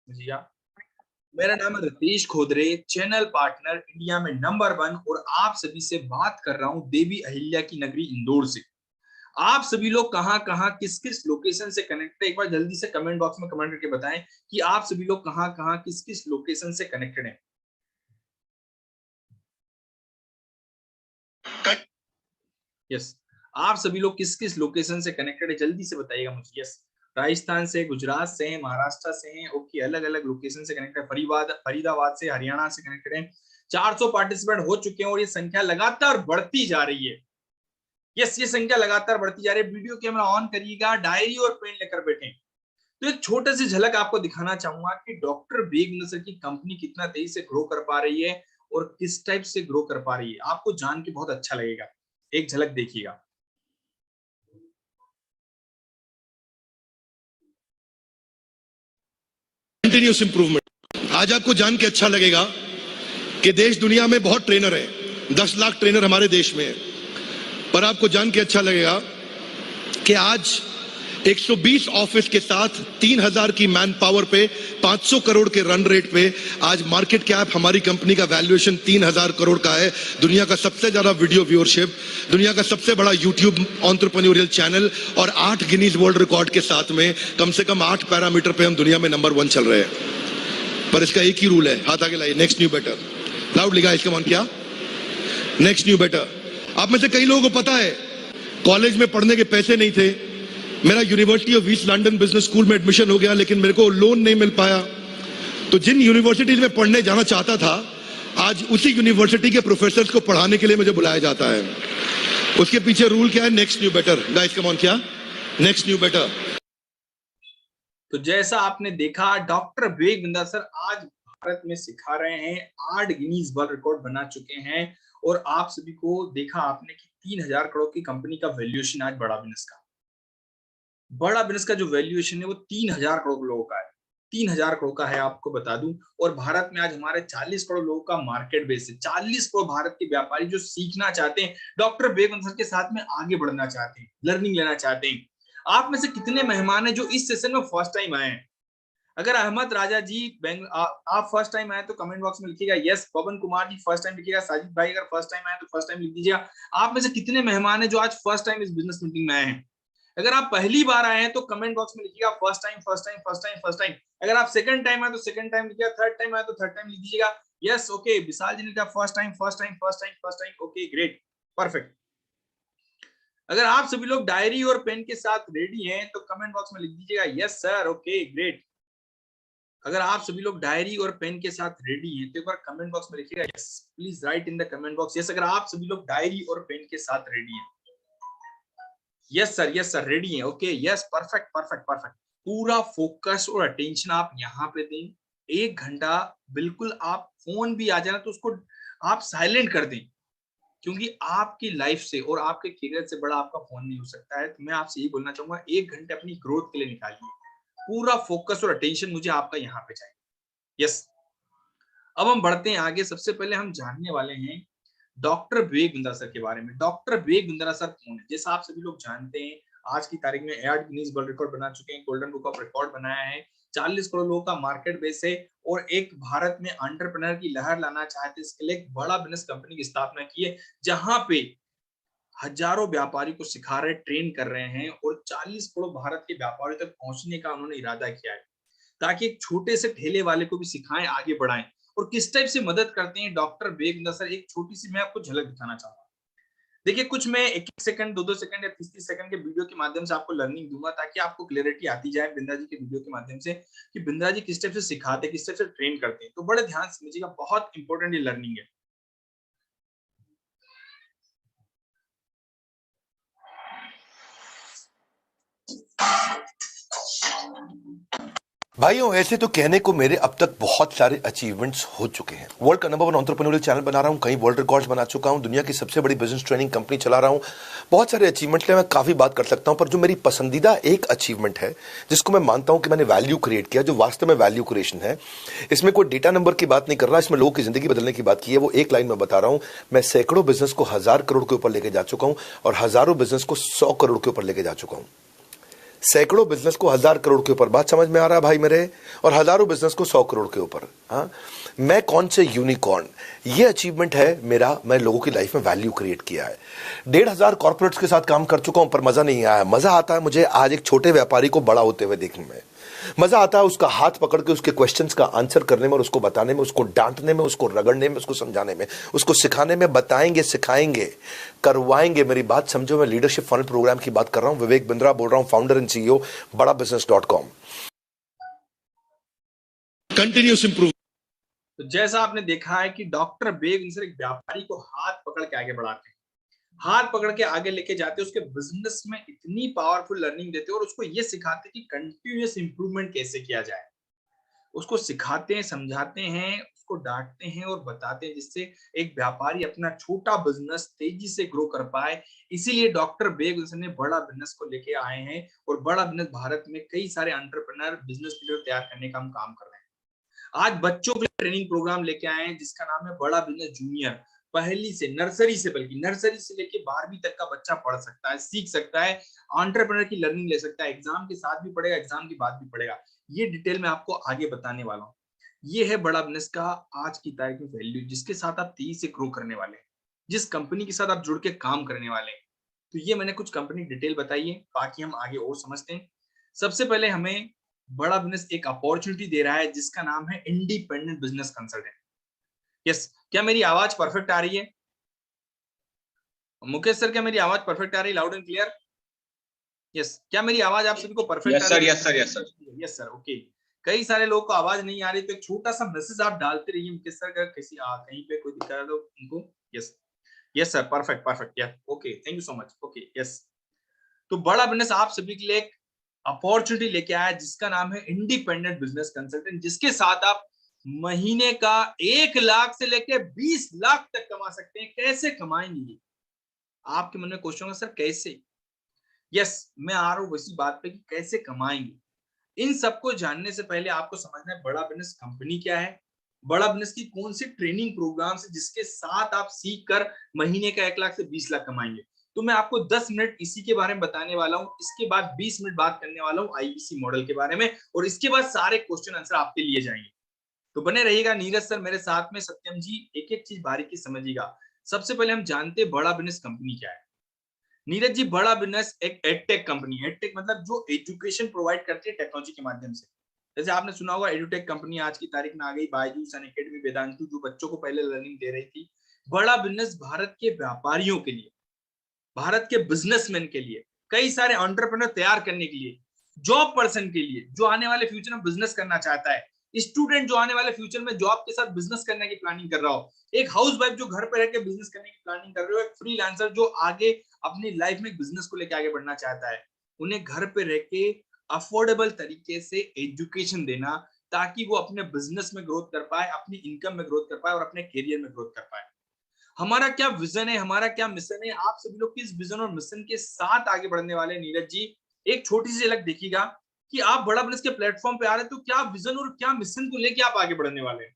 जी हाँ, मेरा नाम है रितेश खोदरे, चैनल पार्टनर इंडिया में नंबर 1 और आप सभी से बात कर रहा हूं देवी अहिल्या की नगरी इंदौर से। आप सभी लोग कहां-कहां किस-किस लोकेशन से कनेक्टेड है, एक बार जल्दी से कमेंट बॉक्स में कमेंट करके बताएं कि आप सभी लोग कहां-कहां किस-किस लोकेशन से कनेक्टेड हैं। यस, आप सभी लोग किस-किस लोकेशन से कनेक्टेड है जल्दी से बताइएगा मुझे। यस, राजस्थान से, गुजरात से हैं, महाराष्ट्र से हैं, ओके, अलग-अलग लोकेशन से कनेक्टेड है। फरीदाबाद से, हरियाणा से कनेक्टेड हैं। 400 पार्टिसिपेंट हो चुके हैं और ये संख्या लगातार बढ़ती जा रही है। यस, ये संख्या लगातार बढ़ती जा रही है। वीडियो कैमरा ऑन करिएगा, डायरी और पेन लेकर बैठें। तो एक छोटा सी झलक आपको दिखाना चाहूंगा कि डॉक्टर बेग सर की कंपनी कितना तेजी से ग्रो कर पा रही है और किस टाइप से ग्रो कर पा रही है। आपको जान के बहुत अच्छा लगेगा। एक झलक देखिएगा। Continuous improvement. आज आपको जान के अच्छा लगेगा कि देश दुनिया में बहुत ट्रेनर है, 10 लाख ट्रेनर हमारे देश में है, पर आपको जान के अच्छा लगेगा कि आज 120 ऑफिस के साथ 3000 की मैन पावर पे 500 करोड़ के रन रेट पे आज मार्केट कैप हमारी कंपनी का वैल्यूएशन 3000 करोड़ का है। दुनिया का सबसे ज्यादा वीडियो व्यूअरशिप, दुनिया का सबसे बड़ा यूट्यूब एंटरप्रेन्योरियल चैनल और 8 गिनीज वर्ल्ड रिकॉर्ड के साथ में कम से कम 8 पैरामीटर पे हम दुनिया में नंबर 1 चल रहे हैं। पर इसका एक ही रूल है, हाथ आगे लाइए, next new better. Loudly guys, come on, क्या नेक्स्ट न्यू बेटर। आप में से कई लोगों को पता है कॉलेज में पढ़ने के पैसे नहीं थे, मेरा university of east London business school में एडमिशन हो गया लेकिन मेरे को लोन नहीं मिल पाया। तो जिन यूनिवर्सिटीज में पढ़ने जाना चाहता था, आज उसी यूनिवर्सिटी के प्रोफेसर्स को पढ़ाने के लिए मुझे बुलाया जाता है। उसके पीछे रूल क्या है? Next new better. Guys come on, क्या नेक्स्ट न्यू बेटर। तो जैसा आपने देखा, डॉक्टर बेग सर आज भारत में सिखा रहे हैं, 8 गिनीज वर्ल्ड रिकॉर्ड बना चुके हैं और आप सभी को देखा आपने कि 3000 करोड़ की कंपनी का वैल्यूएशन आज बड़ा बिजनेस का जो वैल्यूएशन है वो 3000 करोड़ लोगों का है। 3000 करोड़ का है, आपको बता दूं। और भारत में आज हमारे 40 करोड़ लोगों का मार्केट बेस है। 40 करोड़ भारत के व्यापारी जो सीखना चाहते हैं, डॉक्टर बेग सर के साथ में आगे बढ़ना चाहते हैं, लर्निंग लेना चाहते हैं। आप में से कितने मेहमान हैं जो इस सेशन में फर्स्ट टाइम आए हैं? अगर अहमद राजा जी आप फर्स्ट टाइम आए तो कमेंट बॉक्स में लिखिएगा यस। पवन कुमार जी फर्स्ट टाइम लिखिएगा। साजिद भाई अगर फर्स्ट टाइम आए तो फर्स्ट टाइम लिख दीजिएगा। आप में से कितने मेहमान हैं जो आज फर्स्ट टाइम इस बिजनेस मीटिंग में आए हैं? अगर आप पहली बार आए हैं तो कमेंट बॉक्स में लिखिएगा first time first time first time first time. अगर आप सेकंड टाइम आए तो सेकंड टाइम लिखिएगा। थर्ड टाइम आए तो थर्ड टाइम लिख दीजिएगा। Yes, okay. विशाल जी ने लिखा first time first time first time first time. Okay, great, perfect. अगर आप सभी लोग डायरी और पेन के साथ रेडी हैं तो कमेंट बॉक्स में लिख दीजिएगा यस सर, ओके, ग्रेट। अगर आप सभी लोग डायरी और पेन के साथ रेडी हैं तो एक बार कमेंट बॉक्स में लिखिएगा yes. Please right in the comment box yes. अगर आप सभी लोग डायरी और पेन के साथ रेडी हैं। यस सर, रेडी हैं, okay, yes, perfect perfect perfect. पूरा फोकस और अटेंशन आप यहाँ पे दें। 1 घंटा बिल्कुल, आप फोन भी आ जाए तो उसको आप साइलेंट कर दें, क्योंकि आपकी लाइफ से और आपके करियर से बड़ा आपका फोन नहीं हो सकता है। तो मैं आपसे यही बोलना चाहूंगा, 1 घंटे अपनी ग्रोथ के लिए निकालिए। पूरा फोकस और अटेंशन मुझे आपका यहाँ पे चाहिए। यस, अब हम बढ़ते हैं आगे। सबसे पहले हम जानने वाले हैं डॉक्टर विवेक बिंद्रा सर के बारे में। डॉक्टर विवेक बिंद्रा सर कौन है? जैसा आप सभी लोग जानते हैं, आज की तारीख में 8 गिनीज वर्ल्ड रिकॉर्ड बना चुके हैं, गोल्डन बुक ऑफ रिकॉर्ड बनाया है, 40 करोड़ लोगों का मार्केट बेस है और एक भारत में एंटरप्रेन्योर की लहर लाना चाहते, इसके लिए एक बड़ा बिजनेस कंपनी की स्थापना की है, जहां पे हजारों व्यापारी को सिखा रहे, ट्रेन कर रहे हैं और 40 करोड़ भारत के व्यापारियों तक पहुंचने का उन्होंने इरादा किया है, ताकि एक छोटे से ठेले वाले को भी सिखाएं, आगे बढ़ाएं। और किस टाइप से मदद करते हैं डॉक्टर बेग सर, एक छोटी सी मैं आपको झलक दिखाना चाहूंगा। देखिए, कुछ मैं 1-1 सेकंड, 2-2 सेकंड या 30-30 सेकंड के वीडियो के माध्यम से आपको लर्निंग दूंगा, ताकि आपको क्लैरिटी आती जाए बिंद्रा जी के वीडियो के माध्यम से कि बिंद्रा जी किस टाइप से सिखाते हैं, किस टाइप से ट्रेन करते हैं। तो बड़े ध्यान से समझिएगा, बहुत इंपॉर्टेंट ये लर्निंग है। भाइयों, ऐसे तो कहने को मेरे अब तक बहुत सारे अचीवमेंट्स हो चुके हैं। वर्ल्ड का नंबर 1 एंटरप्रेन्योरियल चैनल बना रहा हूं, कई वर्ल्ड रिकॉर्ड्स बना चुका हूं, दुनिया की सबसे बड़ी बिजनेस ट्रेनिंग कंपनी चला रहा हूं। बहुत सारे अचीवमेंट्स मैं काफी बात कर सकता हूं, पर जो मेरी पसंदीदा एक अचीवमेंट है, जिसको मैं मानता हूं कि मैंने वैल्यू क्रिएट किया, जो वास्तव में वैल्यू क्रिएशन है, इसमें कोई डेटा नंबर की बात नहीं कर रहा, इसमें लोगों की जिंदगी बदलने की बात की है। वो एक लाइन में बता रहा हूं, मैं सैकड़ों बिजनेस को 1000 करोड़ के ऊपर लेके जा चुका हूं और हजारों बिजनेस को 100 करोड़ के ऊपर लेके जा चुका हूं। सैकड़ों बिजनेस को 1000 करोड़ के ऊपर, बात समझ में आ रहा है भाई मेरे, और हजारों बिजनेस को 100 करोड़ के ऊपर। हाँ, मैं कौन से यूनिकॉर्न, ये अचीवमेंट है मेरा। मैं लोगों की लाइफ में वैल्यू क्रिएट किया है। 1500 कॉर्पोरेट्स के साथ काम कर चुका हूं, पर मजा नहीं आया। मजा आता है मुझे आज एक छोटे व्यापारी को बड़ा होते हुए देखने में। मजा आता है उसका हाथ पकड़ के उसके क्वेश्चंस का आंसर करने में, और उसको बताने में, उसको डांटने में, उसको रगड़ने में, उसको समझाने में, उसको सिखाने में। बताएंगे, सिखाएंगे, करवाएंगे। मेरी बात समझो, मैं लीडरशिप फनल प्रोग्राम की बात कर रहा हूं। विवेक बिंद्रा बोल रहा हूं, founder and CEO badabusiness.com। Continuous improve. तो जैसा आपने देखा है कि डॉक्टर बेग एक व्यापारी को हाथ पकड़ के आगे बढ़ाते हैं, हाथ पकड़ के आगे लेके जाते, उसके बिजनेस में इतनी पावरफुल लर्निंग देते और उसको ये सिखाते कि कंटिन्यूअस इंप्रूवमेंट कैसे किया जाए। उसको सिखाते हैं, समझाते हैं, उसको डांटते हैं और बताते हैं, जिससे एक व्यापारी अपना छोटा बिजनेस तेजी से ग्रो कर पाए। इसीलिए डॉक्टर बेग ने बड़ा बिजनेस को लेके आए हैं, और बड़ा बिजनेस भारत में कई सारे एंटरप्रेन्योर, बिजनेस लीडर तैयार करने का हम काम कर रहे हैं। आज बच्चों के लिए ट्रेनिंग प्रोग्राम लेके आए हैं जिसका नाम है बड़ा बिजनेस जूनियर। पहली से, नर्सरी से, बल्कि नर्सरी से लेके 12वीं तक का बच्चा पढ़ सकता है, सीख सकता है, एंटरप्रेन्योर की लर्निंग ले सकता है। एग्जाम के साथ भी पढ़ेगा, एग्जाम के बाद भी पढ़ेगा। ये डिटेल में आपको आगे बताने वाला हूँ। ये है बड़ा बिजनेस का आज की तारीख में वैल्यू, जिसके साथ आप तेजी से ग्रो करने वाले हैं, जिस कंपनी के साथ आप जुड़ के काम करने वाले हैं। तो ये मैंने कुछ कंपनी डिटेल बताई है, बाकी हम आगे और समझते हैं। सबसे पहले हमें बड़ा बिजनेस एक अपॉर्चुनिटी दे रहा है जिसका नाम है इंडिपेंडेंट बिजनेस कंसल्टेंट। यस, क्या मेरी आवाज परफेक्ट आ रही है? मुकेश सर, क्या मेरी आवाज परफेक्ट आ रही है, लाउड एंड क्लियर? यस, क्या मेरी आवाज आप सभी को परफेक्ट आ रही है? Yes sir, yes sir, yes sir, okay. कई सारे लोगों को आवाज नहीं आ रही, तो एक छोटा सा मैसेज आप डालते रहिए मुकेश सर, अगर कहीं पे कोई दिक्कत है तो उनको। Yes, yes sir, perfect perfect, yes, okay, thank you so much, okay, yes. तो बड़ा बिजनेस आप सभी के लिए एक अपॉर्चुनिटी लेके आया जिसका नाम है इंडिपेंडेंट बिजनेस कंसल्टेंट, जिसके साथ आप महीने का 1 लाख से लेके 20 लाख तक कमा सकते हैं। कैसे कमाएंगे? आपके मन में क्वेश्चन होगा, सर कैसे? यस, मैं आ रहा हूं इसी बात पे कि कैसे कमाएंगे। इन सबको जानने से पहले आपको समझना है बड़ा बिजनेस कंपनी क्या है, बड़ा बिजनेस की कौन सी ट्रेनिंग प्रोग्राम है जिसके साथ आप सीख कर महीने का 1 लाख से 20 लाख कमाएंगे। तो मैं आपको 10 मिनट इसी के बारे में बताने वाला हूं। इसके बाद 20 मिनट बात करने वाला हूं आईबीसी मॉडल के बारे में, और इसके बाद सारे क्वेश्चन आंसर आपके लिए जाएंगे। तो बने रहिएगा। नीरज सर मेरे साथ में, सत्यम जी, एक एक चीज बारीकी समझिएगा। सबसे पहले हम जानते हैं बड़ा बिजनेस कंपनी क्या है। नीरज जी, बड़ा बिजनेस एक एडटेक कंपनी है। एडटेक मतलब जो एजुकेशन प्रोवाइड करती है टेक्नोलॉजी के माध्यम से। जैसे आपने सुना होगा एडुटेक कंपनी आज की तारीख में आ गई, बायजूस, अनअकैडमी, वेदांतु, जो बच्चों को पहले लर्निंग दे रही थी। बड़ा बिजनेस भारत के व्यापारियों के लिए, भारत के बिजनेसमैन के लिए, कई सारे एंटरप्रेन्योर तैयार करने के लिए, जॉब पर्सन के लिए जो आने वाले फ्यूचर में बिजनेस करना चाहता है, स्टूडेंट जो आने वाले फ्यूचर में जॉब के साथ बिजनेस करने की प्लानिंग कर रहा हो, एक हाउस वाइफ जो घर पे रह के बिजनेस करने की प्लानिंग कर रहे हो, एक फ्रीलांसर जो आगे अपनी लाइफ में बिजनेस को लेकर आगे बढ़ना चाहता है, उन्हें घर पे रह के अफोर्डेबल तरीके से एजुकेशन देना, ताकि वो अपने बिजनेस में ग्रोथ कर पाए, अपनी इनकम में ग्रोथ कर पाए और अपने करियर में ग्रोथ कर पाए। हमारा क्या विजन है, हमारा क्या मिशन है, आप सभी लोग किस विजन और मिशन के साथ आगे बढ़ने वाले हैं? नीरज जी, एक छोटी सी झलक देखिएगा कि आप बड़ा बिजनेस के प्लेटफॉर्म पे आ रहे हैं, तो क्या विजन और क्या मिशन को लेके आप आगे बढ़ने वाले हैं?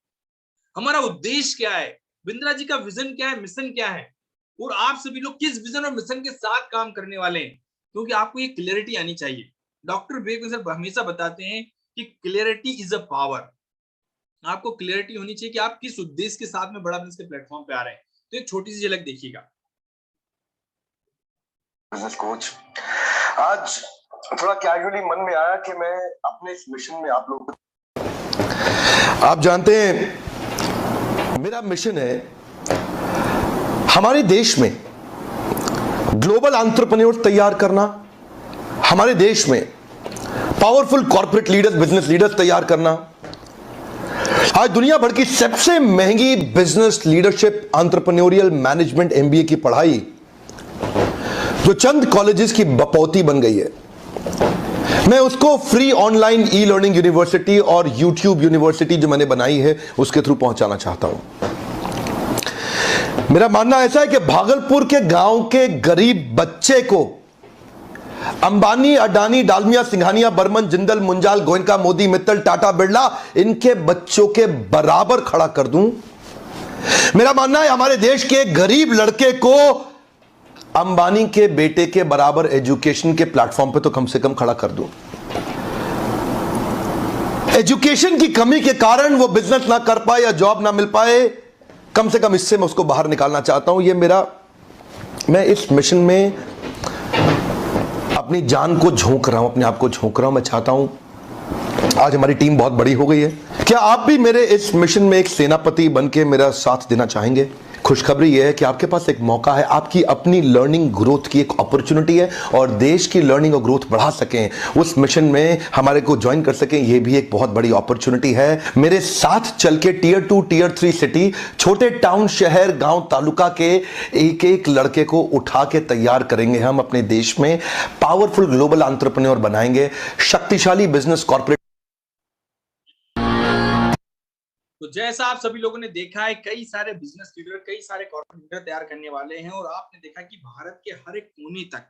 हमारा उद्देश्य क्या है? बिंद्रा जी का विजन क्या है, मिशन क्या है, और आप सभी लोग किस विजन और मिशन के साथ काम करने वाले हैं? क्योंकि आपको ये क्लियरिटी आनी चाहिए। डॉक्टर बेग सर हमेशा बताते हैं कि क्लियरिटी इज अ पावर। आपको क्लियरिटी होनी चाहिए कि आप किस उद्देश्य के साथ में बड़ा बिजनेस के प्लेटफॉर्म पे आ रहे हैं। तो एक छोटी सी झलक देखिएगा। बिजनेस कोच, आज थोड़ा कैजुअली मन में आया कि मैं अपने इस मिशन में आप लोग, आप जानते हैं मेरा मिशन है हमारे देश में ग्लोबल एंटरप्रेन्योर तैयार करना, हमारे देश में powerful corporate leaders, business leaders तैयार करना। आज दुनिया भर की सबसे महंगी business leadership entrepreneurial management MBA की पढ़ाई जो चंद कॉलेजेस की बपौती बन गई है, मैं उसको free online e learning university और यूट्यूब यूनिवर्सिटी जो मैंने बनाई है उसके थ्रू पहुंचाना चाहता हूं। मेरा मानना ऐसा है कि भागलपुर के गांव के गरीब बच्चे को अंबानी, अडानी, डालमिया, सिंघानिया, बर्मन, जिंदल, मुंजाल, गोयनका, मोदी, मित्तल, टाटा, बिरला, इनके बच्चों के बराबर खड़ा कर दूं। मेरा मानना है हमारे देश के गरीब लड़के को अंबानी के बेटे के बराबर एजुकेशन के प्लेटफॉर्म पे तो कम से कम खड़ा कर दूं। एजुकेशन की कमी के कारण वो बिजनेस ना कर पाए या जॉब ना मिल पाए, कम से कम इससे मैं उसको बाहर निकालना चाहता हूं। मैं इस मिशन में अपनी जान को झोंक रहा हूं, अपने आप को झोंक रहा हूं। मैं चाहता हूं, आज हमारी टीम बहुत बड़ी हो गई है, क्या आप भी मेरे इस मिशन में एक सेनापति बन के मेरा साथ देना चाहेंगे? खुशखबरी यह है कि आपके पास एक मौका है, आपकी अपनी लर्निंग ग्रोथ की एक अपॉर्चुनिटी है, और देश की लर्निंग और ग्रोथ बढ़ा सकें, उस मिशन में हमारे को ज्वाइन कर सकें, यह भी एक बहुत बड़ी अपॉर्चुनिटी है। मेरे साथ चल के टियर 2 टियर 3 सिटी, छोटे टाउन, शहर, गांव, तालुका के एक एक लड़के को उठा के तैयार करेंगे हम अपने देश में, पावरफुल ग्लोबल एंटरप्रेन्योर बनाएंगे, शक्तिशाली बिजनेस कॉर्पोरेट। तो जैसा आप सभी लोगों ने देखा है, कई सारे बिजनेस लीडर, कई सारे कॉर्पोरेट लीडर तैयार करने वाले हैं, और आपने देखा कि भारत के हर एक कोने तक,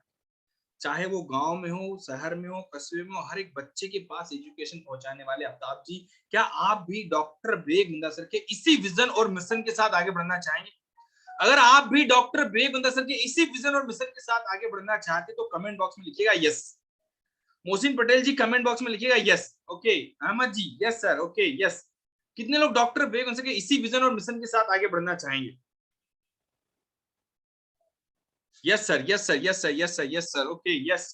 चाहे वो गांव में हो, शहर में हो, कस्बे में हो, हर एक बच्चे के पास एजुकेशन पहुंचाने वाले आफ्ताब जी, क्या आप भी डॉक्टर बेग मुंदसर के इसी विजन और मिशन के साथ आगे बढ़ना चाहेंगे? अगर आप भी डॉक्टर बेग मुंदसर के इसी विजन और मिशन के साथ आगे बढ़ना चाहते तो कमेंट बॉक्स में लिखिएगा यस। मोहसिन पटेल जी कमेंट बॉक्स में लिखिएगा यस। ओके, अहमद जी यस सर, ओके यस। कितने लोग डॉक्टर बेग मुंदसर के इसी विजन और मिशन के साथ आगे बढ़ना चाहेंगे? Yes sir, yes sir, yes sir, yes sir, yes sir, okay yes.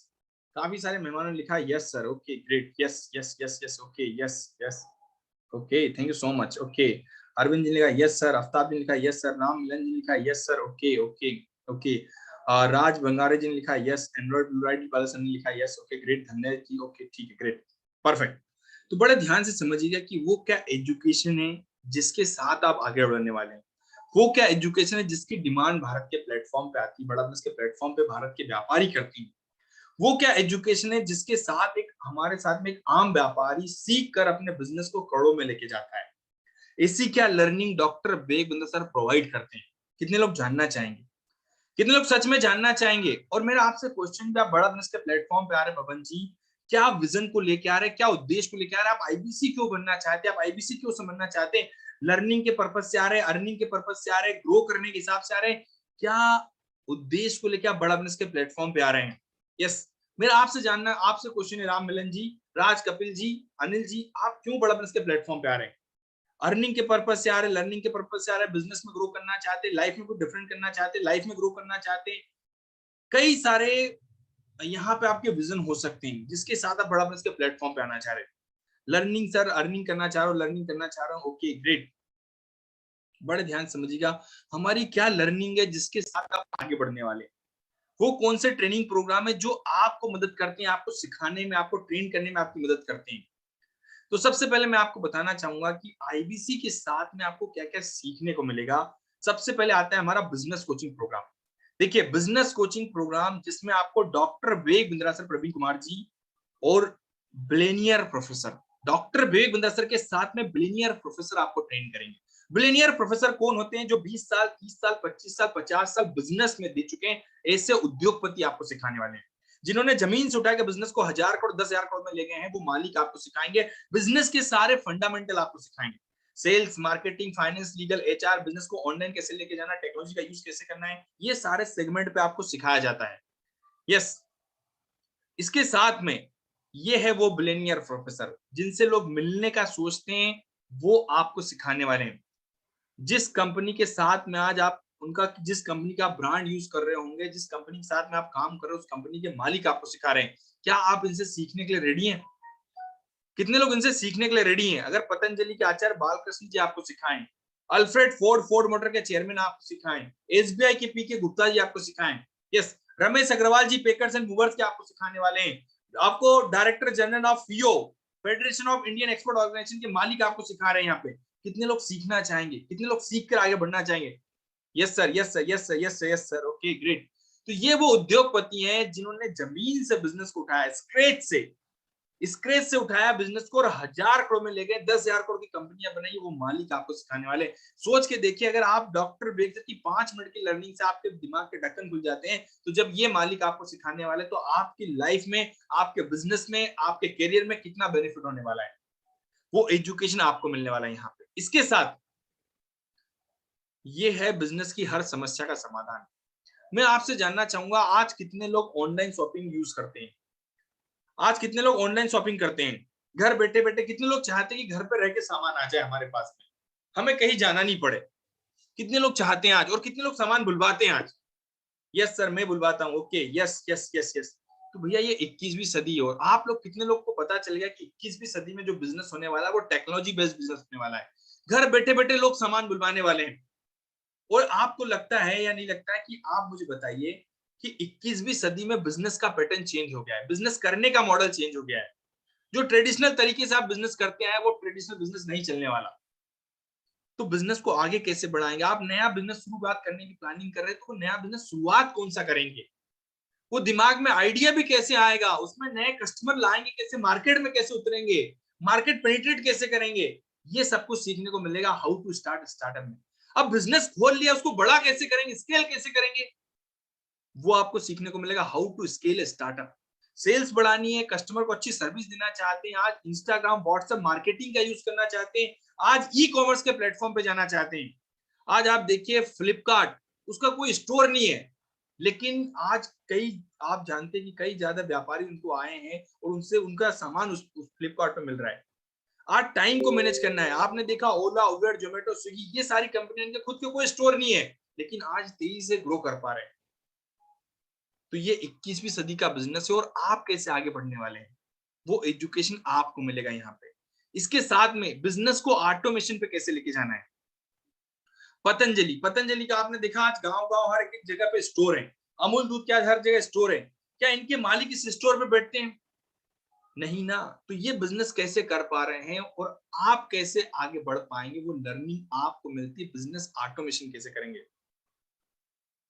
काफी सारे मेहमानों ने लिखा yes sir, okay great, yes yes yes yes, okay yes yes, okay thank you so much. Okay, Arvind ji ने लिखा यस सर, आफ्ताब जी ने लिखा yes sir, Ram Milan ji ने लिखा yes sir, okay okay okay. Raj Bangare ji ने लिखा यस, एंड्रॉइड ब्लूराइट बालासन ने लिखा यस, ओके ग्रेट, धन्यवाद जी, ओके ठीक है ग्रेट, परफेक्ट। तो बड़े ध्यान से समझिएगा कि वो क्या एजुकेशन है जिसके साथ आप आगे बढ़ने वाले हैं, वो क्या एजुकेशन है जिसकी डिमांड भारत के प्लेटफॉर्म पे आती है, बड़ा बिजनेस के प्लेटफॉर्म पे भारत के व्यापारी करती है, वो क्या एजुकेशन है जिसके साथ एक हमारे साथ में एक आम व्यापारी सीख कर अपने बिजनेस को करोड़ों में लेके जाता है। ऐसी क्या लर्निंग डॉक्टर बेग मुंदसर प्रोवाइड करते हैं? कितने लोग जानना चाहेंगे? कितने लोग सच में जानना चाहेंगे? और मेरा आपसे क्वेश्चन भी, आप बड़ा बिजनेस के प्लेटफॉर्म पे आ रहे पवन जी, क्या आप विजन को लेके आ रहे हैं, क्या उद्देश्य को लेके आ रहे हैं? आप आईबीसी क्यों बनना चाहते हैं? आप आईबीसी क्यों समझना चाहते हैं? लर्निंग के पर्पज से आ रहे हैं, अर्निंग के पर्पज से आ रहे हैं, ग्रो करने के हिसाब से आ रहे हैं? क्या उद्देश्य को लेकर आप बड़ा बिजनेस के प्लेटफॉर्म पे आ रहे हैं? यस, मेरा आपसे जानना, आपसे क्वेश्चन है, राम मिलन जी, राज कपिल जी, अनिल जी, आप क्यों बड़ा बिजनेस के प्लेटफॉर्म पे आ रहे हैं? अर्निंग के पर्पज से आ रहे, लर्निंग के पर्पज से आ रहे, बिजनेस में ग्रो करना चाहते, लाइफ में कुछ डिफरेंट करना चाहते, लाइफ में ग्रो करना चाहते, कई सारे यहाँ पे आपके विजन हो सकते हैं जिसके साथ आप बड़ा बिजनेस के प्लेटफॉर्म पे आना चाह रहे हैं। लर्निंग सर, अर्निंग करना चाह रहा हूँ, लर्निंग करना चाह रहा हूँ, ओके ग्रेट। बड़े ध्यान समझिएगा, हमारी क्या लर्निंग है जिसके साथ आप आगे बढ़ने वाले हैं? वो कौन से ट्रेनिंग प्रोग्राम है जो आपको मदद करते हैं, आपको सिखाने में, आपको ट्रेन करने में आपकी मदद करते हैं? तो सबसे पहले मैं आपको बताना चाहूंगा कि आईबीसी के साथ में आपको क्या क्या सीखने को मिलेगा। सबसे पहले आता है हमारा बिजनेस कोचिंग प्रोग्राम। देखिए, बिजनेस कोचिंग प्रोग्राम जिसमें आपको डॉक्टर बेग मुंदसर प्रवीण कुमार जी और बिलियनियर प्रोफेसर, डॉक्टर बेग मुंदसर के साथ में बिलियनियर प्रोफेसर आपको ट्रेन करेंगे। बिलियनियर प्रोफेसर कौन होते हैं? जो 20 साल, 30 साल, 25 साल, 50 साल बिजनेस में दे चुके हैं, ऐसे उद्योगपति आपको सिखाने वाले हैं। जिन्होंने जमीन से उठा के बिजनेस को 1000 करोड़, 10,000 करोड़ में ले गए हैं, वो मालिक आपको सिखाएंगे। बिजनेस के सारे फंडामेंटल आपको सिखाएंगे, sales, marketing, finance, legal, HR, business को ऑनलाइन कैसे लेके जाना, टेक्नोलॉजी का यूज कैसे करना है, ये सारे सेगमेंट पे आपको सिखाया जाता है। यस, इसके साथ में ये है वो बिलियनियर प्रोफेसर जिनसे लोग मिलने का सोचते हैं, वो आपको सिखाने वाले हैं। जिस कंपनी के साथ में आज आप उनका, जिस कंपनी का आप ब्रांड यूज कर रहे होंगे, जिस कंपनी के साथ में आप काम कर रहे हो, उस कंपनी के मालिक आपको सिखा रहे हैं। क्या आप इनसे सीखने के लिए रेडी हैं? कितने लोग इनसे सीखने के लिए रेडी हैं? अगर पतंजलि के आचार्य बालकृष्ण जी आपको सिखाएं, अल्फ्रेड फोर्ड, फोर्ड मोटर के चेयरमैन आपको सिखाएं, एसबीआई के पीके गुप्ता जी आपको सिखाएं, yes, Ramesh Agarwal ji packers and movers के आपको सिखाने वाले हैं, आपको director general of FIEO, federation of Indian export organisation के मालिक आपको सिखा रहे हैं यहाँ पे। कितने लोग सीखना चाहेंगे? कितने लोग सीख कर आगे बढ़ना चाहेंगे? Yes sir, yes sir, yes sir, yes sir, yes sir, okay great. तो ये वो उद्योगपति हैं जिन्होंने जमीन से बिजनेस को उठाया, स्क्रैच से उठाया बिजनेस को, और 1000 करोड़ में ले गए, 10,000 करोड़ की कंपनियां बनाई, वो मालिक आपको सिखाने वाले। सोच के देखिए, अगर आप डॉक्टर बेग की 5 मिनट की लर्निंग से आपके दिमाग के ढक्कन खुल जाते हैं, तो जब ये मालिक आपको सिखाने वाले, तो आपकी लाइफ में, आपके बिजनेस में, आपके करियर में कितना बेनिफिट होने वाला है, वो एजुकेशन आपको मिलने वाला है यहाँ पे। इसके साथ ये है बिजनेस की हर समस्या का समाधान। मैं आपसे जानना चाहूंगा, आज कितने लोग ऑनलाइन शॉपिंग यूज करते हैं? आज कितने लोग ऑनलाइन शॉपिंग करते हैं? घर बैठे बैठे कितने लोग चाहते हैं कि घर पे रह के सामान आ जाए हमारे पास में, हमें कहीं जाना नहीं पड़े? कितने लोग चाहते हैं आज, और कितने लोग सामान बुलवाते हैं आज? यस सर, मैं बुलवाता हूँ। Okay, yes yes yes yes. तो भैया ये 21वीं सदी है, और आप लोग कितने लोग को पता चल गया कि 21वीं सदी में जो बिजनेस होने वाला है वो टेक्नोलॉजी बेस्ड बिजनेस होने वाला है। घर बैठे बैठे लोग सामान बुलवाने वाले हैं। और आपको लगता है या नहीं लगता है कि आप मुझे बताइए कि 21वीं सदी में बिजनेस का पैटर्न चेंज हो गया है, बिजनेस करने का मॉडल चेंज हो गया है। जो ट्रेडिशनल तरीके से आप बिजनेस करते हैं वो ट्रेडिशनल बिजनेस नहीं चलने वाला। तो बिजनेस को आगे कैसे बढ़ाएंगे? आप नया बिजनेस शुरुआत करने की प्लानिंग कर रहे हैं, तो नया बिजनेस शुरुआत कौन सा करेंगे? वो दिमाग में आइडिया भी कैसे आएगा, उसमें नए कस्टमर लाएंगे कैसे, मार्केट में कैसे उतरेंगे, मार्केट पेनिट्रेट कैसे करेंगे, ये सब कुछ सीखने को मिलेगा हाउ टू स्टार्ट स्टार्टअप में। अब बिजनेस खोल लिया, उसको बड़ा कैसे करेंगे, स्केल कैसे करेंगे, वो आपको सीखने को मिलेगा how to scale startup. Sales बढ़ानी है, कस्टमर को अच्छी सर्विस देना चाहते हैं, आज इंस्टाग्राम व्हाट्सएप मार्केटिंग का यूज करना चाहते हैं, आज ई कॉमर्स के प्लेटफॉर्म पे जाना चाहते हैं। आज आप देखिए फ्लिपकार्ट, उसका कोई स्टोर नहीं है, लेकिन आज कई, आप जानते हैं कि कई ज्यादा व्यापारी उनको आए हैं और उनसे उनका सामान उस फ्लिपकार्ट पे मिल रहा है। आज टाइम को मैनेज करना है, आपने देखा ओला उबेर जोमेटो स्विगी, ये सारी कंपनियों के खुद के कोई स्टोर नहीं है, लेकिन आज तेजी से ग्रो कर पा रहे हैं। तो ये 21वीं सदी का बिजनेस है, और आप कैसे आगे बढ़ने वाले हैं वो एजुकेशन आपको मिलेगा यहाँ पे। इसके साथ में बिजनेस को ऑटोमेशन पे कैसे लेके जाना है। पतंजलि, पतंजलि का आपने देखा आज गांव गांव हर एक जगह पे स्टोर है। अमूल दूध क्या हर जगह स्टोर है, क्या इनके मालिक इस स्टोर पे बैठते हैं? नहीं ना। तो ये बिजनेस कैसे कर पा रहे हैं और आप कैसे आगे बढ़ पाएंगे, वो लर्निंग आपको मिलती है बिजनेस ऑटोमेशन कैसे करेंगे।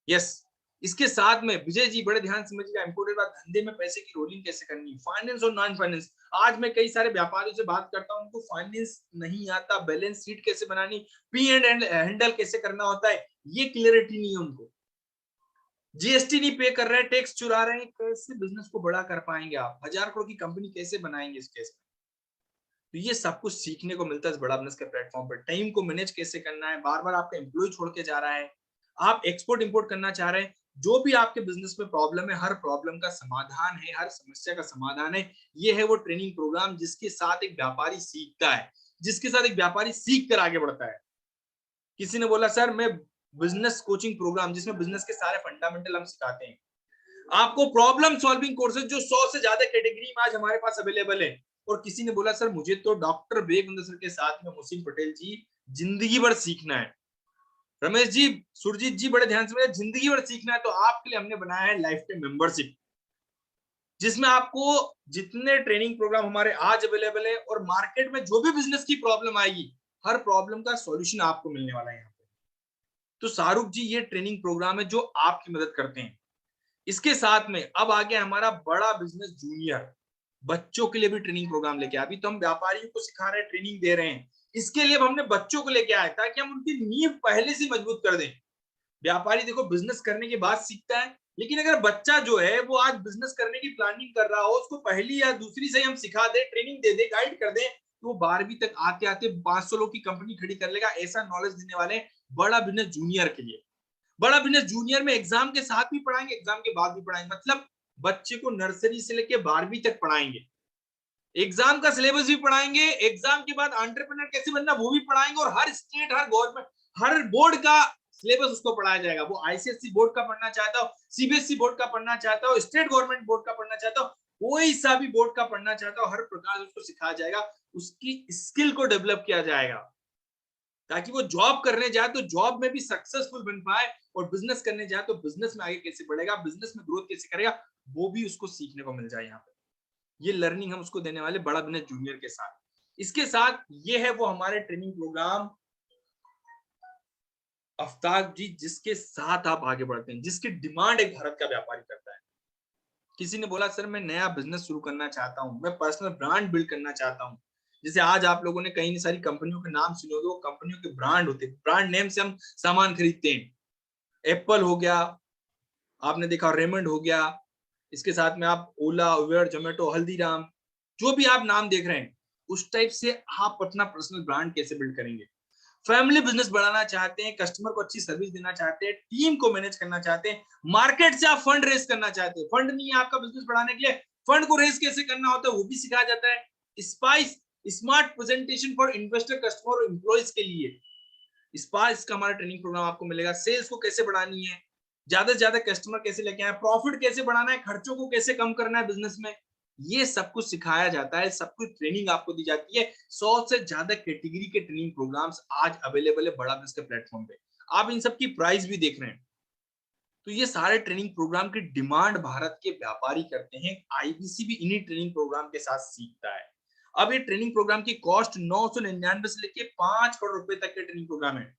यस, इसके साथ में विजय जी बड़े ध्यान से समझिएगा, इंपोर्टेंट बात, धंधे में पैसे की रोलिंग कैसे करनी, फाइनेंस और नॉन फाइनेंस। आज मैं कई सारे व्यापारियों से बात करता हूं, उनको फाइनेंस नहीं आता, बैलेंस शीट कैसे बनानी, पी एंड हैंडल कैसे करना होता है, ये क्लियरिटी नहीं है उनको। जीएसटी नहीं पे कर रहे हैं, टैक्स चुरा रहे हैं, कैसे बिजनेस को बड़ा कर पाएंगे आप? 1000 करोड़ की कंपनी कैसे बनाएंगे इस केस में? तो ये सब कुछ सीखने को मिलता है इस बड़ा बिजनेस के प्लेटफॉर्म पर। टाइम को मैनेज कैसे करना है, बार बार आपका एम्प्लॉय छोड़ के जा रहा है, आप एक्सपोर्ट इंपोर्ट करना चाह रहे हैं, जो भी आपके बिजनेस में प्रॉब्लम है, हर प्रॉब्लम का समाधान है, हर समस्या का समाधान है। ये है वो ट्रेनिंग प्रोग्राम जिसके साथ एक व्यापारी सीखता है, जिसके साथ एक व्यापारी सीख कर आगे बढ़ता है। किसी ने बोला सर मैं बिजनेस कोचिंग प्रोग्राम, जिसमें बिजनेस के सारे फंडामेंटल हम सिखाते हैं आपको, प्रॉब्लम सॉल्विंग कोर्सेज जो 100 से ज्यादा कैटेगरी में आज हमारे पास अवेलेबल है। और किसी ने बोला सर मुझे तो डॉक्टर विवेकानंद सर के साथ में मोहसिन पटेल जी जिंदगी भर सीखना है। रमेश जी, सुरजीत जी बड़े ध्यान से, जिंदगी भर सीखना है, तो आपके लिए हमने बनाया है लाइफ टाइम मेंबरशिप, जिसमें आपको जितने ट्रेनिंग प्रोग्राम हमारे आज अवेलेबल है और मार्केट में जो भी बिजनेस की प्रॉब्लम आएगी, हर प्रॉब्लम का सॉल्यूशन आपको मिलने वाला है यहाँ पे। तो शाहरुख जी ये ट्रेनिंग प्रोग्राम है जो आपकी मदद करते हैं। इसके साथ में अब आ गया हमारा बड़ा बिजनेस जूनियर, बच्चों के लिए भी ट्रेनिंग प्रोग्राम लेके। अभी तो हम व्यापारियों को सिखा रहे हैं, ट्रेनिंग दे रहे हैं, इसके लिए हमने बच्चों को लेके आया ताकि हम उनकी नींव पहले से मजबूत कर दें। व्यापारी देखो बिजनेस करने के बाद सीखता है, लेकिन अगर बच्चा जो है वो आज बिजनेस करने की प्लानिंग कर रहा हो, उसको पहली या दूसरी से हम सिखा दे, ट्रेनिंग दे दे, गाइड कर दे, तो वो 12वीं तक आते आते 500 लोग की कंपनी खड़ी कर लेगा। ऐसा नॉलेज देने वाले बड़ा बिजनेस जूनियर के लिए। बड़ा बिजनेस जूनियर में एग्जाम के साथ भी पढ़ाएंगे, एग्जाम के बाद भी पढ़ाएंगे, मतलब बच्चे को नर्सरी से लेके 12वीं तक पढ़ाएंगे, एग्जाम का सिलेबस भी पढ़ाएंगे, एग्जाम के बाद एंटरप्रेन्योर कैसे बनना वो भी पढ़ाएंगे, और हर स्टेट, हर गवर्नमेंट, हर बोर्ड का सिलेबस उसको पढ़ाया जाएगा। वो आईसीएसई बोर्ड का पढ़ना चाहता हो, सीबीएसई बोर्ड का पढ़ना चाहता हो, स्टेट गवर्नमेंट बोर्ड का पढ़ना चाहता हो, कोई सा भी बोर्ड का पढ़ना चाहता हो, हर प्रकार उसको सिखाया जाएगा, उसकी स्किल को डेवलप किया जाएगा, ताकि वो जॉब करने जाए तो जॉब में भी सक्सेसफुल बन पाए, और बिजनेस करने जाए तो बिजनेस में आगे कैसे बढ़ेगा, बिजनेस में ग्रोथ कैसे करेगा, वो भी उसको सीखने को मिल जाए। यहाँ पे ये लर्निंग हम उसको देने वाले बड़ा बिजनेस जूनियर के साथ। इसके साथ ये है वो हमारे ट्रेनिंग प्रोग्राम आफ्ताब जी, जिसके साथ आप आगे बढ़ते हैं, जिसकी डिमांड एक भारत का व्यापारी करता है। किसी ने बोला सर मैं नया बिजनेस शुरू करना चाहता हूं, मैं पर्सनल ब्रांड बिल्ड करना चाहता हूं। जैसे आज आप लोगों ने कई सारी कंपनियों के नाम सुने होंगे, वो कंपनियों के ब्रांड होते हैं, ब्रांड नेम से हम सामान खरीदते हैं। एप्पल हो गया, आपने देखा रेमंड हो गया, इसके साथ में आप ओला उबेर जोमेटो हल्दीराम, जो भी आप नाम देख रहे हैं, उस टाइप से आप अपना पर्सनल ब्रांड कैसे बिल्ड करेंगे। फैमिली बिजनेस बढ़ाना चाहते हैं, कस्टमर को अच्छी सर्विस देना चाहते हैं, टीम को मैनेज करना चाहते हैं, मार्केट से आप फंड रेस करना चाहते हैं, फंड नहीं है आपका बिजनेस बढ़ाने के लिए, फंड को रेस कैसे करना होता है वो भी सिखाया जाता है। Spice smart presentation for investor, customer और एम्प्लॉइज के लिए स्पाइस का हमारा ट्रेनिंग प्रोग्राम आपको मिलेगा। सेल्स को कैसे बढ़ानी है, ज्यादा से ज्यादा कस्टमर कैसे लेके आए, प्रॉफिट कैसे बढ़ाना है, खर्चों को कैसे कम करना है बिजनेस में, ये सब कुछ सिखाया जाता है, सब कुछ ट्रेनिंग आपको दी जाती है। 100 से ज्यादा कैटेगरी के ट्रेनिंग प्रोग्राम्स आज अवेलेबल है बड़ा बिजनेस के प्लेटफॉर्म पे। आप इन सब की प्राइस भी देख रहे हैं। तो ये सारे ट्रेनिंग प्रोग्राम की डिमांड भारत के व्यापारी करते हैं, आईबीसी भी इन्हीं ट्रेनिंग प्रोग्राम के साथ सीखता है। अब ये ट्रेनिंग प्रोग्राम की कॉस्ट 999 से लेके 5 करोड़ रुपए तक के ट्रेनिंग प्रोग्राम है।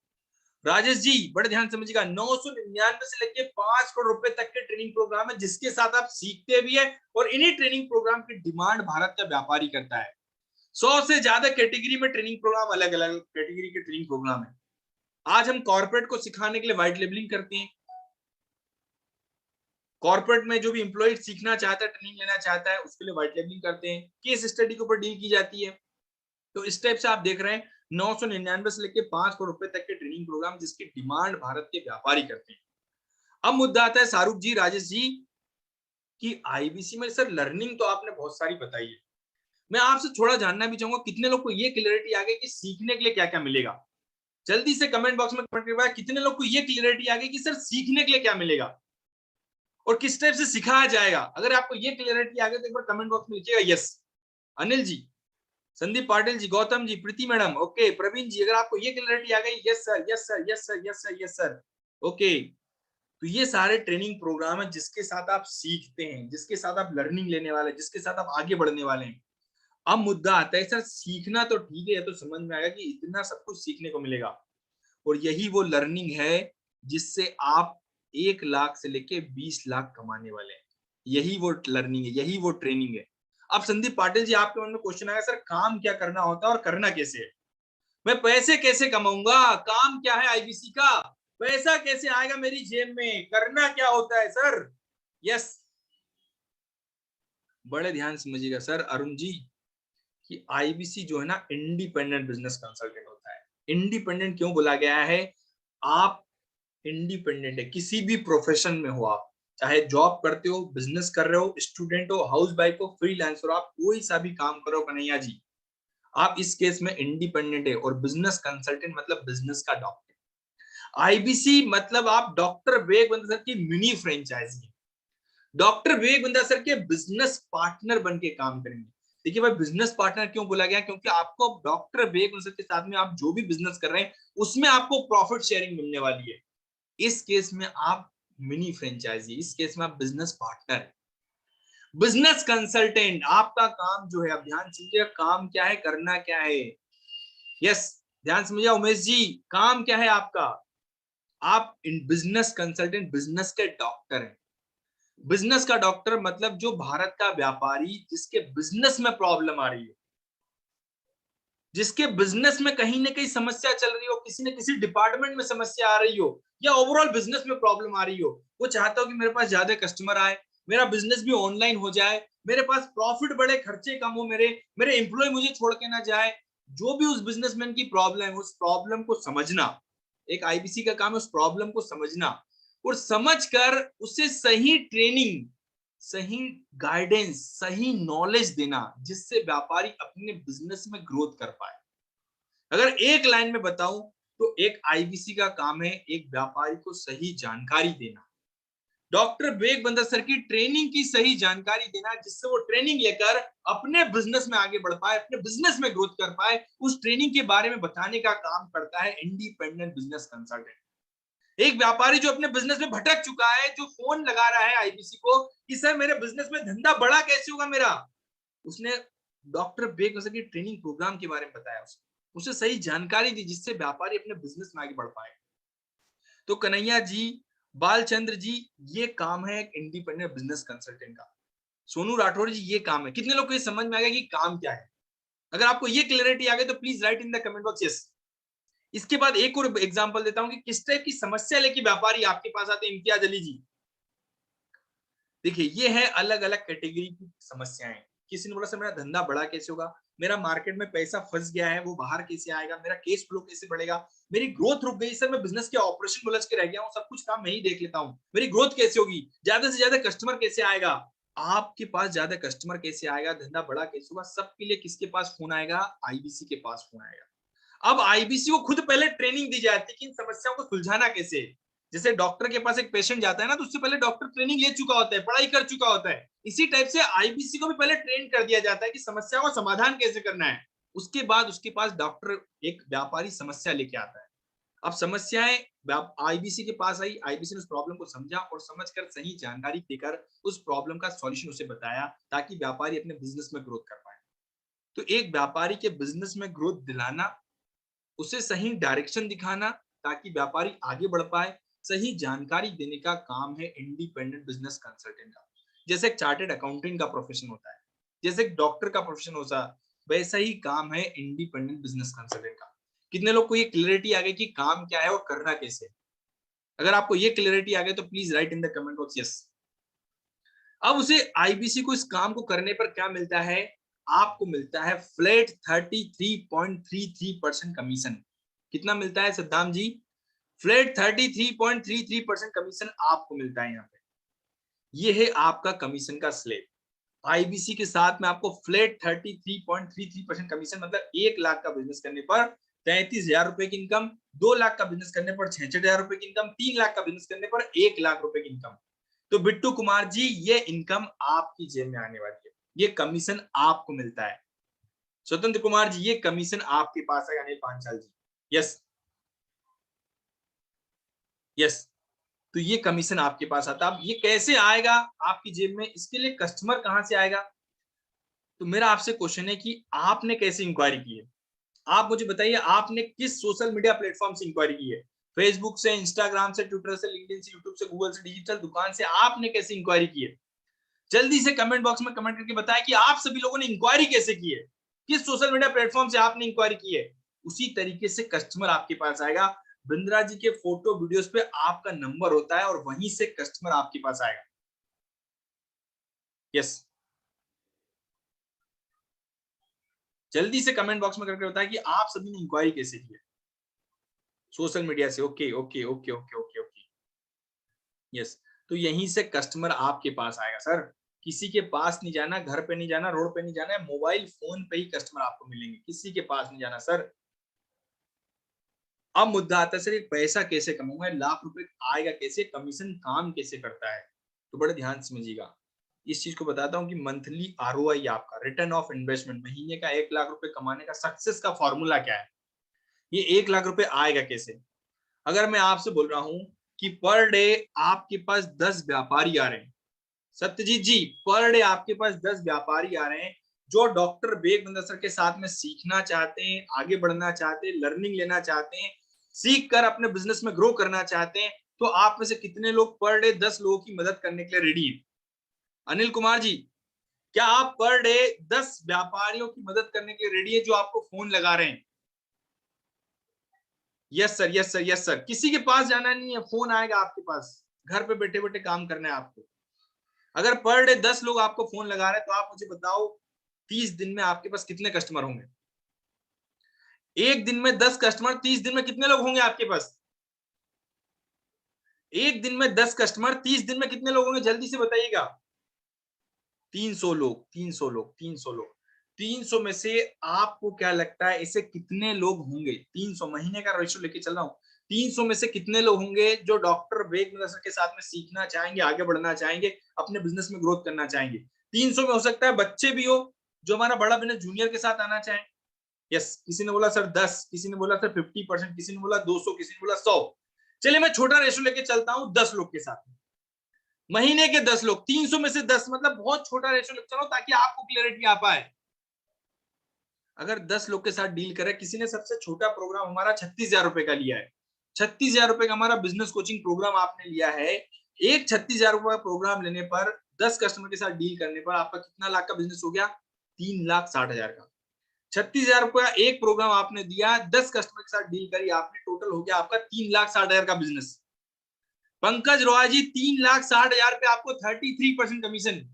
राजेश जी बड़े ध्यान समझिएगा, 999 से लेके 5 करोड़ रुपए तक के ट्रेनिंग प्रोग्राम है, जिसके साथ आप सीखते भी है, और इन्हीं ट्रेनिंग प्रोग्राम की डिमांड भारत का व्यापारी करता है। 100 से ज्यादा कैटेगरी में ट्रेनिंग प्रोग्राम, अलग अलग कैटेगरी के ट्रेनिंग प्रोग्राम है। आज हम कॉर्पोरेट को सिखाने के लिए व्हाइट लेबलिंग करते हैं। कॉर्पोरेट में जो भी एम्प्लॉय सीखना चाहता है, ट्रेनिंग लेना चाहता है, उसके लिए व्हाइट लेबलिंग करते हैं, केस स्टडी के ऊपर डील की जाती है। तो इस टाइप से आप देख रहे हैं 999 से लेके 5 करोड़ रुपए तक के ट्रेनिंग प्रोग्राम, जिसकी डिमांड भारत के व्यापारी करते हैं। अब मुद्दा आता है शाहरुख जी, राजेश जी, कि आईबीसी में सर लर्निंग तो आपने बहुत सारी बताई है, मैं आपसे थोड़ा जानना भी चाहूंगा, कितने लोग को ये क्लियरिटी आ गई कि सीखने के लिए क्या क्या मिलेगा? जल्दी से कमेंट बॉक्स में कमेंट करिएगा, कितने लोग को ये क्लियरिटी आ गई कि सर सीखने के लिए क्या मिलेगा और किस टाइप से सिखाया जाएगा? अगर आपको ये क्लियरिटी आ गई तो एक बार कमेंट बॉक्स में लिखिएगा यस। अनिल जी, संदीप पाटिल जी, गौतम जी, प्रीति मैडम, ओके, प्रवीण जी, अगर आपको ये क्लियरिटी आ गई, yes sir, yes sir, yes sir, yes sir, yes sir, okay. तो ये सारे ट्रेनिंग प्रोग्राम है जिसके साथ आप सीखते हैं, जिसके साथ आप लर्निंग लेने वाले हैं, जिसके साथ आप आगे बढ़ने वाले हैं। अब मुद्दा आता है सर सीखना तो ठीक है, तो समझ में आएगा कि इतना सब कुछ सीखने को मिलेगा, और यही वो लर्निंग है जिससे आप 1 लाख से लेके 20 लाख कमाने वाले हैं। यही वो लर्निंग है, यही वो ट्रेनिंग है। अब संदीप पाटिल जी, आपके मन में क्वेश्चन आया, सर काम क्या करना होता है और करना कैसे है? मैं पैसे कैसे कमाऊंगा? काम क्या है आईबीसी का? पैसा कैसे आएगा मेरी जेब में? करना क्या होता है सर? यस, बड़े ध्यान समझिएगा सर अरुण जी, कि आईबीसी जो है ना इंडिपेंडेंट बिजनेस कंसल्टेंट होता है। इंडिपेंडेंट क्यों बोला गया है? आप इंडिपेंडेंट है, किसी भी प्रोफेशन में हो, आप चाहे जॉब करते हो, बिजनेस कर रहे हो, स्टूडेंट हो, हाउस वाइफ हो, फ्रीलांसर हो, आप कोई सा भी काम करो कन्हैया जी, आप इस केस में इंडिपेंडेंट है। और बिजनेस कंसल्टेंट मतलब बिजनेस का डॉक्टर। आईबीसी मतलब आप डॉक्टर विवेक बिंद्रा सर की मिनी फ्रेंचाइजी है। डॉक्टर विवेक बिंद्रा सर के बिजनेस पार्टनर बन के काम करेंगे। देखिए भाई, बिजनेस पार्टनर क्यों बोला गया? क्योंकि आपको डॉक्टर विवेक बिंद्रा सर के साथ में आप जो भी बिजनेस कर रहे हैं उसमें आपको प्रॉफिट शेयरिंग मिलने वाली है। इस केस में आप मिनी फ्रेंचाइजी, इस केस में आप बिजनेस पार्टनर। बिजनेस कंसल्टेंट आपका काम जो है, अब ध्यान समझिए काम क्या है, करना क्या है। यस, ध्यान समझिए उमेश जी, काम क्या है आपका? आप इन बिजनेस कंसल्टेंट, बिजनेस के डॉक्टर हैं। बिजनेस का डॉक्टर मतलब जो भारत का व्यापारी जिसके बिजनेस में प्रॉब्लम आ रही है, जिसके बिजनेस में कहीं ना कहीं समस्या चल रही हो, किसी न किसी डिपार्टमेंट में समस्या आ रही हो, या ओवरऑल बिजनेस में प्रॉब्लम आ रही हो, वो चाहता हो कि मेरे पास ज्यादा कस्टमर आए, मेरा बिजनेस भी ऑनलाइन हो जाए, मेरे पास प्रॉफिट बढ़े, खर्चे कम हो, मेरे एम्प्लॉय मुझे छोड़ के ना जाए। जो भी उस बिजनेसमैन की प्रॉब्लम है, उस प्रॉब्लम को समझना एक आईबीसी का काम है, उस प्रॉब्लम को समझना और समझकर उसे सही ट्रेनिंग, सही गाइडेंस, सही नॉलेज देना, जिससे व्यापारी अपने बिजनेस में ग्रोथ कर पाए। अगर एक लाइन में बताऊं तो एक आईबीसी का काम है एक व्यापारी को सही जानकारी देना, डॉक्टर विवेक बिंद्रा सर की ट्रेनिंग की सही जानकारी देना, जिससे वो ट्रेनिंग लेकर अपने बिजनेस में आगे बढ़ पाए, अपने बिजनेस में ग्रोथ कर पाए। उस ट्रेनिंग के बारे में बताने का काम करता है इंडिपेंडेंट बिजनेस कंसल्टेंट। एक व्यापारी जो अपने बिजनेस में भटक चुका है, जो फोन लगा रहा है आईबीसी को कि सर मेरे बिजनेस में धंधा बड़ा कैसे होगा मेरा, उसने डॉक्टर विवेक बिंद्रा की ट्रेनिंग प्रोग्राम के बारे में बताया, उसे सही जानकारी दी, जिससे व्यापारी अपने बिजनेस में आगे बढ़ पाए। तो कन्हैया जी, बालचंद्र जी, ये काम है एक इंडिपेंडेंट बिजनेस कंसल्टेंट का। सोनू राठौर जी, ये काम है। कितने लोग को ये समझ में आ गया कि काम क्या है? अगर आपको ये क्लियरिटी आ गई तो please right in the comment box yes. इसके बाद एक और एग्जांपल देता हूं कि किस टाइप की समस्या लेके व्यापारी आपके पास आते हैं। इम्तियाज अली जी, देखिए ये है अलग अलग कैटेगरी की समस्याएं। किसी ने बोला सर मेरा धंधा बड़ा कैसे होगा, मेरा मार्केट में पैसा फंस गया है, वो बाहर कैसे आएगा, मेरा केस फ्लो कैसे बढ़ेगा, मेरी ग्रोथ रुक गई सर, मैं बिजनेस के ऑपरेशन उलझ के रह गया हूँ, सब कुछ काम मैं ही देख लेता हूँ, मेरी ग्रोथ कैसे होगी, ज्यादा से ज्यादा कस्टमर कैसे आएगा, आपके पास ज्यादा कस्टमर कैसे आएगा, धंधा बड़ा कैसे होगा, सबके लिए किसके पास फोन आएगा, आईबीसी के पास फोन आएगा। अब आईबीसी को खुद पहले ट्रेनिंग दी जाती है कि इन समस्याओं को सुलझाना कैसे। जैसे डॉक्टर के पास एक पेशेंट जाता है ना, तो उससे पहले डॉक्टर ट्रेनिंग ले चुका होता है, पढ़ाई कर चुका होता है। इसी टाइप से आईबीसी को भी पहले ट्रेन कर दिया जाता है कि समस्या का समाधान कैसे करना है। उसके बाद उसके पास डॉक्टर, एक व्यापारी समस्या लेके आता है। अब समस्याएं आईबीसी के पास आई, आईबीसी ने उस प्रॉब्लम को समझा और समझकर सही जानकारी देकर उस प्रॉब्लम का सॉल्यूशन उसे बताया, ताकि व्यापारी अपने बिजनेस में ग्रोथ कर पाए। तो एक व्यापारी के बिजनेस में ग्रोथ दिलाना, उसे सही डायरेक्शन दिखाना ताकि व्यापारी आगे बढ़ पाए, सही जानकारी देने का काम है इंडिपेंडेंट बिजनेस कंसल्टेंट का। जैसे एक चार्टेड अकाउंटेंट का प्रोफेशन होता है, जैसे एक डॉक्टर का प्रोफेशन होता है, वैसा ही काम है इंडिपेंडेंट बिजनेस कंसल्टेंट का। कितने लोग को ये क्लियरिटी आ गई कि काम क्या है और करना कैसे? अगर आपको ये क्लियरिटी आ गई तो please right in the comment box yes. अब उसे आईबीसी को इस काम को करने पर क्या मिलता है? आपको मिलता है फ्लैट 33.33% कमीशन। कितना मिलता है सद्दाम जी? फ्लैट 33.33% कमीशन आपको मिलता है यहाँ पे। ये है आपका कमीशन का स्लेब। आईबीसी के साथ में आपको फ्लैट 33.33% कमीशन, मतलब 1 लाख का बिजनेस करने पर 33,000 रुपए की इनकम, 2 लाख का बिजनेस करने पर 66,000 रुपए की इनकम, 3 लाख का बिजनेस करने पर 1 लाख रुपए की इनकम। तो बिट्टू कुमार जी, ये इनकम आपकी जेब में आने वाली है, ये कमीशन आपको मिलता है। स्वतंत्र कुमार जी, ये कमीशन आपके पास है। अनिल पांचाल जी, यस यस। तो ये कमीशन आपके पास आता है। अब ये कैसे आएगा आपकी जेब में? इसके लिए कस्टमर कहां से आएगा? तो मेरा आपसे क्वेश्चन है कि आपने कैसे इंक्वायरी की है? आप मुझे बताइए, आपने किस सोशल मीडिया प्लेटफॉर्म से इंक्वायरी की है? फेसबुक से, इंस्टाग्राम से, ट्विटर से, लिंक्डइन से, यूट्यूब से, गूगल से, डिजिटल दुकान से, आपने कैसे इंक्वायरी की है? जल्दी से कमेंट बॉक्स में कमेंट करके बताएं कि आप सभी लोगों ने इंक्वायरी कैसे की है, किस सोशल मीडिया प्लेटफॉर्म से आपने इंक्वायरी की है। उसी तरीके से कस्टमर आपके पास आएगा। बिंद्रा जी के फोटो वीडियोस पे आपका नंबर होता है और वहीं से कस्टमर आपके पास आएगा। यस, जल्दी से कमेंट बॉक्स में करके बताएं कि आप सभी ने इंक्वायरी कैसे की है सोशल मीडिया से। Okay okay okay okay okay okay, yes. तो यहीं से कस्टमर आपके पास आएगा सर। किसी के पास नहीं जाना, घर पे नहीं जाना, रोड पे नहीं जाना है, मोबाइल फोन पे ही कस्टमर आपको मिलेंगे, किसी के पास नहीं जाना सर। अब मुद्दा आता है सर, एक पैसा कैसे कमाऊंगा, 1 लाख रुपए आएगा कैसे, कमीशन काम कैसे करता है? तो बड़े ध्यान से समझिएगा, इस चीज को बताता हूँ कि मंथली आरओआई, आपका रिटर्न ऑफ इन्वेस्टमेंट, महीने का 1 लाख रुपए कमाने का सक्सेस का फॉर्मूला क्या है? ये 1 लाख रुपए आएगा कैसे? अगर मैं आपसे बोल रहा हूं कि पर डे आपके पास 10 व्यापारी आ रहे हैं, सत्यजीत जी, पर डे आपके पास 10 व्यापारी आ रहे हैं जो डॉक्टर बेग बंदा सर के साथ में सीखना चाहते हैं, आगे बढ़ना चाहते हैं, लर्निंग लेना चाहते हैं, सीख कर अपने बिजनेस में ग्रो करना चाहते हैं, तो आप में से कितने लोग पर डे 10 लोगों की मदद करने के लिए रेडी हैं? अनिल कुमार जी, क्या आप पर डे 10 व्यापारियों की मदद करने के लिए रेडी है जो आपको फोन लगा रहे हैं? Yes sir, yes sir, yes sir. किसी के पास जाना नहीं है, फोन आएगा आपके पास, घर पे बैठे बैठे काम करना है आपको। अगर पर डे 10 लोग आपको फोन लगा रहे हैं तो आप मुझे बताओ 30 दिन में आपके पास कितने कस्टमर होंगे? एक दिन में 10 कस्टमर, 30 दिन में कितने लोग होंगे आपके पास? एक दिन में 10 कस्टमर, 30 दिन में कितने लोग होंगे, जल्दी से बताइएगा। 300 लोग, 300 लोग, 300 लोग। 300 में से आपको क्या लगता है ऐसे कितने लोग होंगे? 300 महीने का रेशियो लेके चल रहा हूं। 300 में से कितने लोग होंगे जो डॉक्टर वेग मिलर के साथ में सीखना चाहेंगे, आगे बढ़ना चाहेंगे, अपने बिजनेस में ग्रोथ करना चाहेंगे? 300 में हो सकता है बच्चे भी हो जो हमारा बड़ा बिजनेस जूनियर के साथ आना चाहें। यस, किसी ने बोला सर 10, किसी ने बोला सर 50%, किसी ने बोला 200, किसी ने बोला 100। चलिए मैं छोटा रेशियो लेके चलता हूं 10 लोग के साथ, महीने के 10 लोग, 300 में से 10, मतलब बहुत छोटा रेशियो लेके चलो ताकि आपको क्लियरिटी आ पाए। अगर 10 लोग के साथ डील करें, किसी ने सबसे छोटा प्रोग्राम हमारा 36,000 रुपए का लिया है, 36,000 रुपए का हमारा बिजनेस कोचिंग प्रोग्राम आपने लिया है, एक 36,000 रुपए का प्रोग्राम लेने पर 10 कस्टमर के साथ डील करने पर आपका कितना लाख का बिजनेस हो गया? 3,60,000 का। 36,000 रुपए का एक प्रोग्राम आपने दिया, 10 कस्टमर के साथ डील करी आपने, टोटल हो गया आपका 3,60,000 का बिजनेस। पंकज रॉय जी, 3,60,000 पे आपको 33% कमीशन।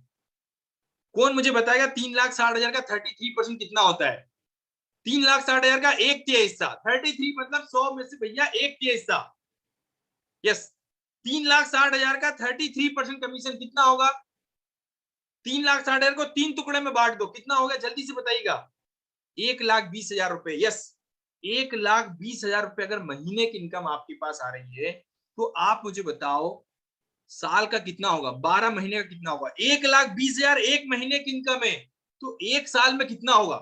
कौन मुझे बताएगा 3,60,000 का 33% कितना होता है? 3,60,000 का 1/3 हिस्सा, 33 मतलब 100 में से भैया 1/3 हिस्सा। यस, 3,60,000 का 33% कमीशन कितना होगा? 3,60,000 को 3 टुकड़े में बांट दो, कितना होगा जल्दी से बताइएगा? 1,20,000 रुपए। यस, 1,20,000 रुपए अगर महीने की इनकम आपके पास आ रही है तो आप मुझे बताओ साल का कितना होगा, 12 महीने का कितना होगा? 1,20,000 एक महीने की इनकम है तो एक साल में कितना होगा?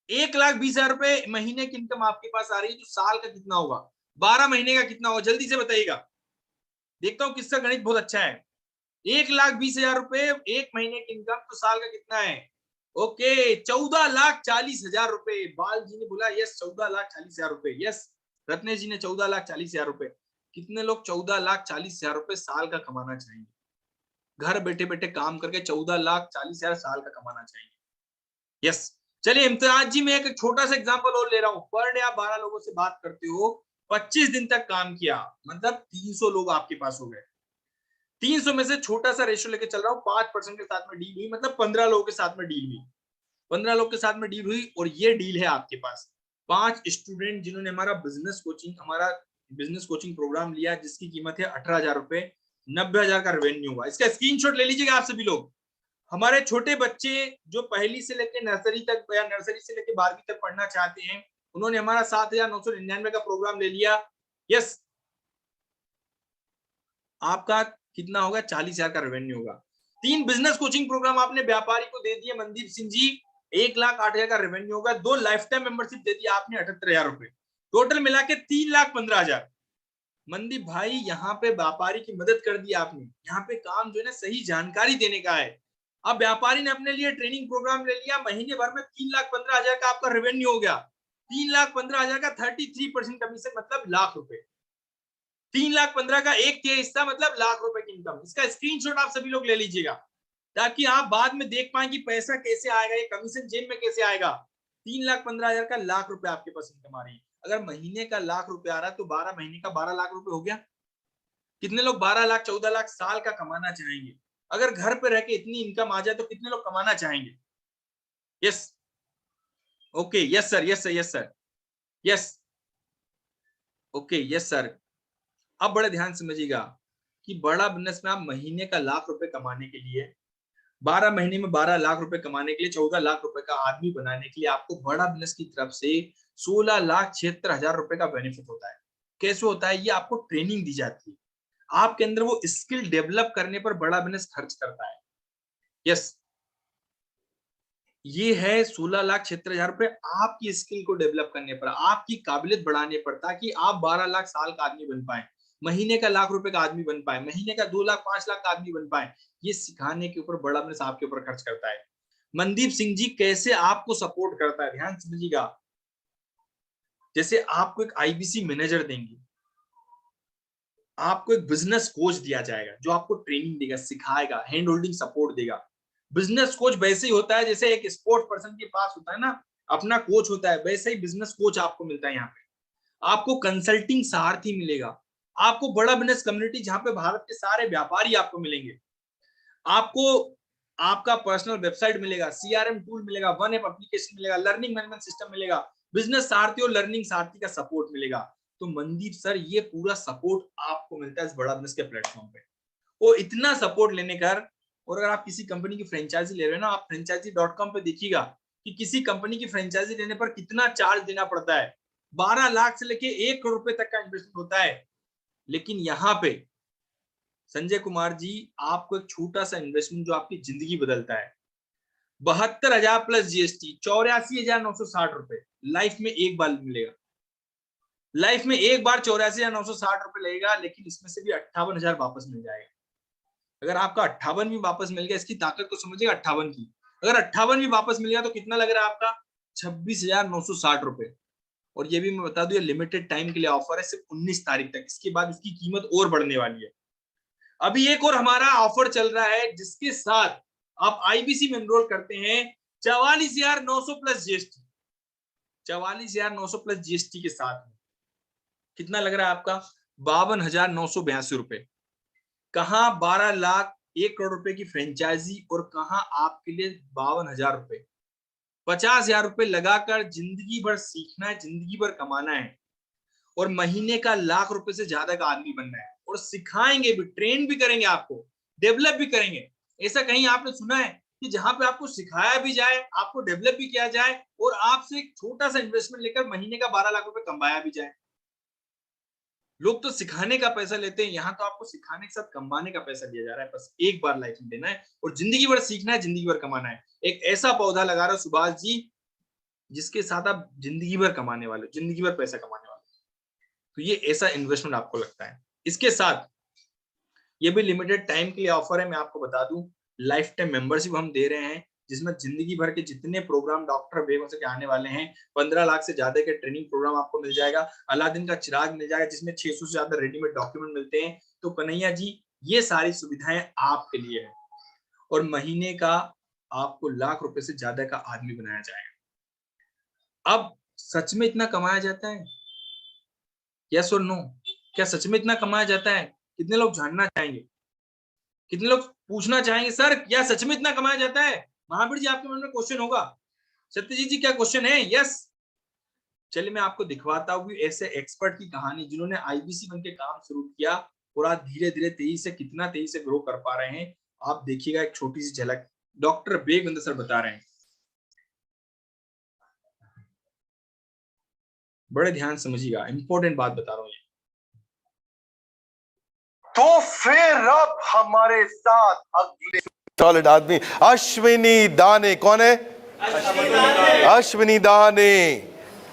1,20,000 रुपए महीने की इनकम आपके पास आ रही है तो साल का कितना होगा? 12 महीने का कितना होगा जल्दी से बताइएगा? देखता हूं किसका गणित बहुत अच्छा है। 1,20,000 रुपए एक महीने की इनकम तो साल का कितना है? ओके, 14,40,000 रुपए। बाल जी ने बोला यस 14,40,000 रुपए। यस, रत्नेश जी ने 14,40,000 रुपए। कितने लोग 14,40,000 रुपए साल का कमाना चाहेंगे? घर बैठे बैठे काम करके 14,40,000 साल का कमाना चाहेंगे? यस, चलिए इम्तियाज जी, मैं एक छोटा सा एग्जांपल और ले रहा हूं। पर डे आप 12 लोगों से बात करते हो, 25 दिन तक काम किया, मतलब 300 लोग आपके पास हो गए। 300 में से छोटा सा रेशियो लेके चल रहा हूँ, 5% के साथ में डील हुई, मतलब 15 लोगों के साथ में डील हुई। 15 लोग के साथ में डील हुई और ये डील है आपके पास 5 स्टूडेंट जिन्होंने हमारा बिजनेस कोचिंग प्रोग्राम लिया, जिसकी कीमत है 18,000 रुपए, 90,000 का रेवेन्यू हुआ। इसका स्क्रीनशॉट ले लीजिएगा आप सभी लोग। हमारे छोटे बच्चे जो पहली से लेकर नर्सरी तक या नर्सरी से लेकर 12वीं तक पढ़ना चाहते हैं, उन्होंने हमारा 7,999 का प्रोग्राम ले लिया। यस, आपका कितना होगा? 40,000 का रेवेन्यू होगा। 3 बिजनेस कोचिंग प्रोग्राम आपने व्यापारी को दे दिए मनदीप सिंह जी, 1,08,000 का रेवेन्यू होगा। 2 लाइफ टाइम मेंबरशिप दे दिया आपने 78,000 रुपए, टोटल मिला के 3,15,000। मनदीप भाई यहाँ पे व्यापारी की मदद कर दी आपने। यहाँ पे काम जो है ना सही जानकारी देने का है। अब व्यापारी ने अपने लिए ट्रेनिंग प्रोग्राम ले लिया, महीने भर में 3,15,000 का आपका रेवेन्यू हो गया। 3,15,000 का 33% कमीशन मतलब लाख रुपए। 3,15,000 का 1/3 हिस्सा मतलब लाख रुपए की इनकम। इसका स्क्रीनशॉट आप सभी लोग ले लीजिएगा ताकि आप बाद में देख पाए कि पैसा कैसे आएगा, ये कमीशन जेब में कैसे आएगा। 3,15,000 का लाख रुपए आपके पास इनकम आ रही है। अगर महीने का लाख रुपए आ रहा है तो 12 महीने का 12 लाख रुपए हो गया। कितने लोग 12 लाख 14 लाख साल का कमाना चाहेंगे? अगर घर पे रह के इतनी इनकम आ जाए तो कितने लोग कमाना चाहेंगे? Yes, okay, yes sir, yes sir, yes sir, yes, okay, yes sir. अब बड़े ध्यान से समझिएगा कि बड़ा बिजनेस में आप महीने का लाख रुपए कमाने के लिए, 12 महीने में 12 लाख रुपए कमाने के लिए, 14 लाख रुपए का आदमी बनाने के लिए आपको बड़ा बिजनेस की तरफ से 16,76,000 रुपए का बेनिफिट होता है। कैसे होता है? ये आपको ट्रेनिंग दी जाती है, आपके अंदर वो स्किल डेवलप करने पर बड़ा बिजनेस खर्च करता है। यस, ये है 16,76,000 रुपए आपकी स्किल को डेवलप करने पर, आपकी काबिलियत बढ़ाने पर, ताकि आप 12 लाख साल का आदमी बन पाए, महीने का लाख रुपए का आदमी बन पाए, महीने का 2 लाख 5 लाख का आदमी बन पाए। ये सिखाने के ऊपर बड़ा बिजनेस आपके ऊपर खर्च करता है। मनदीप सिंह जी कैसे आपको सपोर्ट करता है, ध्यान समझिएगा। जैसे आपको एक आईबीसी मैनेजर देंगे, आपको एक बिजनेस कोच दिया जाएगा जो आपको ट्रेनिंग देगा, सिखाएगा, हैंड होल्डिंग सपोर्ट देगा। बिजनेस कोच वैसे ही होता है जैसे एक स्पोर्ट्स पर्सन के पास होता है ना अपना कोच होता है, वैसे ही बिजनेस कोच आपको मिलता है। यहाँ पे आपको कंसल्टिंग सारथी मिलेगा, आपको बड़ा बिजनेस कम्युनिटी जहां पे भारत के सारे व्यापारी आपको मिलेंगे, आपको आपका पर्सनल वेबसाइट मिलेगा, सीआरएम टूल मिलेगा, वन ऐप एप्लीकेशन मिलेगा, लर्निंग मैनेजमेंट सिस्टम मिलेगा, बिजनेस सारथी और लर्निंग सारथी का सपोर्ट मिलेगा। तो मनदीप सर ये पूरा सपोर्ट आपको मिलता है इस बड़ा बिजनेस के प्लेटफॉर्म पे। वो इतना सपोर्ट लेने कर, और अगर आप किसी कंपनी की फ्रेंचाइजी ले रहे हो ना, आप franchisee.com पे देखिएगा कि किसी कंपनी की फ्रेंचाइजी लेने पर कितना चार्ज देना पड़ता है। 12 लाख से लेके 1 करोड़ रुपए तक का इन्वेस्टमेंट होता है। लेकिन यहाँ पे संजय कुमार जी आपको एक छोटा सा इन्वेस्टमेंट जो आपकी जिंदगी बदलता है, 72,000 प्लस जीएसटी, 84,960 रुपए लाइफ में एक बार मिलेगा। लाइफ में एक बार 84,960 रुपए लगेगा, लेकिन इसमें से भी 58,000 वापस मिल जाएगा। अगर आपका 58 भी वापस मिल गया, इसकी ताकत को समझिएगा 58 की। अगर 58 भी वापस मिल गया तो कितना लग रहा है आपका? 26,960 रुपए। और ये भी मैं बता दूं, ये लिमिटेड टाइम के लिए ऑफर है, सिर्फ 19 तारीख तक। इसके बाद इसकी कीमत और बढ़ने वाली है। अभी एक और हमारा ऑफर चल रहा है जिसके साथ आप आईबीसी में एनरोल करते हैं, 44,900 प्लस जीएसटी। 44,900 प्लस जीएसटी के साथ कितना लग रहा है आपका? 52,982 रुपए। कहां 12 लाख 1 करोड़ रुपए की फ्रेंचाइजी और कहा आपके लिए 52,000 रुपए, 50,000 रुपए लगाकर जिंदगी भर सीखना है, जिंदगी भर कमाना है और महीने का लाख रुपए से ज्यादा का आदमी बनना है और सिखाएंगे भी, ट्रेन भी करेंगे, आपको डेवलप भी करेंगे। ऐसा कहीं आपने सुना है कि जहां पे आपको सिखाया भी जाए, आपको डेवलप भी किया जाए और आपसे एक छोटा सा इन्वेस्टमेंट लेकर महीने का 12 लाख रुपए कमाया भी जाए? लोग तो सिखाने का पैसा लेते हैं, यहाँ तो आपको सिखाने के साथ कमाने का पैसा दिया जा रहा है। बस एक बार लाइफ में देना है और जिंदगी भर सीखना है, जिंदगी भर कमाना है। एक ऐसा पौधा लगा रहा है सुभाष जी जिसके साथ आप जिंदगी भर कमाने वाले, जिंदगी भर पैसा कमाने वाले। तो ये ऐसा इन्वेस्टमेंट आपको लगता है। इसके साथ ये भी लिमिटेड टाइम के लिए ऑफर है, मैं आपको बता दूं, लाइफ टाइम मेंबरशिप हम दे रहे हैं जिसमें जिंदगी भर के जितने प्रोग्राम डॉक्टर बेगम के आने वाले हैं, 15 लाख से ज्यादा के ट्रेनिंग प्रोग्राम आपको मिल जाएगा। अलादीन का चिराग मिल जाएगा जिसमें 600 से ज्यादा रेडीमेड डॉक्यूमेंट मिलते हैं। तो कन्हैया जी ये सारी सुविधाएं आपके लिए है और महीने का आपको लाख रुपए से ज्यादा का आदमी बनाया जाएगा। अब सच में इतना कमाया जाता है? यस और नो? क्या सच में इतना कमाया जाता है? कितने लोग जानना चाहेंगे? कितने लोग पूछना चाहेंगे सर क्या सच में इतना कमाया जाता है? महावीर जी आपके मन में क्वेश्चन होगा, सत्यजीत जी क्या क्वेश्चन है? यस। चलिए मैं आपको दिखवाता हूँ ऐसे एक्सपर्ट की कहानी जिन्होंने आईबीसी बन के काम शुरू किया और आज धीरे धीरे कितना तेजी से ग्रो कर पा रहे हैं। आप देखिएगा एक छोटी सी झलक, डॉक्टर बेगबंदर सर बता रहे हैं। बड़े ध्यान समझिएगा, इंपॉर्टेंट बात बता रहा हूँ। तो फिर अब हमारे साथ अगले सॉलिड आदमी अश्विनी दाने। कौन है? अश्विनी दाने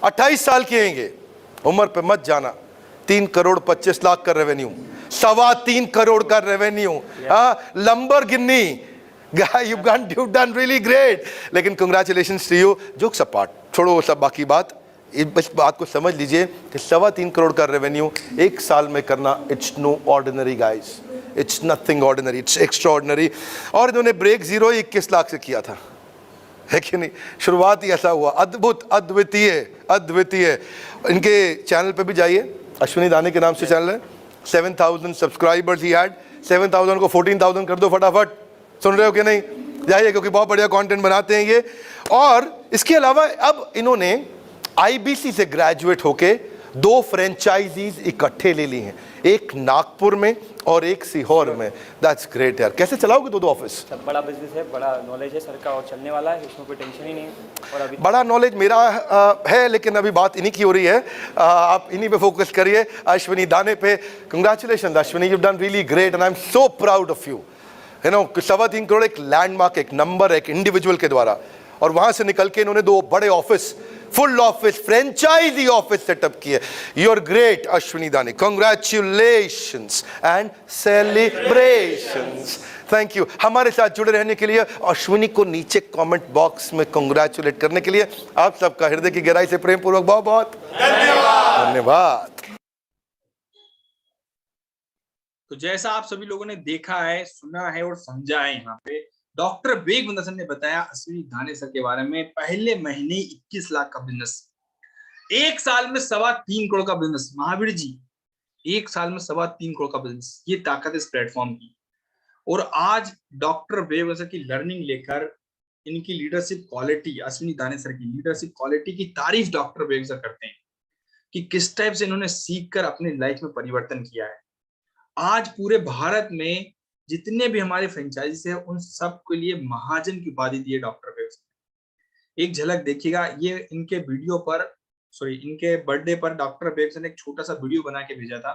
28 साल के हैं, उम्र पे मत जाना। 3 करोड़ 25 लाख का रेवेन्यू, 3.25 करोड़ का revenue, Lamborghini. You done really great. लेकिन congratulations to you. Jokes apart, छोड़ो सब बाकी बात, इस बात को समझ लीजिए कि 3.25 करोड़ का रेवेन्यू एक साल में करना, it's no ordinary guys, it's nothing ordinary, it's extraordinary. और इन्होंने ब्रेक 21 लाख से किया था, है कि नहीं? शुरुआत ही ऐसा हुआ, अद्भुत, अद्वितीय, अद्वितीय। इनके चैनल पे भी जाइए, अश्विनी दाने के नाम से चैनल है। 7,000 सब्सक्राइबर्स ही हैड। 7,000 को 14,000 कर दो फटाफट। सुन रहे हो कि नहीं? जाइए, क्योंकि बहुत बढ़िया कंटेंट बनाते हैं ये। और इसके अलावा अब इन्होंने आईबीसी से ग्रेजुएट होके 2 फ्रेंचाइजीज इकट्ठे ले ली हैं, एक नागपुर में और एक सीहोर में। दैट्स ग्रेट यार। कैसे चलाओगे 2 ऑफिस? सब बड़ा बिजनेस है, बड़ा नॉलेज है सर का और चलने वाला है, इसमें कोई टेंशन ही नहीं है। और अभी बड़ा नॉलेज मेरा है, लेकिन अभी बात इन्हीं की हो रही है। आप इन्हीं पे फोकस करिए, अश्विनी दाने पे। Congratulation Ashwini, you done really great and I am so proud of you. You know 3.25 crore एक लैंडमार्क, एक नंबर, एक इंडिविजुअल के द्वारा, और वहां से निकल के इन्होंने 2 बड़े office, full office, franchise office setup किए। You are great Ashwini Dane, congratulations and celebrations. Thank you हमारे साथ जुड़े रहने के लिए। अश्विनी को नीचे कमेंट बॉक्स में कंग्रेचुलेट करने के लिए आप सबका हृदय की गहराई से प्रेम पूर्वक बहुत बहुत धन्यवाद। तो जैसा आप सभी लोगों ने देखा है, सुना है और समझा है, यहाँ पे डॉक्टर बेगबंदर सर ने बताया अश्विनी दाने सर के बारे में। पहले महीने 21 लाख का बिजनेस, एक साल में 3.25 करोड़ का बिजनेस। महावीर जी, एक साल में 3.25 करोड़ का बिजनेस, ये ताकत है इस प्लेटफॉर्म की। और आज डॉक्टर बेगबंदर सर की लर्निंग लेकर इनकी लीडरशिप क्वालिटी, अश्विनी दाने सर की लीडरशिप क्वालिटी की तारीफ डॉक्टर बेगबंदर सर करते हैं कि किस टाइप से इन्होंने सीख कर अपनी लाइफ में परिवर्तन किया है। आज पूरे भारत में जितने भी हमारे फ्रेंचाइजी है उन सब के लिए महाजन की उपाधि दी है डॉक्टर बेगबंदर। एक झलक देखिएगा, ये इनके वीडियो पर, इनके बर्थडे पर डॉक्टर बेगबंदर ने एक छोटा सा वीडियो बना के भेजा था,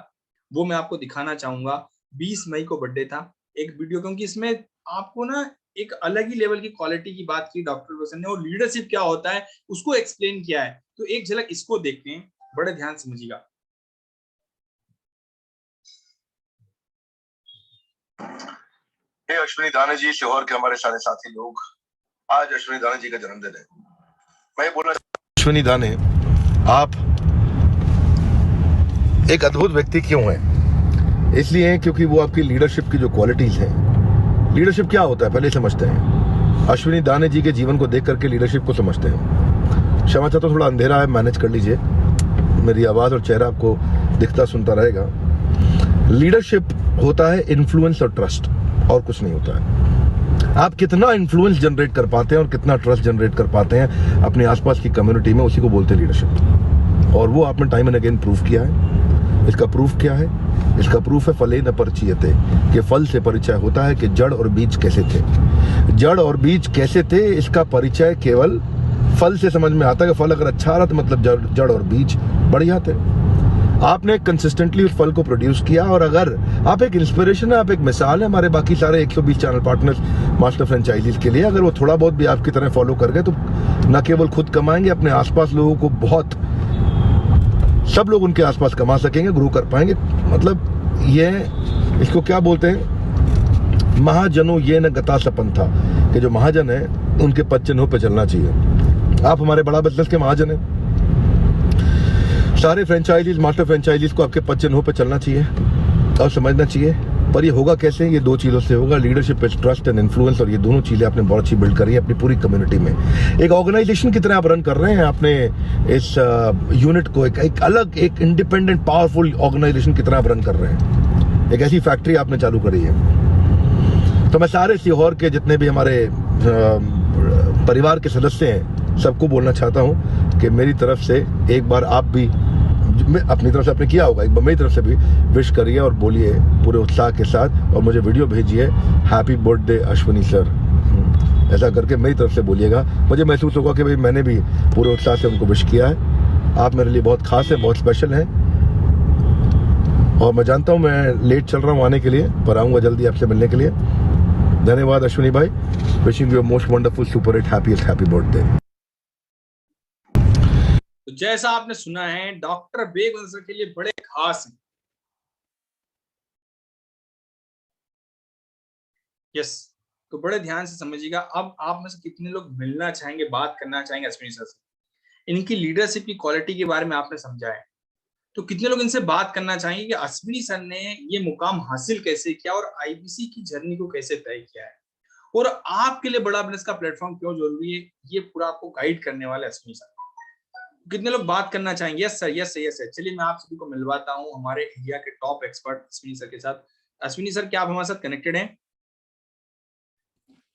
वो मैं आपको दिखाना चाहूंगा। 20 मई को बर्थडे था, एक वीडियो, क्योंकि इसमें आपको ना एक अलग ही लेवल की क्वालिटी की बात की डॉक्टर बेगबंदर ने और लीडरशिप क्या होता है उसको एक्सप्लेन किया है। तो एक झलक इसको देखते हैं, बड़े ध्यान समझिएगा। अश्विनी दाने जी, सीहोर के हमारे सारे साथी लोग, आज अश्विनी दाने जी का जन्मदिन है। मैं बोलना, अश्विनी दाने आप एक अद्भुत व्यक्ति क्यों हैं? इसलिए क्योंकि वो आपकी लीडरशिप की जो क्वालिटीज हैं। लीडरशिप क्या होता है पहले समझते हैं। अश्विनी दाने जी के जीवन को देख करके लीडरशिप को समझते हैं। क्षमा चाहता हूं, थोड़ा अंधेरा है, मैनेज कर लीजिए। मेरी आवाज और चेहरा आपको दिखता सुनता रहेगा। लीडरशिप होता है इन्फ्लुएंस और ट्रस्ट। और कुछ नहीं होता है। आप कितना इन्फ्लुएंस जनरेट कर पाते हैं और कितना ट्रस्ट जनरेट कर पाते हैं अपने आसपास की कम्युनिटी में, उसी को बोलते हैं लीडरशिप। और वो आपने टाइम एंड अगेन प्रूफ किया है। इसका प्रूफ क्या है? इसका प्रूफ है फले न परिचयते, कि फल से परिचय होता है कि जड़ और बीज कैसे थे। जड़ और बीज कैसे थे इसका परिचय केवल फल से समझ में आता है। कि फल अगर अच्छा रहा तो मतलब जड़ और बीज बढ़िया थे। आपने कंसिस्टेंटली उस फल को प्रोड्यूस किया, और अगर आप एक इंस्पिरेशन है, आप एक मिसाल है हमारे बाकी सारे 120 चैनल पार्टनर्स मास्टर फ्रेंचाइजीज के लिए। अगर वो थोड़ा बहुत भी आपकी तरह फॉलो कर गए तो न केवल खुद कमाएंगे, अपने आसपास लोगों को बहुत, सब लोग उनके आसपास कमा सकेंगे, ग्रो कर पाएंगे। मतलब ये, इसको क्या बोलते हैं, महाजनों ये न गता सपन था, कि जो महाजन है उनके पद चिन्हों पे चलना चाहिए। आप हमारे बड़ा बिजनेस के महाजन हैं। सारे फ्रेंचाइजीज, मास्टर फ्रेंचाइजीज को आपके पद चिन्हों पे चलना चाहिए और समझना चाहिए। पर ये होगा कैसे? ये दो चीजों से होगा, leadership is trust and influence. और ये दोनों चीजें आपने बहुत अच्छी बिल्ड करी है अपनी पूरी कम्युनिटी में। एक ऑर्गेनाइजेशन की तरह आप रन कर रहे हैं अपने इस यूनिट को, एक अलग, एक इंडिपेंडेंट पावरफुल ऑर्गेनाइजेशन की तरह आप रन कर रहे हैं। एक ऐसी फैक्ट्री आपने चालू करी है। तो मैं सारे सीहोर के जितने भी हमारे परिवार के सदस्य हैं, सबको बोलना चाहता हूं कि मेरी तरफ से एक बार आप भी, अपनी तरफ से आपने किया होगा, एक बार मेरी तरफ से भी विश करिए और बोलिए पूरे उत्साह के साथ, और मुझे वीडियो भेजिए, हैप्पी बर्थडे अश्विनी सर, ऐसा करके मेरी तरफ से बोलिएगा। मुझे महसूस होगा कि भाई मैंने भी पूरे उत्साह से उनको विश किया है। आप मेरे लिए बहुत खास है, बहुत स्पेशल है। और मैं जानता हूं मैं लेट चल रहा हूं आने के लिए, पर आऊंगा जल्दी आपसे मिलने के लिए। धन्यवाद अश्विनी भाई। Wishing you most wonderful super hit happy birthday. तो जैसा आपने सुना है, डॉक्टर बेगवंश के लिए बड़े खास हैं। यस, तो बड़े ध्यान से समझिएगा। अब आप में से कितने लोग मिलना चाहेंगे, बात करना चाहेंगे अश्विनी सर से? इनकी लीडरशिप की क्वालिटी के बारे में आपने समझा है, तो कितने लोग इनसे बात करना चाहेंगे कि अश्विनी सर ने ये मुकाम हासिल कैसे किया और आईबीसी की जर्नी को कैसे तय किया है, और आपके लिए बड़ा बिजनेस का प्लेटफॉर्म क्यों जरूरी है, ये पूरा आपको गाइड करने वाले अश्विनी सर। कितने लोग बात करना चाहेंगे? Yes sir, yes sir, yes sir. चलिए मैं आप सभी को मिलवाता हूं हमारे इंडिया के टॉप एक्सपर्ट अश्विनी सर के साथ। अश्विनी सर, क्या आप हमारे साथ कनेक्टेड हैं?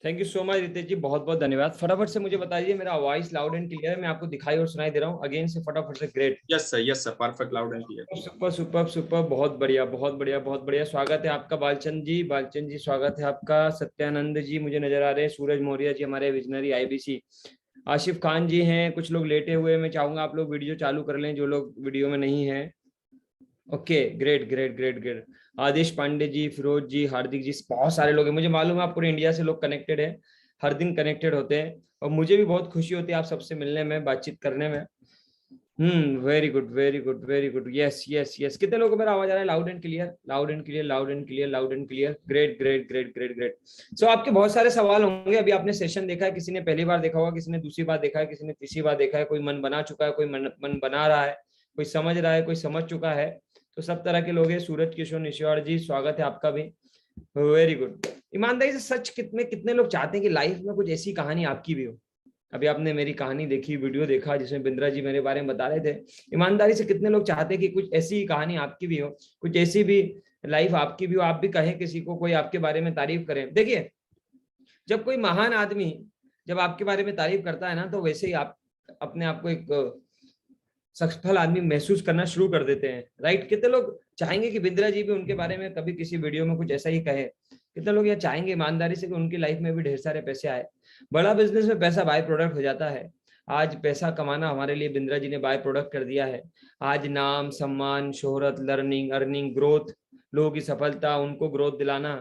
Thank you so much Ritesh ji, बहुत बहुत धन्यवाद। फटाफट से मुझे बताइए, मेरा वॉइस लाउड एंड क्लियर है? मैं आपको दिखाई और सुनाई दे रहा हूँ अगेन से? फटाफट से। Great. Yes sir, perfect, loud and clear. Super super super, बहुत बढ़िया बहुत बढ़िया बहुत बढ़िया। स्वागत है आपका बालचंद जी, स्वागत है आपका। सत्यानंद जी मुझे नजर आ रहे हैं। सूरज मौर्य जी हमारे विजनरी आईबीसी। आशिफ खान जी हैं। कुछ लोग लेटे हुए, मैं चाहूंगा आप लोग वीडियो चालू कर लें जो लोग वीडियो में नहीं है। Okay, great great great great. Adesh Pandey ji, Firoz ji, Hardik ji, बहुत सारे लोग हैं। मुझे मालूम है आप पूरे इंडिया से लोग कनेक्टेड हैं, हर दिन कनेक्टेड होते हैं, और मुझे भी बहुत खुशी होती है आप सबसे मिलने में, बातचीत करने में। Very good very good very good. Yes yes yes. कितने लोगों को मेरा आवाज आ रहा है? Loud and clear, loud and clear, loud and clear, loud and clear. Great great great great great. So आपके बहुत सारे सवाल होंगे। अभी आपने सेशन देखा है, किसी ने पहली बार देखा होगा, किसी ने दूसरी बार देखा है, किसी ने तीसरी बार देखा है, कोई मन बना चुका है, कोई मन बना रहा है, कोई समझ रहा है, कोई समझ चुका है। तो सब तरह के लोग हैं। सूरज किशोर निश्वाड़ जी, स्वागत है आपका भी। Very good. ईमानदारी से सच कितने लोग चाहते हैं कि लाइफ में कुछ ऐसी कहानी आपकी भी हो? अभी आपने मेरी कहानी देखी, वीडियो देखा जिसमें बिंद्रा जी मेरे बारे में बता रहे थे। ईमानदारी से कितने लोग चाहते हैं कि कुछ ऐसी कहानी आपकी भी हो, कुछ ऐसी भी लाइफ आपकी भी हो, आप भी कहें किसी को, कोई आपके बारे में तारीफ करे? देखिए, जब कोई महान आदमी जब आपके बारे में तारीफ करता है ना, तो वैसे ही आप अपने आप को एक सफल आदमी महसूस करना शुरू कर देते हैं, राइट? कितने लोग चाहेंगे कि बिंद्रा जी भी उनके बारे में कभी किसी वीडियो में कुछ ऐसा ही कहे? कितने लोग ये चाहेंगे ईमानदारी से कि उनकी लाइफ में भी ढेर सारे पैसे आए? बड़ा बिजनेस में पैसा बाय प्रोडक्ट हो जाता है। आज पैसा कमाना हमारे लिए बिंद्रा जी ने बाय प्रोडक्ट कर दिया है। आज नाम, सम्मान, शोहरत, लर्निंग, अर्निंग, ग्रोथ, लोगों की सफलता, उनको ग्रोथ दिलाना,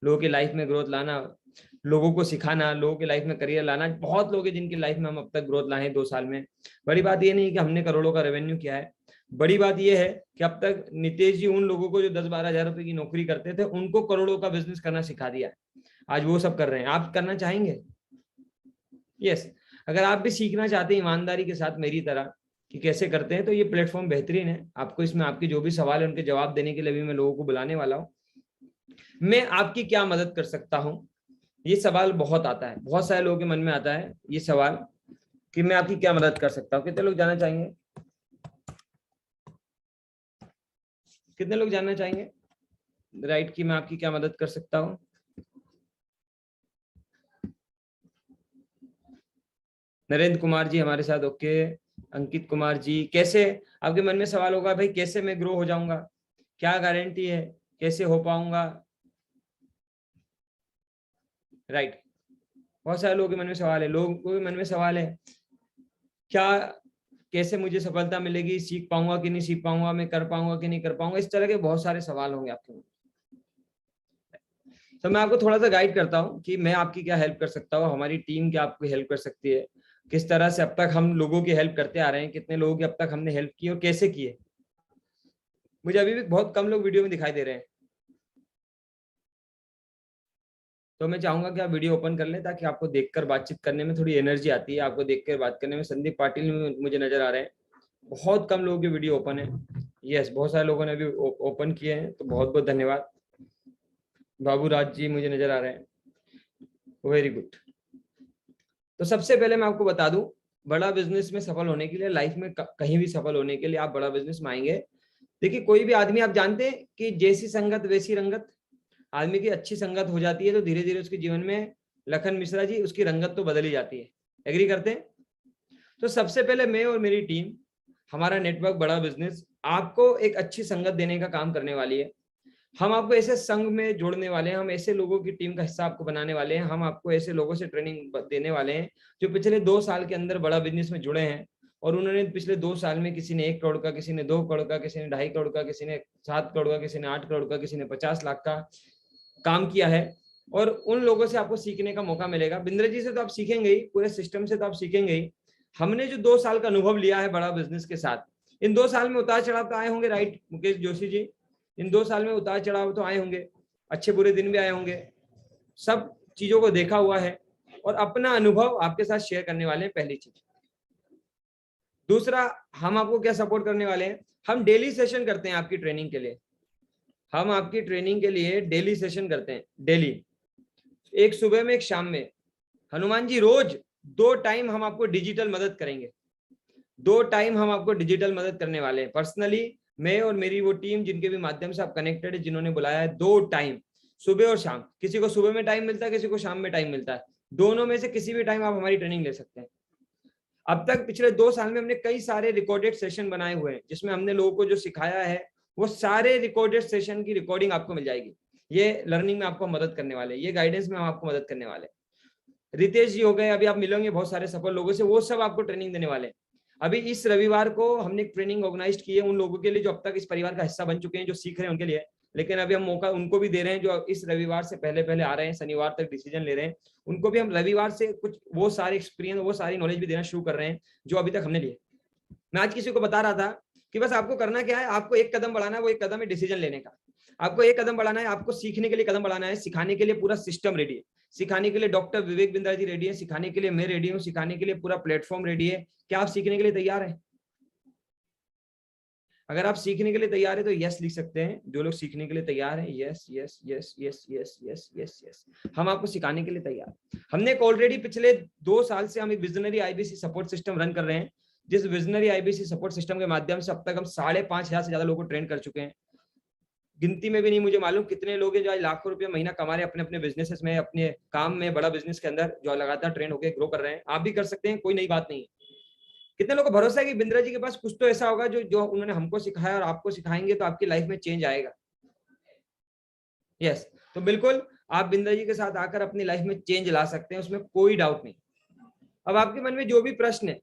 लोगों की लाइफ में ग्रोथ लाना, लोगों को सिखाना, लोगों की लाइफ में करियर लाना। बहुत लोग हैं जिनकी लाइफ में हम अब तक ग्रोथ लाए 2 साल में। बड़ी बात ये नहीं कि हमने करोड़ों का रेवेन्यू किया है, बड़ी बात यह है कि अब तक नितेश जी उन लोगों को जो 10-12 हजार रुपए की नौकरी करते थे, उनको करोड़ों का बिजनेस करना सिखा दिया है। आज वो सब कर रहे हैं। आप करना चाहेंगे? यस। अगर आप भी सीखना चाहते हैं ईमानदारी के साथ मेरी तरह कि कैसे करते हैं, तो ये प्लेटफॉर्म बेहतरीन है। आपको इसमें आपकी जो भी सवाल है उनके जवाब देने के लिए भी मैं लोगों को बुलाने वाला हूँ। मैं आपकी क्या मदद कर सकता हूँ, ये सवाल बहुत आता है, बहुत सारे लोगों के मन में आता है ये सवाल कि मैं आपकी क्या मदद कर सकता हूँ। कितने लोग जानना चाहेंगे? कितने लोग जानना चाहेंगे राइट कि मैं आपकी क्या मदद कर सकता हूँ? नरेंद्र कुमार जी हमारे साथ, ओके। अंकित कुमार जी, कैसे, आपके मन में सवाल होगा भाई कैसे मैं ग्रो हो जाऊंगा, क्या गारंटी है, कैसे हो पाऊंगा, राइट। बहुत सारे लोगों के मन में सवाल है, लोगों के मन में सवाल है क्या, कैसे मुझे सफलता मिलेगी, सीख पाऊंगा कि नहीं सीख पाऊंगा, मैं कर पाऊंगा कि नहीं कर पाऊंगा, इस तरह के बहुत सारे सवाल होंगे आपके मन। तो मैं आपको थोड़ा सा गाइड करता हूँ कि मैं आपकी क्या हेल्प कर सकता हूँ, हमारी टीम क्या आपकी हेल्प कर सकती है, किस तरह से अब तक हम लोगों की हेल्प करते आ रहे हैं, कितने लोगों की अब तक हमने हेल्प की और कैसे किए। मुझे अभी भी बहुत कम लोग वीडियो में दिखाई दे रहे हैं, तो मैं चाहूंगा कि आप वीडियो ओपन कर लें ताकि आपको देखकर बातचीत करने में थोड़ी एनर्जी आती है, आपको देखकर बात करने में। संदीप पाटिल मुझे नजर आ रहे हैं, बहुत कम लोगों के वीडियो ओपन है। यस, बहुत सारे लोगों ने अभी ओपन किए हैं, तो बहुत बहुत धन्यवाद। बाबू राज जी मुझे नजर आ रहे हैं, वेरी गुड। तो सबसे पहले मैं आपको बता दूं, बड़ा बिजनेस में सफल होने के लिए, लाइफ में कहीं भी सफल होने के लिए आप बड़ा बिजनेस में आएंगे। देखिए कोई भी आदमी, आप जानते हैं कि जैसी संगत वैसी रंगत, आदमी की अच्छी संगत हो जाती है तो धीरे धीरे उसके जीवन में, लखन मिश्रा जी, उसकी रंगत तो बदल ही जाती है। एग्री करते हैं? तो सबसे पहले मैं और मेरी टीम, हमारा नेटवर्क बड़ा बिजनेस आपको एक अच्छी संगत देने का काम करने वाली है। हम आपको ऐसे संघ में जोड़ने वाले हैं, हम ऐसे लोगों की टीम का हिस्सा आपको बनाने वाले हैं, हम आपको ऐसे लोगों से ट्रेनिंग देने वाले हैं जो पिछले 2 साल के अंदर बड़ा बिजनेस में जुड़े हैं और उन्होंने पिछले 2 साल में किसी ने 1 करोड़ का, किसी ने 2 करोड़ का, किसी ने 2.5 करोड़ का, किसी ने 7 करोड़ का, किसी ने 8 करोड़ का, किसी ने 50 लाख का काम किया है। और उन लोगों से आपको सीखने का मौका मिलेगा। बिंद्र जी से तो आप सीखेंगे ही, पूरे सिस्टम से तो आप सीखेंगे ही। हमने जो 2 साल का अनुभव लिया है बड़ा बिजनेस के साथ, इन 2 साल में उतार चढ़ाव तो आए होंगे, राइट मुकेश जोशी जी? इन 2 साल में उतार चढ़ाव तो आए होंगे, अच्छे बुरे दिन भी आए होंगे, सब चीजों को देखा हुआ है और अपना अनुभव आपके साथ शेयर करने वाले हैं, पहली चीज। दूसरा, हम आपको क्या सपोर्ट करने वाले हैं, हम डेली सेशन करते हैं आपकी ट्रेनिंग के लिए। हम आपकी ट्रेनिंग के लिए डेली सेशन करते हैं, डेली, एक सुबह में एक शाम में। हनुमान जी रोज 2 टाइम हम आपको डिजिटल मदद करेंगे, 2 टाइम हम आपको डिजिटल मदद करने वाले हैं। पर्सनली मैं और मेरी वो टीम जिनके भी माध्यम से आप कनेक्टेड है, जिन्होंने बुलाया है, 2 टाइम, सुबह और शाम। किसी को सुबह में टाइम मिलता है, किसी को शाम में टाइम मिलता है, दोनों में से किसी भी टाइम आप हमारी ट्रेनिंग ले सकते हैं। अब तक पिछले 2 साल में हमने कई सारे रिकॉर्डेड सेशन बनाए हुए हैं जिसमें हमने लोगों को जो सिखाया है वो सारे रिकॉर्डेड सेशन की रिकॉर्डिंग आपको मिल जाएगी। ये लर्निंग में आपको मदद करने वाले, ये गाइडेंस में हम आपको मदद करने वाले। रितेश जी हो गए, अभी आप मिलोगे बहुत सारे सफल लोगों से, वो सब आपको ट्रेनिंग देने वाले हैं। अभी इस रविवार को हमने एक ट्रेनिंग ऑर्गेनाइज की है उन लोगों के लिए जो अब तक इस परिवार का हिस्सा बन चुके हैं, जो सीख रहे हैं उनके लिए। लेकिन अभी हम मौका उनको भी दे रहे हैं जो इस रविवार से पहले पहले आ रहे हैं, शनिवार तक डिसीजन ले रहे हैं, उनको भी हम रविवार से कुछ वो सारे एक्सपीरियंस, वो सारी नॉलेज भी देना शुरू कर रहे हैं जो अभी तक हमने लिए। मैं आज किसी को बता रहा था कि बस आपको करना क्या है, आपको एक कदम बढ़ाना है, वो एक कदम है डिसीजन लेने का। आपको एक कदम बढ़ाना है, आपको सीखने के लिए कदम बढ़ाना है, सिखाने के लिए पूरा सिस्टम रेडी है, सिखाने के लिए डॉक्टर विवेक बिंद्रा जी रेडी है, सिखाने के लिए मैं रेडी हूँ, सिखाने के लिए पूरा प्लेटफॉर्म रेडी है। क्या आप सीखने के लिए तैयार हैं? अगर आप सीखने के लिए तैयार है तो यस लिख सकते हैं। जो लोग सीखने के लिए तैयार हैं, yes yes yes yes yes yes yes yes, हम आपको सिखाने के लिए तैयार। हमने ऑलरेडी पिछले 2 साल से हम एक visionary IBC support system run कर रहे हैं, जिस विजनरी आईबीसी सपोर्ट सिस्टम के माध्यम से अब तक हम 5,500 से ज्यादा लोगों को ट्रेन कर चुके हैं। गिनती में भी नहीं मुझे मालूम कितने लोग हैं जो आज लाखों रुपए महीना कमा रहे हैं अपने अपने बिजनेसेस में, अपने काम में, बड़ा बिजनेस के अंदर, जो लगातार ट्रेन होकर ग्रो कर रहे हैं। आप भी कर सकते हैं, कोई नई बात नहीं है। कितने लोगों को भरोसा है कि बिंद्रा जी के पास कुछ तो ऐसा होगा जो जो उन्होंने हमको सिखाया और आपको सिखाएंगे तो आपकी लाइफ में चेंज आएगा। यस, तो बिल्कुल आप बिंद्रा जी के साथ आकर अपनी लाइफ में चेंज ला सकते हैं, उसमें कोई डाउट नहीं। अब आपके मन में जो भी प्रश्न है,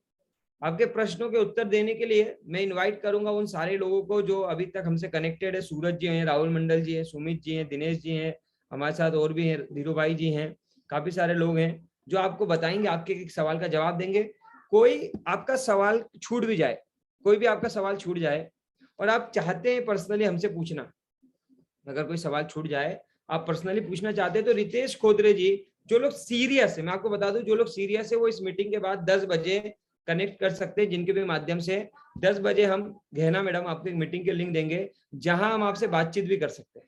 आपके प्रश्नों के उत्तर देने के लिए मैं इनवाइट करूंगा उन सारे लोगों को जो अभी तक हमसे कनेक्टेड है। सूरज जी हैं, राहुल मंडल जी हैं, सुमित जी हैं, दिनेश जी हैं, हमारे साथ और भी हैं, धीरू भाई जी हैं, काफी सारे लोग हैं जो आपको बताएंगे, आपके एक सवाल का जवाब देंगे। कोई आपका सवाल छूट भी जाए, कोई भी आपका सवाल छूट जाए और आप चाहते हैं पर्सनली हमसे पूछना, अगर कोई सवाल छूट जाए आप पर्सनली पूछना चाहते हैं तो रितेश खोदरे जी, जो लोग सीरियस है, मैं आपको बता दूं, जो लोग सीरियस है वो इस मीटिंग के बाद 10 बजे कनेक्ट कर सकते हैं, जिनके भी माध्यम से 10 बजे हम गहना मैडम आपको एक मीटिंग के लिंक देंगे जहां हम आपसे बातचीत भी कर सकते हैं,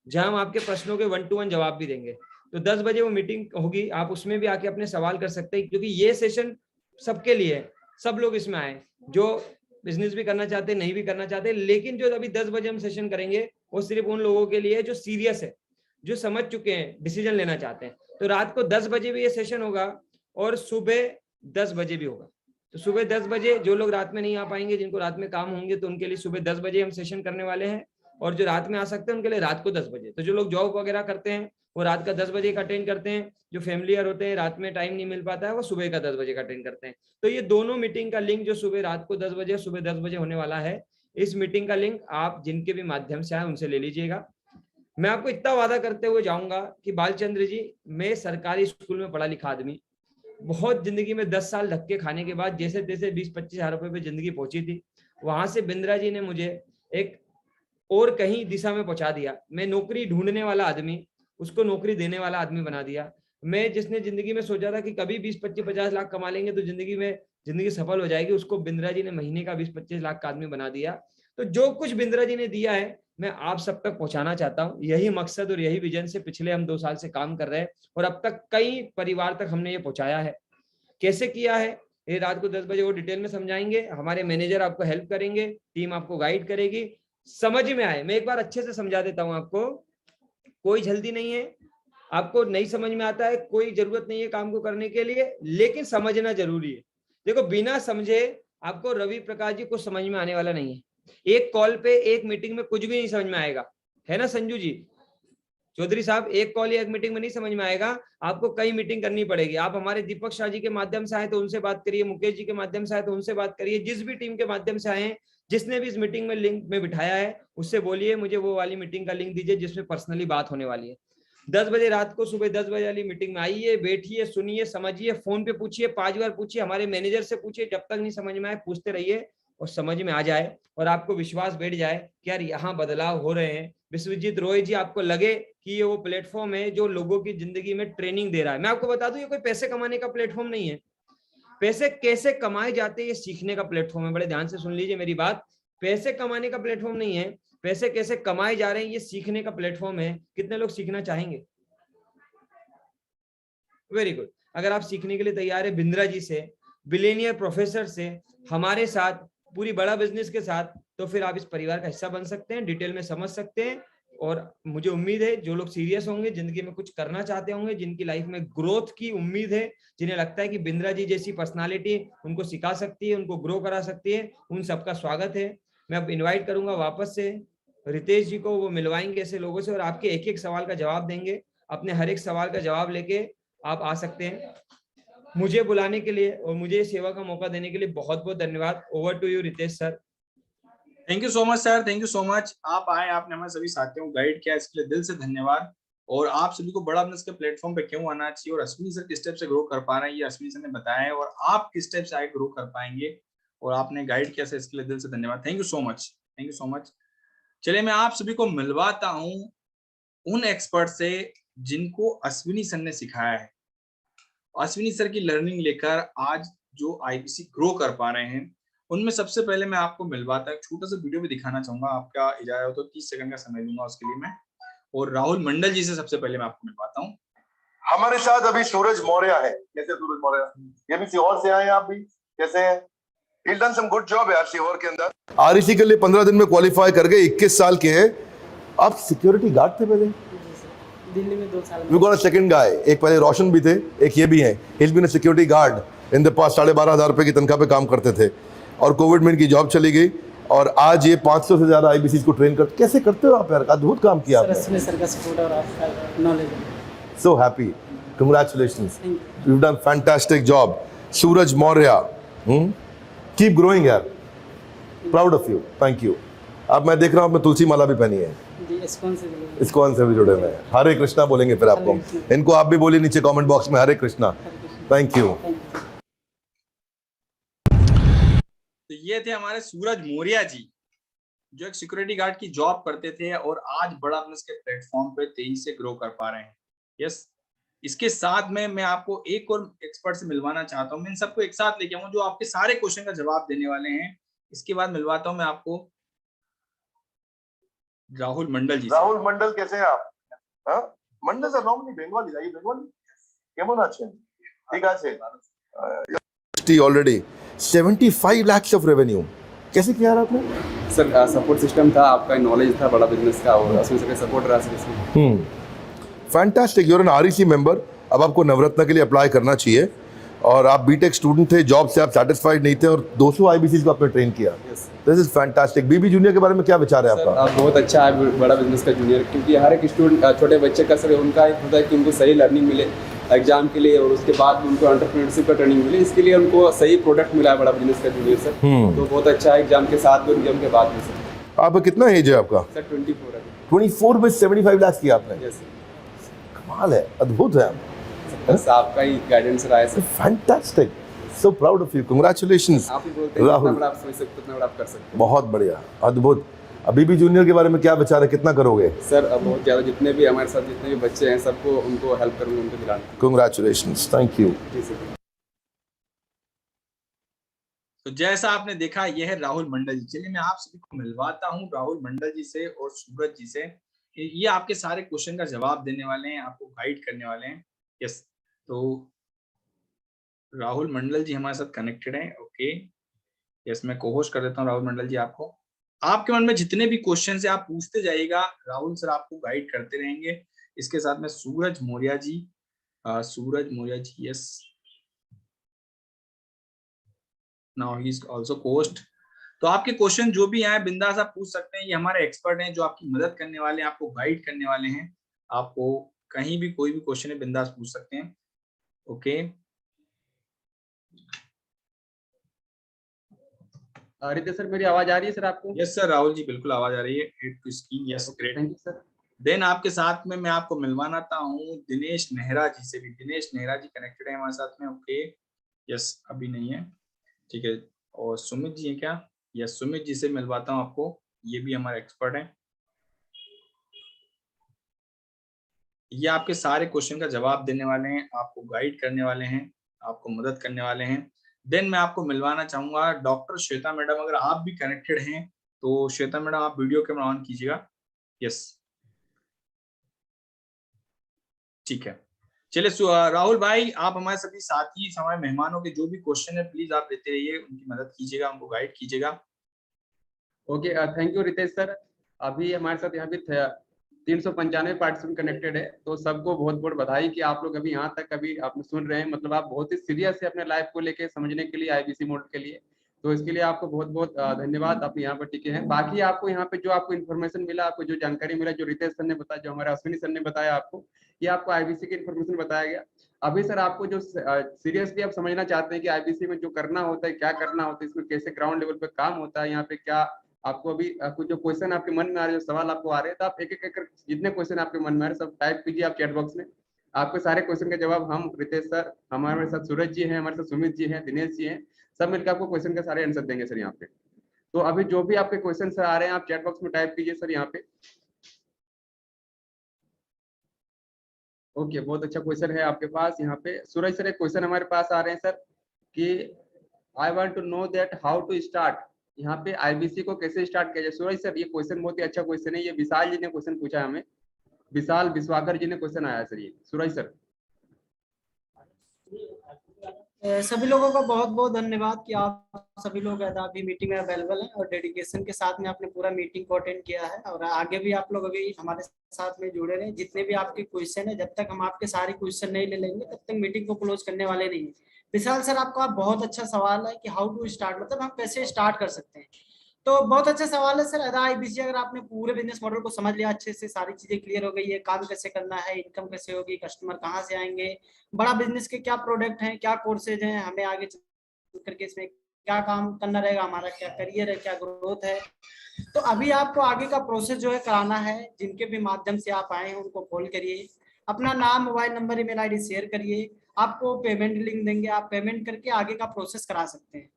जहां हम आपके प्रश्नों के 1-to-1 जवाब भी देंगे। तो 10 बजे वो मीटिंग होगी, आप उसमें भी आके अपने सवाल कर सकते हैं, क्योंकि ये सेशन सबके लिए है, सब लोग इसमें आए जो बिजनेस भी करना चाहते हैं, नहीं भी करना चाहते। लेकिन जो अभी 10 बजे हम सेशन करेंगे वो सिर्फ उन लोगों के लिए जो सीरियस है, जो समझ चुके हैं, डिसीजन लेना चाहते हैं। तो रात को 10 बजे भी ये सेशन होगा और सुबह 10 बजे भी होगा। तो सुबह 10 बजे जो लोग रात में नहीं आ पाएंगे, जिनको रात में काम होंगे, तो उनके लिए सुबह 10 बजे हम सेशन करने वाले हैं, और जो रात में आ सकते हैं उनके लिए रात को 10 बजे। तो जो लोग जॉब वगैरह करते हैं वो रात का 10 बजे का अटेंड करते हैं, जो फैमिलियर होते हैं रात में टाइम नहीं मिल पाता है वो सुबह का 10 बजे का अटेंड करते हैं। तो ये दोनों मीटिंग का लिंक जो सुबह रात को 10 बजे सुबह 10 बजे होने वाला है, इस मीटिंग का लिंक आप जिनके भी माध्यम से आए उनसे ले लीजिएगा। मैं आपको इतना वादा करते हुए जाऊंगा कि बालचंद्र जी, मैं सरकारी स्कूल में पढ़ा लिखा आदमी, बहुत जिंदगी में 10 साल धक्के खाने के बाद जैसे तैसे 20-25 हजार रुपए पे जिंदगी पहुंची थी, वहां से बिंद्रा जी ने मुझे एक और कहीं दिशा में पहुंचा दिया। मैं नौकरी ढूंढने वाला आदमी, उसको नौकरी देने वाला आदमी बना दिया। मैं जिसने जिंदगी में सोचा था कि कभी 20-25-50 लाख कमा लेंगे तो जिंदगी सफल हो जाएगी, उसको बिंद्रा जी ने महीने का 20-25 लाख का आदमी बना दिया। तो जो कुछ बिंद्रा जी ने दिया है मैं आप सब तक पहुंचाना चाहता हूं। यही मकसद और यही विजन से पिछले हम 2 साल से काम कर रहे हैं, और अब तक कई परिवार तक हमने ये पहुंचाया है। कैसे किया है ये रात को 10 बजे वो डिटेल में समझाएंगे, हमारे मैनेजर आपको हेल्प करेंगे, टीम आपको गाइड करेगी। समझ में आए, मैं एक बार अच्छे से समझा देता हूं आपको, कोई जल्दी नहीं है, आपको नहीं समझ में आता है कोई जरूरत नहीं है काम को करने के लिए, लेकिन समझना जरूरी है। देखो बिना समझे आपको रवि प्रकाश जी कुछ समझ में आने वाला नहीं है। एक कॉल पे एक मीटिंग में कुछ भी नहीं समझ में आएगा, है ना संजू जी, चौधरी साहब, एक कॉल या एक मीटिंग में नहीं समझ में आएगा, आपको कई मीटिंग करनी पड़ेगी। आप हमारे दीपक शाह जी के माध्यम से आए तो उनसे बात करिए, मुकेश जी के माध्यम से आए तो उनसे बात करिए, जिस भी टीम के माध्यम से आए, जिसने भी इस मीटिंग में लिंक में बिठाया है उससे बोलिए मुझे वो वाली मीटिंग का लिंक दीजिए जिसमें पर्सनली बात होने वाली है। 10 बजे रात को सुबह 10 बजे वाली मीटिंग में आइए, बैठिए, सुनिए, समझिए, फोन पे पूछिए, 5 बार पूछिए, हमारे मैनेजर से पूछिए, जब तक नहीं समझ में आए पूछते रहिए, और समझ में आ जाए और आपको विश्वास बैठ जाए कि यार यहाँ बदलाव हो रहे हैं। विश्वजीत रॉय जी, आपको लगे कि ये वो प्लेटफॉर्म है जो लोगों की जिंदगी में ट्रेनिंग दे रहा है। मैं आपको बता दूं ये कोई पैसे कमाने का प्लेटफॉर्म नहीं है, पैसे कैसे कमाए जाते हैं ये सीखने का प्लेटफॉर्म है। बड़े ध्यान से सुन लीजिए मेरी बात, पैसे कमाने का प्लेटफॉर्म नहीं है, पैसे कैसे कमाए जा रहे हैं ये सीखने का प्लेटफॉर्म है। कितने लोग सीखना चाहेंगे? Very good. अगर आप सीखने के लिए तैयार है बिंद्रा जी से, बिलियनियर प्रोफेसर से, हमारे साथ, पूरी बड़ा बिजनेस के साथ, तो फिर आप इस परिवार का हिस्सा बन सकते हैं, डिटेल में समझ सकते हैं। और मुझे उम्मीद है जो लोग सीरियस होंगे, जिंदगी में कुछ करना चाहते होंगे, जिनकी लाइफ में ग्रोथ की उम्मीद है, जिन्हें लगता है कि बिंद्रा जी जैसी पर्सनालिटी उनको सिखा सकती है, उनको ग्रो करा सकती है, उन सबका स्वागत है। मैं अब इन्वाइट करूंगा वापस से रितेश जी को, वो मिलवाएंगे ऐसे लोगों से और आपके एक एक सवाल का जवाब देंगे। अपने हर एक सवाल का जवाब लेके आप आ सकते हैं। मुझे बुलाने के लिए और मुझे सेवा का मौका देने के लिए बहुत बहुत धन्यवाद। Over to you Ritesh sir. Thank you so much sir, thank you so much. आप आए, आपने हमारे सभी साथियों को गाइड किया, इसके लिए दिल से धन्यवाद। और आप सभी को बड़ा बिजनेस के प्लेटफॉर्म पे क्यों आना चाहिए और अश्विनी सर किस स्टेप से ग्रो कर पा रहे हैं ये अश्विनी सर ने बताया है, और आप किस स्टेप से आगे ग्रो कर पाएंगे और आपने गाइड किया सर, इसके लिए दिल से धन्यवाद। Thank you so much, thank you so much. चलिए मैं आप सभी को मिलवाता हूँ उन एक्सपर्ट से जिनको अश्विनी सर ने सिखाया है। अश्विनी सर की लर्निंग लेकर आज जो आईबीसी ग्रो कर पा रहे हैं, उनमें सबसे पहले मैं आपको मिलवाता एक छोटा सा वीडियो भी दिखाना चाहूंगा। आपका इजाजत हो तो 30 सेकंड का समय दूंगा उसके लिए मैं। और राहुल मंडल जी से सबसे पहले मैं आपको मिलवाता हूँ। हमारे साथ अभी सूरज मौर्य है। कैसे सूरज मौर्य? ये भी सीहोर से आए, आप भी कैसे हैं? He's done some good job यार सीहोर के अंदर। आरईसी के लिए 15 दिन में क्वालिफाई कर गए, 21 साल के हैं। आप सिक्योरिटी गार्ड थे पहले? दिल्ली में 2 साल। We got a second guy, एक पहले रोशन भी थे, एक ये भी हैं। He is been a security guard in the past. 12,500 रुपए की तनख्वाह पे काम करते थे और कोविड में इनकी जॉब चली गई और आज ये 500 से ज्यादा आईबीसी को ट्रेन करते। कैसे करते हो आप यार? अद्भुत काम किया आपने। सर का सपोर्ट और आपका knowledge. So happy, congratulations, you have done fantastic job. Suraj Maurya, keep growing यार, proud of you, thank you. अब मैं देख रहा हूँ आपने तुलसी माला भी पहनी है। इस्कॉन से भी जुड़े हुए हैं। हरे कृष्णा बोलेंगे फिर आपको, इनको आप भी बोलिए नीचे कमेंट बॉक्स में, हरे कृष्णा। Thank you. तो ये थे हमारे सूरज मौर्य जी, जो एक सिक्योरिटी गार्ड की जॉब करते थे और आज बड़ा बिजनेस के प्लेटफॉर्म पे तेजी से ग्रो कर पा रहे हैं। यस, इसके साथ में मैं आपको एक और एक्सपर्ट से मिलवाना चाहता हूँ। मैं इन सबको एक साथ लेके आऊँ जो आपके सारे क्वेश्चन का जवाब देने वाले हैं। इसके बाद मिलवाता हूँ मैं आपको राहुल मंडल जी। राहुल मंडल कैसे हैं आप? हाँ, मंडल सर नॉर्मली बंगाली, जाइए बंगाली केमन আছেন? ঠিক আছে। Already 75 lakhs of revenue. कैसे किया आपने? सर सपोर्ट सिस्टम था, आपका नॉलेज था बड़ा बिजनेस का और उसमें से सपोर्ट रहा सर इसमें। Fantastic, you are an REC member. अब आपको नवरत्न के लिए अप्लाई करना चाहिए और आप बीटेक स्टूडेंट थे, जॉब से आप सेटिस्फाइड नहीं थे और 200 आईबीसी को आपने ट्रेन किया। Yes this is fantastic. BB junior के बारे में क्या विचार है सर, आपका? आप बहुत अच्छा है बड़ा बिजनेस का जूनियर, क्योंकि हर एक स्टूडेंट छोटे बच्चे का सर उनका एक होता है कि उनको सही लर्निंग मिले एग्जाम के लिए, और उसके बाद उनको एंटरप्रेन्योरशिप का ट्रेनिंग मिले, इसके लिए उनको सही प्रोडक्ट मिला है बड़ा बिजनेस का जूनियर सर। तो बहुत अच्छा है एग्जाम के साथ भी और एग्जाम के बाद भी सर। आपका कितना एज है आपका? सर 24 है। 24 में 75 लाख किया आपने। यस कमाल है, अद्भुत है। सर, बस आपका ही गाइडेंस रहा है sir. Fantastic, so proud of you, congratulations आप ही बोलते हैं राहुल। जितना बड़ा आप समझ सकते हो उतना बड़ा आप कर सकते हैं। बहुत बढ़िया, अद्भुत। अब बीबी जूनियर के बारे में क्या विचार है, कितना करोगे? सर अब बहुत ज़्यादा, जितने भी हमारे साथ जितने भी बच्चे हैं सबको उनको हेल्प करूँगा, उनको दिलाना। Congratulations, thank you. जी सर। तो जैसा आपने देखा, यह है राहुल मंडल जी। चलिए मैं आप सभी को मिलवाता हूँ राहुल मंडल जी से और सूरज जी से। ये आपके सारे क्वेश्चन का जवाब देने वाले हैं, आपको गाइड करने वाले हैं। यस, तो राहुल मंडल जी हमारे साथ कनेक्टेड हैं। ओके, यस, मैं कोहोस्ट कर देता हूँ राहुल मंडल जी आपको। आपके मन में जितने भी क्वेश्चन है आप पूछते जाइएगा, राहुल सर आपको गाइड करते रहेंगे। इसके साथ में Suraj Maurya ji, yes, now he is also coast. तो आपके क्वेश्चन जो भी आए बिंदास आप पूछ सकते हैं। ये हमारे एक्सपर्ट हैं जो आपकी मदद करने वाले हैं, आपको गाइड करने वाले हैं। आपको कहीं भी कोई भी क्वेश्चन है बिंदास पूछ सकते हैं। ओके, रितेश सर, मेरी आवाज आ रही है सर आपको? यस सर, राहुल जी बिल्कुल आवाज आ रही है। Add to screen, yes, great. Thank you sir. Then आपके साथ में मैं आपको मिलवाना हूँ दिनेश नेहरा जी से भी। दिनेश नेहरा जी कनेक्टेड है हमारे साथ में। ओके, यस, अभी नहीं है, ठीक है। और सुमित जी है क्या? यस, सुमित जी से मिलवाता हूँ आपको, ये भी हमारे एक्सपर्ट हैं। ये आपके सारे क्वेश्चन का जवाब देने वाले हैं, आपको गाइड करने वाले हैं, आपको मदद करने वाले हैं। देन मैं आपको मिलवाना चाहूंगा डॉक्टर श्वेता मैडम। अगर आप भी कनेक्टेड हैं तो श्वेता मैडम आप वीडियो कैमरा ऑन कीजिएगा। यस, ठीक है। चलिए राहुल भाई, आप हमारे सभी साथी, हमारे मेहमानों के जो भी क्वेश्चन है प्लीज आप देते रहिए, उनकी मदद कीजिएगा, उनको गाइड कीजिएगा। Okay, thank you Ritesh sir. अभी हमारे साथ यहाँ पे 395 पार्टिसिपेंट कनेक्टेड है, तो सबको बहुत बहुत बधाई कि आप लोग अभी यहाँ तक अभी आप सुन रहे हैं। मतलब आप बहुत ही सीरियस है अपने लाइफ को लेके समझने के लिए, आईबीसी मोड के लिए। तो इसके लिए आपको बहुत बहुत धन्यवाद, आप यहाँ पर टिके हैं। बाकी आपको यहाँ पे जो आपको इन्फॉर्मेशन मिला, आपको जो जानकारी मिला, जो रितेश सर ने बताया, जो हमारे अश्विनी सर ने बताया आपको, ये आपको आईबीसी की इन्फॉर्मेशन बताया गया। अभी सर आपको जो सीरियसली आप समझना चाहते हैं कि आईबीसी में जो करना होता है, क्या करना होता है, इसमें कैसे ग्राउंड लेवल पे काम होता है, यहाँ पे क्या आपको अभी कुछ जो क्वेश्चन आपके मन में आ रहे हैं, जो सवाल आपको आ रहे हैं, तो आप एक एक कर जितने क्वेश्चन आपके मन में आ रहे हैं सब टाइप कीजिए आप चैट बॉक्स में। आपके सारे क्वेश्चन का जवाब हम, रितेश सर, हमारे साथ सूरज जी हैं, हमारे साथ सुमित जी हैं, दिनेश जी हैं, सब मिलकर आपको क्वेश्चन के सारे आंसर देंगे सर यहाँ पे। तो अभी जो भी आपके क्वेश्चन सर आ रहे हैं आप चैट बॉक्स में टाइप कीजिए सर यहाँ पे। ओके, बहुत अच्छा क्वेश्चन है आपके पास यहाँ पे। सूरज सर, एक क्वेश्चन हमारे पास आ रहे हैं सर कि I want to know that how to start, यहाँ पे आईबीसी को कैसे स्टार्ट किया जाए। सूरज सर, ये क्वेश्चन बहुत ही अच्छा क्वेश्चन है। ये विशाल जी ने क्वेश्चन पूछा है हमें, विशाल विश्वाकर जी ने क्वेश्चन आया सर। ये सूरज सर। सभी लोगों का बहुत बहुत धन्यवाद कि आप सभी लोग अभी मीटिंग में अवेलेबल हैं और डेडिकेशन के साथ में आपने पूरा मीटिंग को अटेंड किया है। और आगे भी आप लोग अभी हमारे साथ में जुड़े रहे। जितने भी आपके क्वेश्चन है, जब तक हम आपके सारे क्वेश्चन नहीं ले लेंगे तब तक मीटिंग को क्लोज करने वाले नहीं है। विशाल सर, आपका बहुत अच्छा सवाल है कि हाउ टू स्टार्ट, मतलब हम कैसे स्टार्ट कर सकते हैं। तो बहुत अच्छा सवाल है सर। अदा आईबीसी, अगर आपने पूरे बिजनेस मॉडल को समझ लिया, अच्छे से सारी चीजें क्लियर हो गई है, काम कैसे करना है, इनकम कैसे होगी, कस्टमर कहाँ से आएंगे, बड़ा बिजनेस के क्या प्रोडक्ट हैं, क्या कोर्सेज हैं, हमें आगे चल करके इसमें क्या काम करना रहेगा, हमारा क्या करियर है, क्या ग्रोथ है, तो अभी आपको आगे का प्रोसेस जो है कराना है। जिनके भी माध्यम से आप आए हैं उनको कॉल करिए, अपना नाम, mobile number, email ID share करिए, आपको पेमेंट लिंक देंगे, आप पेमेंट करके आगे का प्रोसेस करा सकते हैं।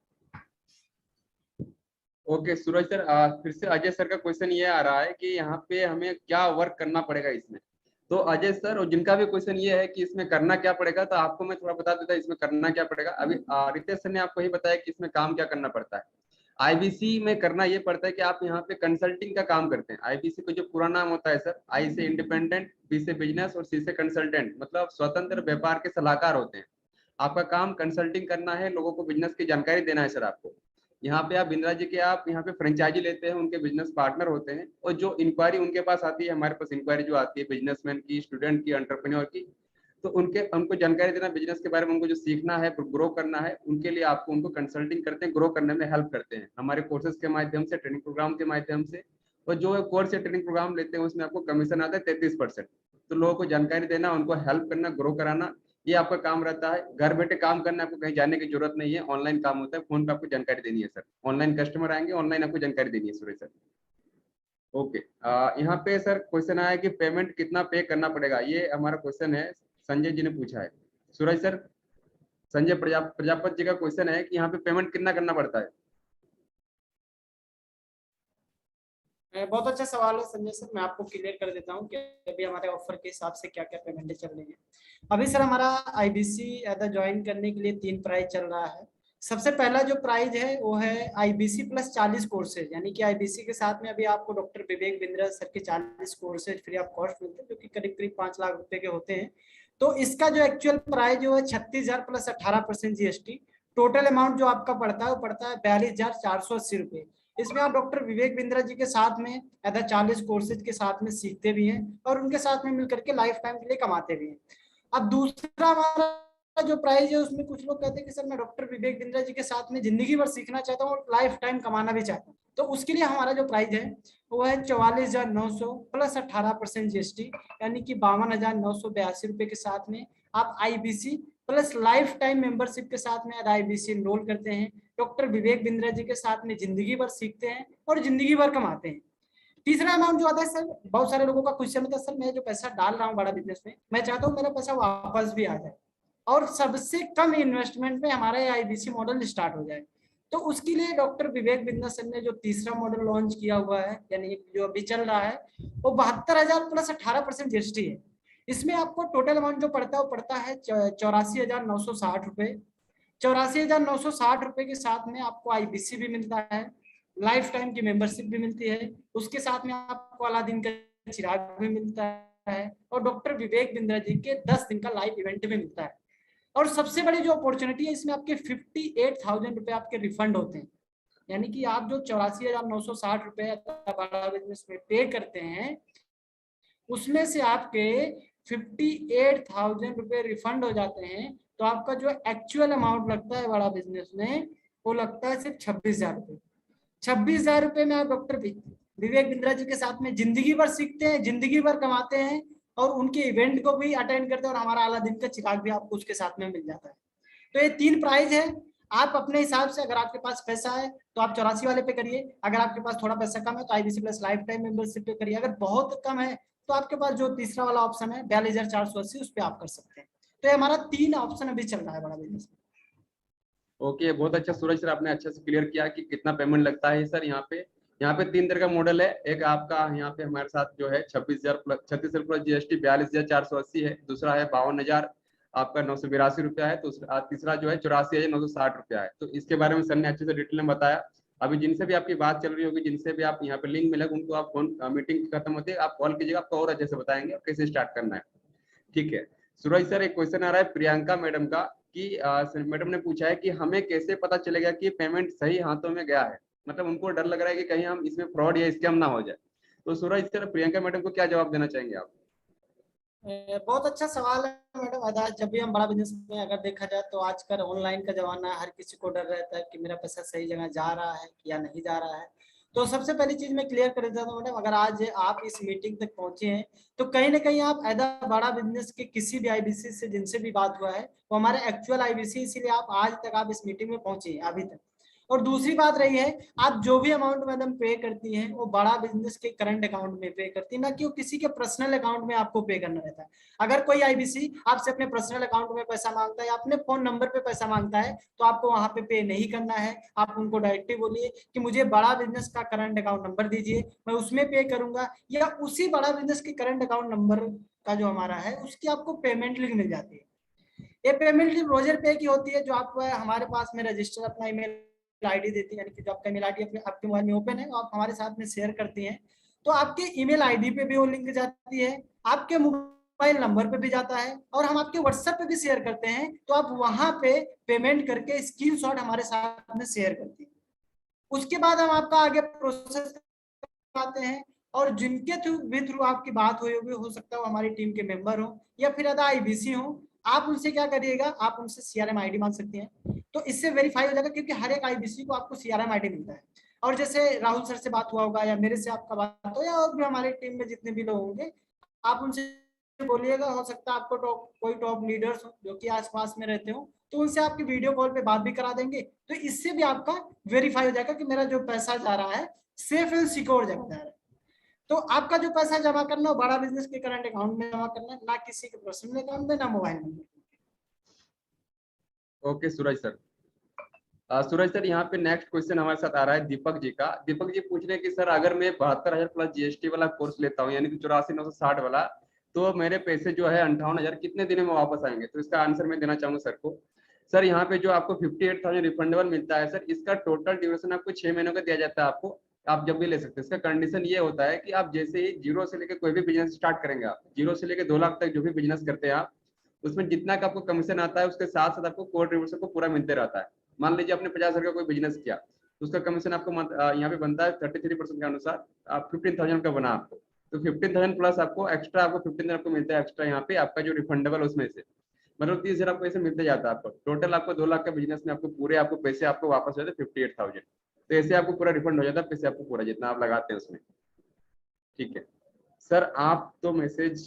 ओके सूरज सर, फिर से अजय सर का क्वेश्चन ये आ रहा है कि यहाँ पे हमें क्या वर्क करना पड़ेगा इसमें। तो अजय सर, और जिनका भी क्वेश्चन ये है कि इसमें करना क्या पड़ेगा, तो आपको मैं थोड़ा बता देता इसमें करना क्या पड़ेगा। अभी रितेश सर ने आपको ही बताया कि इसमें काम क्या करना पड़ता है। आईबीसी में करना ये पड़ता है कि आप यहाँ पे कंसल्टिंग का काम करते हैं। आईबीसी का जो पूरा नाम होता है सर, आई से इंडिपेंडेंट, बी से बिजनेस और सी से कंसल्टेंट, मतलब स्वतंत्र व्यापार के सलाहकार होते हैं। आपका काम कंसल्टिंग करना है, लोगों को बिजनेस की जानकारी देना है सर आपको। यहाँ पे आप इंदिरा जी के आप यहाँ पे फ्रेंचाइजी लेते हैं, उनके बिजनेस पार्टनर होते हैं, और जो इंक्वायरी उनके पास आती है, हमारे पास इंक्वायरी जो आती है बिजनेसमैन की, स्टूडेंट की, एंटरप्रेन्योर की, तो उनको जानकारी देना, बिजनेस के बारे में उनको जो सीखना है, ग्रो करना है, उनके लिए आपको उनको कंसल्टिंग करते हैं, ग्रो करने में हेल्प करते हैं हमारे कोर्सेज के माध्यम से, ट्रेनिंग प्रोग्राम के माध्यम से। और जो कोर्स या ट्रेनिंग प्रोग्राम लेते हैं उसमें आपको कमीशन आता है 33%। तो लोगों को जानकारी देना, उनको हेल्प करना, ग्रो कराना, ये आपका काम रहता है। घर बैठे काम करना, आपको कहीं जाने की जरूरत नहीं है, ऑनलाइन काम होता है, फोन पे आपको जानकारी देनी है सर। ऑनलाइन कस्टमर आएंगे, ऑनलाइन आपको जानकारी देनी है सूरज सर। ओके, यहाँ पे सर क्वेश्चन आया कि पेमेंट कितना पे करना पड़ेगा, ये हमारा क्वेश्चन है, संजय जी ने पूछा है। सूरज सर, संजय प्रजापति जी का क्वेश्चन है कि यहाँ पे पेमेंट कितना करना पड़ता है। बहुत अच्छा सवाल है संजय सर, मैं आपको क्लियर कर देता हूँ कि अभी हमारे ऑफर के हिसाब से क्या क्या पेमेंटें चल रही है। अभी सर हमारा आईबीसी ज्वाइन करने के लिए 3 प्राइज चल रहा है। सबसे पहला जो प्राइज है वो है आईबीसी प्लस 40 कोर्सेज, यानी कि आईबीसी के साथ में अभी आपको डॉक्टर विवेक बिंद्रा सर के 40 कोर्सेज फ्री ऑफ कॉस्ट मिलते हैं, जो कि करीब करीब 5 लाख रुपए के होते हैं। तो इसका जो एक्चुअल प्राइस जो है 36,000 प्लस 18% जीएसटी, टोटल अमाउंट जो आपका पड़ता है वो पड़ता है 42,480 रुपए। इसमें आप डॉक्टर विवेक बिंद्रा जी के साथ में 40 कोर्सेज के साथ में सीखते भी हैं और उनके साथ में मिलकर के लाइफ टाइम के लिए कमाते भी हैं। अब दूसरा हमारा जो प्राइस है उसमें कुछ लोग कहते हैं कि सर मैं डॉक्टर विवेक बिंद्रा जी के साथ में जिंदगी भर सीखना चाहता हूँ और लाइफ टाइम कमाना भी चाहता हूँ, तो उसके लिए हमारा जो प्राइस है वो है 44,900 प्लस 18% जीएसटी, यानी कि 52,982 रुपए के साथ में आप IBC plus life time membership के साथ में आईबीसी एनरोल करते हैं, डॉक्टर विवेक बिंद्रा जी के साथ में जिंदगी भर सीखते हैं और जिंदगी भर कमाते हैं। तीसरा अमाउंट जो आता है सर, बहुत सारे लोगों का क्वेश्चन होता है सर मैं जो पैसा डाल रहा हूँ बड़ा बिजनेस में, मैं चाहता हूँ मेरा पैसा वापस भी आ जाए और सबसे कम इन्वेस्टमेंट में हमारा आईबीसी मॉडल स्टार्ट हो जाए। तो उसके लिए डॉक्टर विवेक बिंद्रा सर ने जो तीसरा मॉडल लॉन्च किया हुआ है, यानी जो अभी चल रहा है, वो 72,000 प्लस 18% जीएसटी है। इसमें आपको टोटल अमाउंट जो पड़ता है वो पड़ता है 84,960 रुपए। 84,960 रुपए के साथ में आपको आईबीसी भी मिलता है, लाइफ टाइम की मेंबरशिप भी मिलती है, उसके साथ में आपको अलादीन का चिराग भी मिलता है और डॉक्टर विवेक बिंद्रा जी के 10 दिन का लाइव इवेंट भी मिलता है। और सबसे बड़ी जो अपॉर्चुनिटी है इसमें आपके 58,000 रुपए आपके रिफंड होते हैं, यानी कि आप जो 84,960 रुपए बड़ा बिजनेस में पे करते हैं उसमें से आपके 58,000 रुपए रिफंड हो जाते हैं। तो आपका जो एक्चुअल अमाउंट लगता है बड़ा बिजनेस में वो लगता है सिर्फ 26,000 रुपए। 26,000 रुपए में आप डॉक्टर विवेक बिंद्रा जी के साथ में जिंदगी भर सीखते हैं, जिंदगी भर कमाते हैं और उनके इवेंट को भी अटेंड करते हैं और हमारा अलादीन का चिराग भी आपको उसके साथ में मिल जाता है। तो ये 3 प्राइज है। आप अपने हिसाब से, अगर आपके पास पैसा है तो आप 84 वाले पे करिए, अगर आपके पास थोड़ा पैसा कम है तो IBC plus life time membership पे करिए, अगर बहुत कम है तो आपके पास जो तीसरा वाला ऑप्शन है 42,480 उस पर आप कर सकते हैं। तो ये हमारा 3 ऑप्शन अभी चल रहा है बड़ा बिजनेस में। ओके, बहुत अच्छा सूरज सर, आपने अच्छे से क्लियर किया कि कितना पेमेंट लगता है सर। यहाँ पे 3 तरह का मॉडल है। एक आपका यहाँ पे हमारे साथ जो है 36,000 प्लस जीएसटी 42,480 है। दूसरा है 52,000 आपका 982 रुपया है। तो तीसरा जो है 84,960 रुपया है। तो इसके बारे में सर ने अच्छे से डिटेल में बताया। अभी जिनसे भी आपकी बात चल रही होगी, जिनसे भी आप यहाँ पे लिंक मिलेगा, उनको आप फोन मीटिंग खत्म होती है आप कॉल कीजिएगा, आपको और अच्छे से बताएंगे कैसे स्टार्ट करना है। ठीक है सूरज सर, एक क्वेश्चन आ रहा है प्रियंका मैडम का कि मैडम ने पूछा है कि हमें कैसे पता चलेगा कि पेमेंट सही हाथों में गया है, मतलब उनको डर लग रहा है कि कहीं हम इसमें फ्रॉड या स्कैम ना हो जाए। तो सूरज सर, प्रियंका मैडम को क्या जवाब देना चाहेंगे आप? बहुत अच्छा सवाल है मैडम। आज जब भी हम बड़ा बिजनेस में अगर देखा जाए तो आजकल ऑनलाइन का जमाना है, हर किसी को डर रहता है कि मेरा पैसा सही जगह जा रहा है या नहीं जा रहा है। तो सबसे पहली चीज मैं क्लियर कर देता हूँ मैडम, अगर आज आप इस मीटिंग तक पहुंचे हैं तो कहीं ना कहीं आप एज बड़ा बिजनेस के किसी भी आईबीसी से जिनसे भी बात हुआ है वो हमारे एक्चुअल आईबीसी, इसीलिए आप आज तक आप इस मीटिंग में पहुंचे हैं अभी तक। और दूसरी बात रही है, आप जो भी अमाउंट मैडम पे करती हैं वो बड़ा बिजनेस के करंट अकाउंट में पे करती है, ना कि वो किसी के पर्सनल अकाउंट में आपको पे करना रहता है। अगर कोई आईबीसी आपसे अपने पर्सनल अकाउंट में पैसा मांगता है, अपने फोन नंबर पे पैसा मांगता है, तो आपको वहां पे नहीं करना है। आप उनको डायरेक्टली बोलिए कि मुझे बड़ा बिजनेस का करंट अकाउंट नंबर दीजिए, मैं उसमें पे करूंगा, या उसी बड़ा बिजनेस के करंट अकाउंट नंबर का जो हमारा है उसकी आपको पेमेंट लिंक मिल जाती है। ये पेमेंट लिंक रोजर पे की होती है, जो आप हमारे पास में रजिस्टर अपना ईमेल आईडी देती है, यानी कि जो आपका ईमेल आईडी अपने आपके मोबाइल में ओपन है आप हमारे साथ में शेयर करती हैं, तो आपके ईमेल आईडी पे भी वो लिंक जाती है, आपके मोबाइल नंबर पे भी जाता है और हम आपके व्हाट्सएप पे भी शेयर करते हैं। तो आप वहां पे पेमेंट करके स्क्रीनशॉट हमारे साथ में शेयर करती हैं। उसके बाद हम आपका आगे प्रोसेस आते हैं और जिनके थ्रू आपकी बात हुई होगी, हो सकता है वो हमारी टीम के मेंबर हो या फिर अदा आईबीसी हो, आप उनसे क्या करिएगा, आप उनसे सीआरएम आईडी मांग सकते हैं, तो इससे वेरीफाई हो जाएगा, क्योंकि हर एक आईबीसी को आपको सीआरएम आईडी मिलता है। और जैसे राहुल सर से बात हुआ होगा या मेरे से आपका बात हो या और भी हमारे टीम में जितने भी लोग होंगे, आप उनसे बोलिएगा, हो सकता है आपको कोई टॉप लीडर्स हो जो कि आसपास में रहते हो, तो उनसे आपकी वीडियो कॉल पे बात भी करा देंगे, तो इससे भी आपका वेरीफाई हो जाएगा कि मेरा जो पैसा जा रहा है सेफ एंड सिक्योर जा रहा है। तो आपका जो पैसा जमा करना हो बड़ा बिजनेस के करंट अकाउंट में जमा करना है, ना किसी के पर्सनल अकाउंट में, ना मोबाइल नंबर। ओके सूरज सर। सूरज सर, यहाँ पे नेक्स्ट क्वेश्चन हमारे साथ आ रहा है दीपक जी का। दीपक जी पूछ रहे हैं कि सर अगर मैं 72,000 प्लस जीएसटी वाला कोर्स लेता हूँ, यानी कि 84,960 वाला, तो मेरे पैसे जो है 58,000 कितने दिनों में वापस आएंगे? तो इसका आंसर मैं देना चाहूंगा सर को। सर यहाँ पे जो आपको 58,000 रिफंडेबल मिलता है सर, इसका टोटल ड्यूरेशन आपको 6 महीनों का दिया जाता है आपको, आप जब भी ले सकते हैं। इसका कंडीशन ये होता है कि आप जैसे ही जीरो से लेकर कोई भी बिजनेस स्टार्ट करेंगे, आप जीरो से लेकर 2 लाख तक जो भी बिजनेस करते हैं आप, उसमें जितना का आपको कमीशन आता है उसके साथ साथ आपको कोड रिवर्सल को पूरा मिलते रहता है। मान लीजिए आपने 50,000 का कोई बिजनेस किया, तो उसका कमीशन आपको यहाँ पे बनता है 33% के अनुसार, आप 15,000 का बना आपको, तो 15,000 प्लस आपको एक्स्ट्रा, आपको 15,000 आपको मिलता है एक्स्ट्रा यहाँ पे आपका जो रिफंडेबल उसमें से, मतलब 30,000 आपको ऐसे मिलते जाता है आपको। टोटल आपको 2 लाख का बिजनेस में आपको पूरे आपको पैसे आपको वापस हो जाते 58,000। तो ऐसे आपको पूरा रिफंड हो जाता है पैसे आपको पूरा जितना आप लगाते हैं उसमें। ठीक है सर, आप तो मैसेज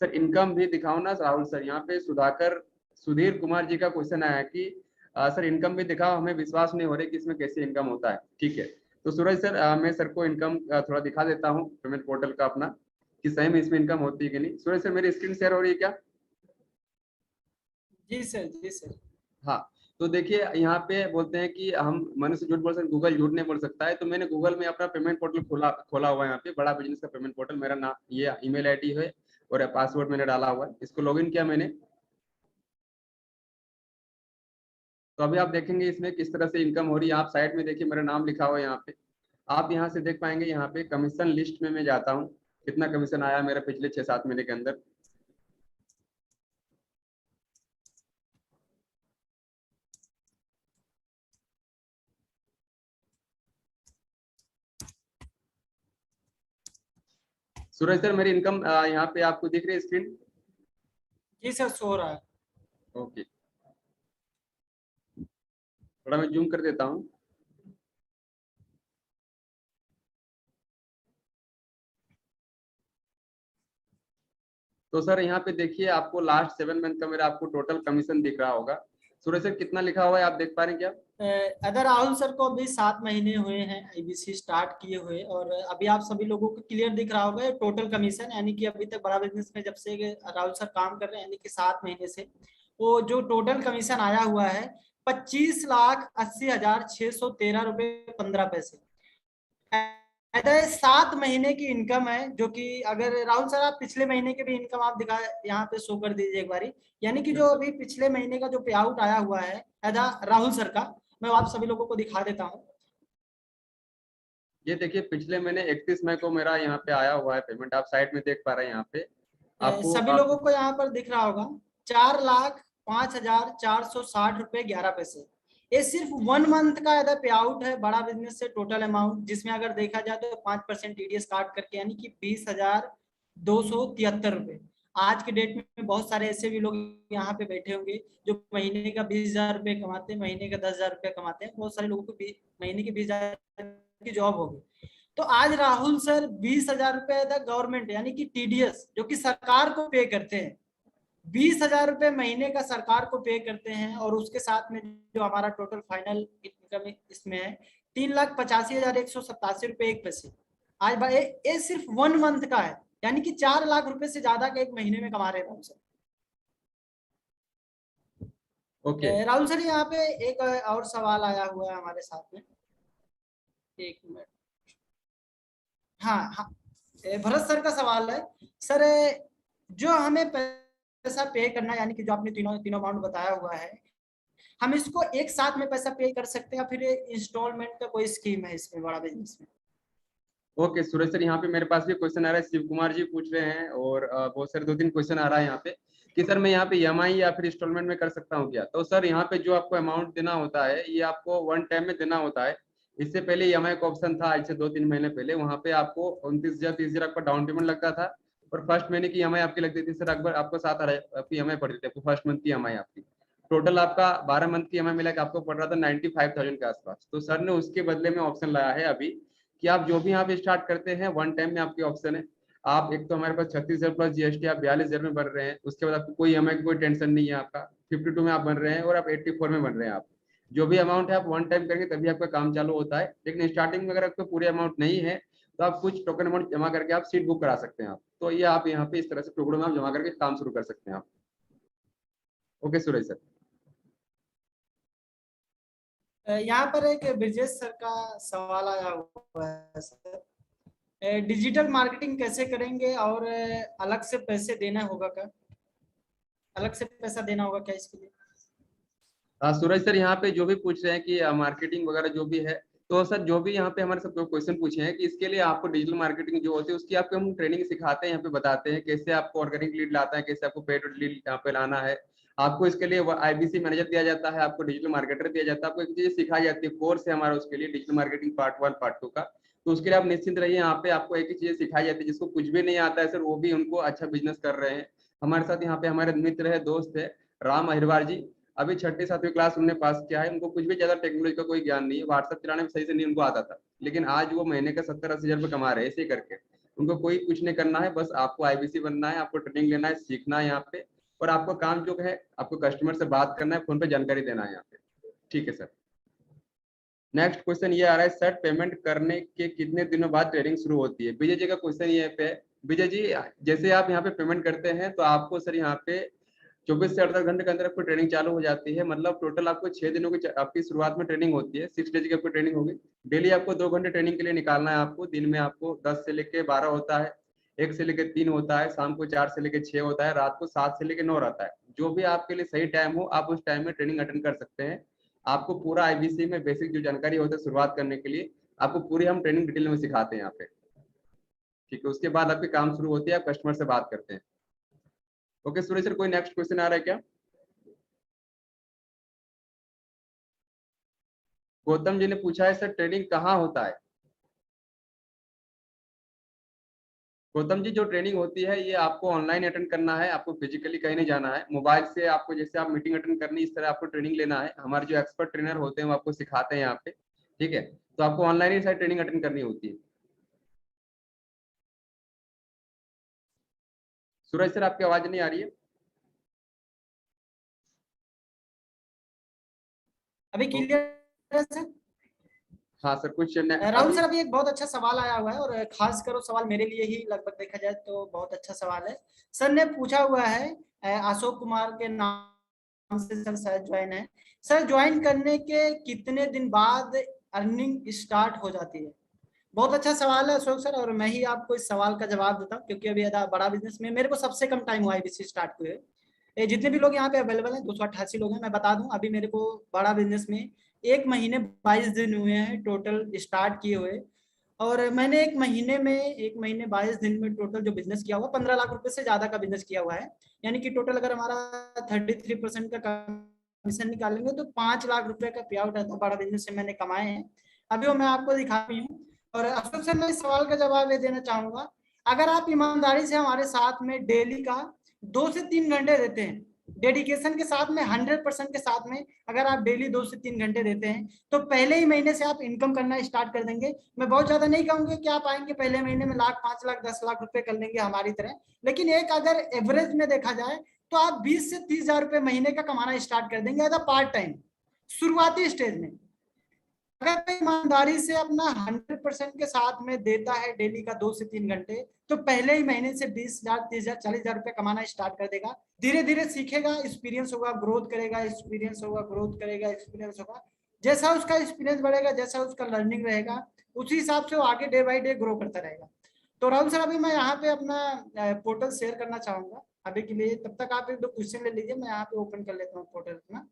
सर इनकम भी दिखाओ ना राहुल सर। यहाँ पे सुधीर कुमार जी का क्वेश्चन आया कि सर इनकम भी दिखाओ, हमें विश्वास नहीं हो रहा कि इसमें कैसे इनकम होता है। ठीक है, तो सूरज सर मैं सर को इनकम थोड़ा दिखा देता हूँ पेमेंट पोर्टल का अपना, कि सही में इसमें इनकम होती है कि नहीं। सूरज सर मेरी स्क्रीन शेयर हो रही है क्या? जी सर, जी सर। हाँ, तो देखिए यहाँ पे बोलते हैं कि हम मनुष्य झूठ बोल सकते, गूगल झूठ नहीं बोल सकता है। तो मैंने गूगल में अपना पेमेंट पोर्टल खोला हुआ है, यहाँ पे बड़ा बिजनेस का पेमेंट पोर्टल, मेरा नाम ये ईमेल आईडी है और पासवर्ड मैंने डाला हुआ है, इसको लॉगिन किया मैंने। तो अभी आप देखेंगे इसमें किस तरह से इनकम हो रही है। आप साइड में देखिए मेरा नाम लिखा हुआ है यहाँ पे, आप यहाँ से देख पाएंगे। यहाँ पे कमीशन लिस्ट में मैं जाता हूँ, कितना कमीशन आया मेरा पिछले 6-7 महीने के अंदर। सूरज सर मेरी इनकम यहाँ पे आपको दिख रही है स्क्रीन? जी सर, सो रहा है। ओके, थोड़ा मैं जूम कर देता हूँ। तो सर यहाँ पे देखिए आपको लास्ट 7 मंथ का मेरा आपको टोटल कमीशन दिख रहा होगा। सूरज सर कितना लिखा हुआ है आप देख पा रहे हैं क्या? अगर राहुल सर को अभी 7 महीने हुए हैं आईबीसी स्टार्ट किए हुए, और अभी आप सभी लोगों को क्लियर दिख रहा होगा टोटल कमीशन, यानी कि अभी तक बड़ा बिजनेस में जब से राहुल सर काम कर रहे हैं, यानी कि 7 महीने से वो जो टोटल कमीशन आया हुआ है 25,80,613 रुपए 15 पैसे। 7 महीने की इनकम है, जो कि अगर राहुल सर आप पिछले महीने के भी इनकम आप दिखा यहाँ पे शो कर दीजिए एक बारी, यानी कि जो अभी पिछले महीने का जो पे आउट आया हुआ है राहुल सर का, मैं आप सभी लोगों को दिखा देता हूँ। ये देखिए पिछले महीने 31 मई को मेरा यहाँ पे आया हुआ है पेमेंट, आप साइड में देख पा रहे हैं यहाँ पे आपको सभी लोगों को यहाँ पर दिख रहा होगा 4,05,460 रुपए 11 पैसे। ये सिर्फ 1 मंथ का पे आउट है बड़ा बिजनेस से टोटल अमाउंट, जिसमें अगर देखा जाए तो 5% टीडीएस काट करके, यानी कि 20,273 रुपए। आज के डेट में बहुत सारे ऐसे भी लोग यहाँ पे बैठे होंगे जो महीने का 20,000 रुपए कमाते हैं, महीने का 10,000 रुपए कमाते हैं। बहुत सारे लोगों को महीने की 20,000 की जॉब होगी। तो आज राहुल सर 20,000 रुपए गवर्नमेंट यानी कि टीडीएस जो कि सरकार को पे करते हैं, 20,000 रुपए महीने का सरकार को पे करते हैं, और उसके साथ में जो हमारा टोटल फाइनल इनकम इसमें है 3,85,187 रुपए 1 पैसे। आज भाई ये सिर्फ 1 मंथ का है, यानी कि 4 लाख रुपए से ज्यादा के 1 महीने में कमा रहे Rahul sir. Okay Rahul sir यहाँ पे एक और सवाल आया हुआ है हमारे साथ में, 1 मिनट। हाँ, भरत सर का सवाल है, सर जो हमें पैसा पे करना है, यानी कि जो आपने तीनों अमाउंट बताया हुआ है, हम इसको एक साथ में पैसा पे कर सकते हैं या फिर इंस्टॉलमेंट का कोई स्कीम है इसमें बड़ा बिजनेस में? ओके सूरज सर, यहाँ पे मेरे पास भी क्वेश्चन आ रहा है, शिव कुमार जी पूछ रहे हैं, और बहुत सारे 2-3 क्वेश्चन आ रहा है यहाँ पे कि सर मैं यहाँ पे ईएमआई या फिर इंस्टॉलमेंट में कर सकता हूँ क्या? तो सर यहाँ पे जो आपको अमाउंट देना होता है ये आपको 1 टाइम में देना होता है, इससे पहले ईएमआई का ऑप्शन था, आज से 2-3 महीने पहले, वहाँ पे आपको 29,000 30,000 आपका डाउन पेमेंट लगता था और फर्स्ट महीने की ईएमआई आपकी लगती थी सर अकबर आपको 7,000 आपकी ईएमआई पड़ती थी, आपको फर्स्ट मंथ की ईएमआई आपकी टोटल आपका 12 मंथ की ईएमआई मिला के आपको पड़ रहा था 95,000 के आसपास। तो सर ने उसके बदले में ऑप्शन लाया है अभी कि आप जो भी यहाँ पे स्टार्ट करते हैं वन टाइम में आपकी ऑप्शन है। आप एक तो हमारे पास 36,000 प्लस जीएसटी आप 42,000 में बन रहे हैं, उसके बाद आपको कोई ईएमआई की कोई टेंशन नहीं है, आपका 52 में आप बन रहे हैं और आप 84 में बन रहे हैं। आप जो भी अमाउंट है आप वन टाइम करेंगे तभी आपका काम चालू होता है, लेकिन स्टार्टिंग में अगर आपको पूरे अमाउंट नहीं है तो आप कुछ टोकन अमाउंट जमा करके आप सीट बुक करा सकते हैं। आप तो ये आप यहाँ पे इस तरह से टुकड़ों में आप जमा करके काम शुरू कर सकते हैं आप। ओके सूरज सर। यहाँ पर एक ब्रिजेश सर का सवाल आया हुआ है सर, डिजिटल मार्केटिंग कैसे करेंगे और अलग से पैसे देना होगा क्या, अलग से पैसा देना होगा क्या इसके लिए? सूरज सर यहाँ पे जो भी पूछ रहे हैं कि मार्केटिंग वगैरह जो भी है, तो सर जो भी यहाँ पे हमारे सब क्वेश्चन पूछे हैं कि इसके लिए आपको डिजिटल मार्केटिंग जो होती है उसकी आपको हम ट्रेनिंग सिखाते हैं, यहाँ पे बताते हैं कैसे आपको ऑर्गेनिक लीड लाता है, कैसे आपको पेड लीड यहाँ पे लाना है। आपको इसके लिए आईबीसी मैनेजर दिया जाता है, आपको डिजिटल मार्केटर दिया जाता है, आपको एक चीज सिखाई जाती है, कोर्स है हमारा उसके लिए डिजिटल मार्केटिंग पार्ट 1 पार्ट 2 का। तो उसके लिए आप निश्चिंत रहिए, यहाँ पे आपको एक ही चीज सिखाई जाती है, जिसको कुछ भी नहीं आता है सर वो भी उनको अच्छा बिजनेस कर रहे हैं। हमारे साथ यहाँ पे हमारे मित्र है, दोस्त है राम अहिरवार जी, अभी 6ठी-7वीं क्लास उन्होंने पास किया है, उनको कुछ भी ज्यादा टेक्नोलॉजी का कोई ज्ञान नहीं है, व्हाट्सएप चलाने में सही से नहीं उनको आता था, लेकिन आज वो महीने का 70-80 हजार रुपये कमा रहे हैं ऐसे करके। उनको कोई कुछ नहीं करना है, बस आपको आईबीसी बनना है, आपको ट्रेनिंग लेना है, सीखना है यहाँ पे, और आपको काम जो है आपको कस्टमर से बात करना है, फोन पे जानकारी देना है यहाँ पे। ठीक है सर। नेक्स्ट क्वेश्चन ये आ रहा है सर, पेमेंट करने के कितने दिनों बाद ट्रेनिंग शुरू होती है? विजय जी का क्वेश्चन ये पे, विजय जी जैसे आप यहाँ पे पेमेंट करते हैं तो आपको सर यहाँ पे 24 से 48 घंटे के अंदर आपको ट्रेनिंग चालू हो जाती है, मतलब टोटल आपको 6 दिनों की आपकी शुरुआत में ट्रेनिंग होती है, 6 डेज की आपको ट्रेनिंग होगी। डेली आपको 2 घंटे ट्रेनिंग के लिए निकालना है, आपको दिन में आपको 10 से लेके 12 होता है, 1 से लेके 3 होता है, शाम को 4 से लेके 6 होता है, रात को 7 से लेके 9 रहता है। जो भी आपके लिए सही टाइम हो आप उस टाइम में ट्रेनिंग अटेंड कर सकते हैं। आपको पूरा आईबीसी में बेसिक जो जानकारी होता है शुरुआत करने के लिए आपको पूरी हम ट्रेनिंग डिटेल में सिखाते हैं यहाँ पे। ठीक है, उसके बाद आपके काम शुरू होती है, आप कस्टमर से बात करते हैं। ओके सुरेश सर, कोई नेक्स्ट क्वेश्चन आ रहा है क्या? गौतम जी ने पूछा है सर ट्रेनिंग कहाँ होता है? गौतम जी जो ट्रेनिंग होती है ये आपको ऑनलाइन अटेंड करना है, आपको फिजिकली कहीं नहीं जाना है, मोबाइल से आपको जैसे आप मीटिंग अटेंड करनी इस तरह आपको ट्रेनिंग लेना है। हमारे जो एक्सपर्ट ट्रेनर होते हैं वो आपको सिखाते हैं यहाँ पे। ठीक है, तो आपको ऑनलाइन ही सारी ट्रेनिंग अटेंड करनी होती है। सूरज सर आपकी आवाज नहीं आ रही है? अभी क्लियर है सर? हाँ सर, कुछ राहुल सर, अभी एक बहुत अच्छा सवाल आया हुआ है और खास कर वो सवाल मेरे लिए ही लगभग देखा जाए तो बहुत अच्छा सवाल है। सर ने पूछा हुआ है, अशोक कुमार के नाम से सर शायद ज्वाइन है, सर ज्वाइन करने के कितने दिन बाद अर्निंग स्टार्ट हो जाती है? बहुत अच्छा सवाल है अशोक सर, और मैं ही आपको इस सवाल का जवाब देता हूँ क्योंकि अभी बड़ा बिजनेस में मेरे को सबसे कम टाइम हुआ आईबीसी स्टार्ट हुए। जितने भी लोग यहाँ पे अवेलेबल हैं 288 लोग हैं, मैं बता दूं अभी मेरे को बड़ा बिजनेस में 1 महीने 22 दिन हुए हैं टोटल स्टार्ट किए हुए। और मैंने 1 महीने 22 दिन में टोटल जो बिजनेस किया हुआ 15 लाख रुपए से ज्यादा का बिजनेस किया हुआ है। यानी कि टोटल अगर हमारा 33% का कमीशन निकालेंगे तो 5 लाख रुपए का पे आउट है, बड़ा बिजनेस से मैंने कमाए हैं। अभी वो मैं आपको दिखा रही हूँ। और अशोक सर मैं इस सवाल का जवाब ये देना चाहूंगा, अगर आप ईमानदारी से हमारे साथ में डेली का 2 से 3 घंटे देते हैं, डेडिकेशन के साथ में 100% के साथ में अगर आप डेली 2 से 3 घंटे देते हैं तो पहले ही महीने से आप इनकम करना स्टार्ट कर देंगे। मैं बहुत ज्यादा नहीं कहूंगी कि आप आएंगे पहले महीने में लाख 5 लाख 10 लाख रुपए कर लेंगे हमारी तरह, लेकिन एक अगर एवरेज में देखा जाए तो आप 20 से 30 हजार रुपए महीने का कमाना स्टार्ट कर देंगे एज अ पार्ट टाइम शुरुआती स्टेज में। अगर ईमानदारी से अपना 100% के साथ में देता है डेली का 2 से 3 घंटे तो पहले ही महीने से 20 हजार 30 हजार 40 हजार रुपए कमाना स्टार्ट कर देगा। धीरे धीरे सीखेगा, एक्सपीरियंस होगा, ग्रोथ करेगा, एक्सपीरियंस होगा, ग्रोथ करेगा, एक्सपीरियंस होगा। जैसा उसका एक्सपीरियंस बढ़ेगा, जैसा उसका लर्निंग रहेगा, उसी हिसाब से वो आगे डे बाई डे ग्रो करता रहेगा। तो राहुल सर अभी मैं यहाँ पे अपना पोर्टल शेयर करना चाहूंगा अभी के लिए, तब तक आप 1-2 क्वेश्चन ले लीजिए, मैं यहाँ पे ओपन कर लेता हूँ पोर्टल अपना।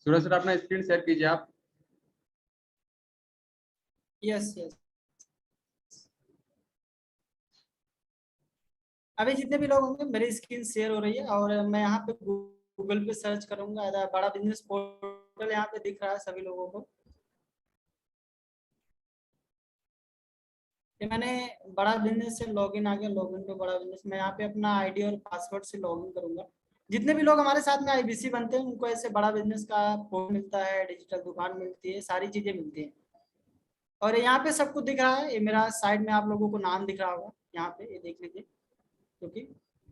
सूरज सर अपना स्क्रीन शेयर कीजिए आप। यस यस, अभी जितने भी लोग होंगे मेरी स्क्रीन शेयर हो रही है और मैं यहाँ पे गूगल पे सर्च करूंगा, बड़ा बिजनेस पोर्टल यहाँ पे दिख रहा है सभी लोगों को। ये मैंने बड़ा बिजनेस से लॉगिन आ गया, लॉगिन पे बड़ा बिजनेस, मैं यहाँ पे अपना आईडी और पासवर्ड से लॉगिन करूंगा। जितने भी लोग हमारे साथ में आईबीसी बनते हैं उनको ऐसे बड़ा बिजनेस का पोर्टल मिलता है, डिजिटल दुकान मिलती है, सारी चीजें मिलती हैं। और यहाँ पे सब कुछ दिख रहा है, ये मेरा साइड में आप लोगों को नाम दिख रहा होगा, यहाँ पे ये देख लीजिए, क्योंकि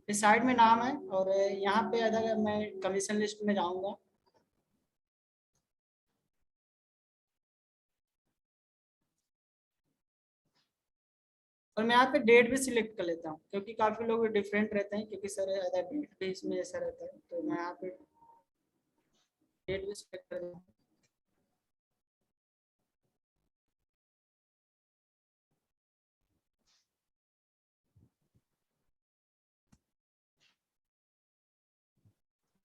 इस साइड में नाम है। और यहाँ पे अगर मैं कमीशन लिस्ट में जाऊंगा, और मैं यहाँ पे डेट भी सिलेक्ट कर लेता हूँ, क्योंकि काफी लोग डिफरेंट रहते हैं, क्योंकि सर डेट भी इसमें ऐसा रहता है, तो मैं यहाँ पे डेट भी सिलेक्ट कर लेता हूँ।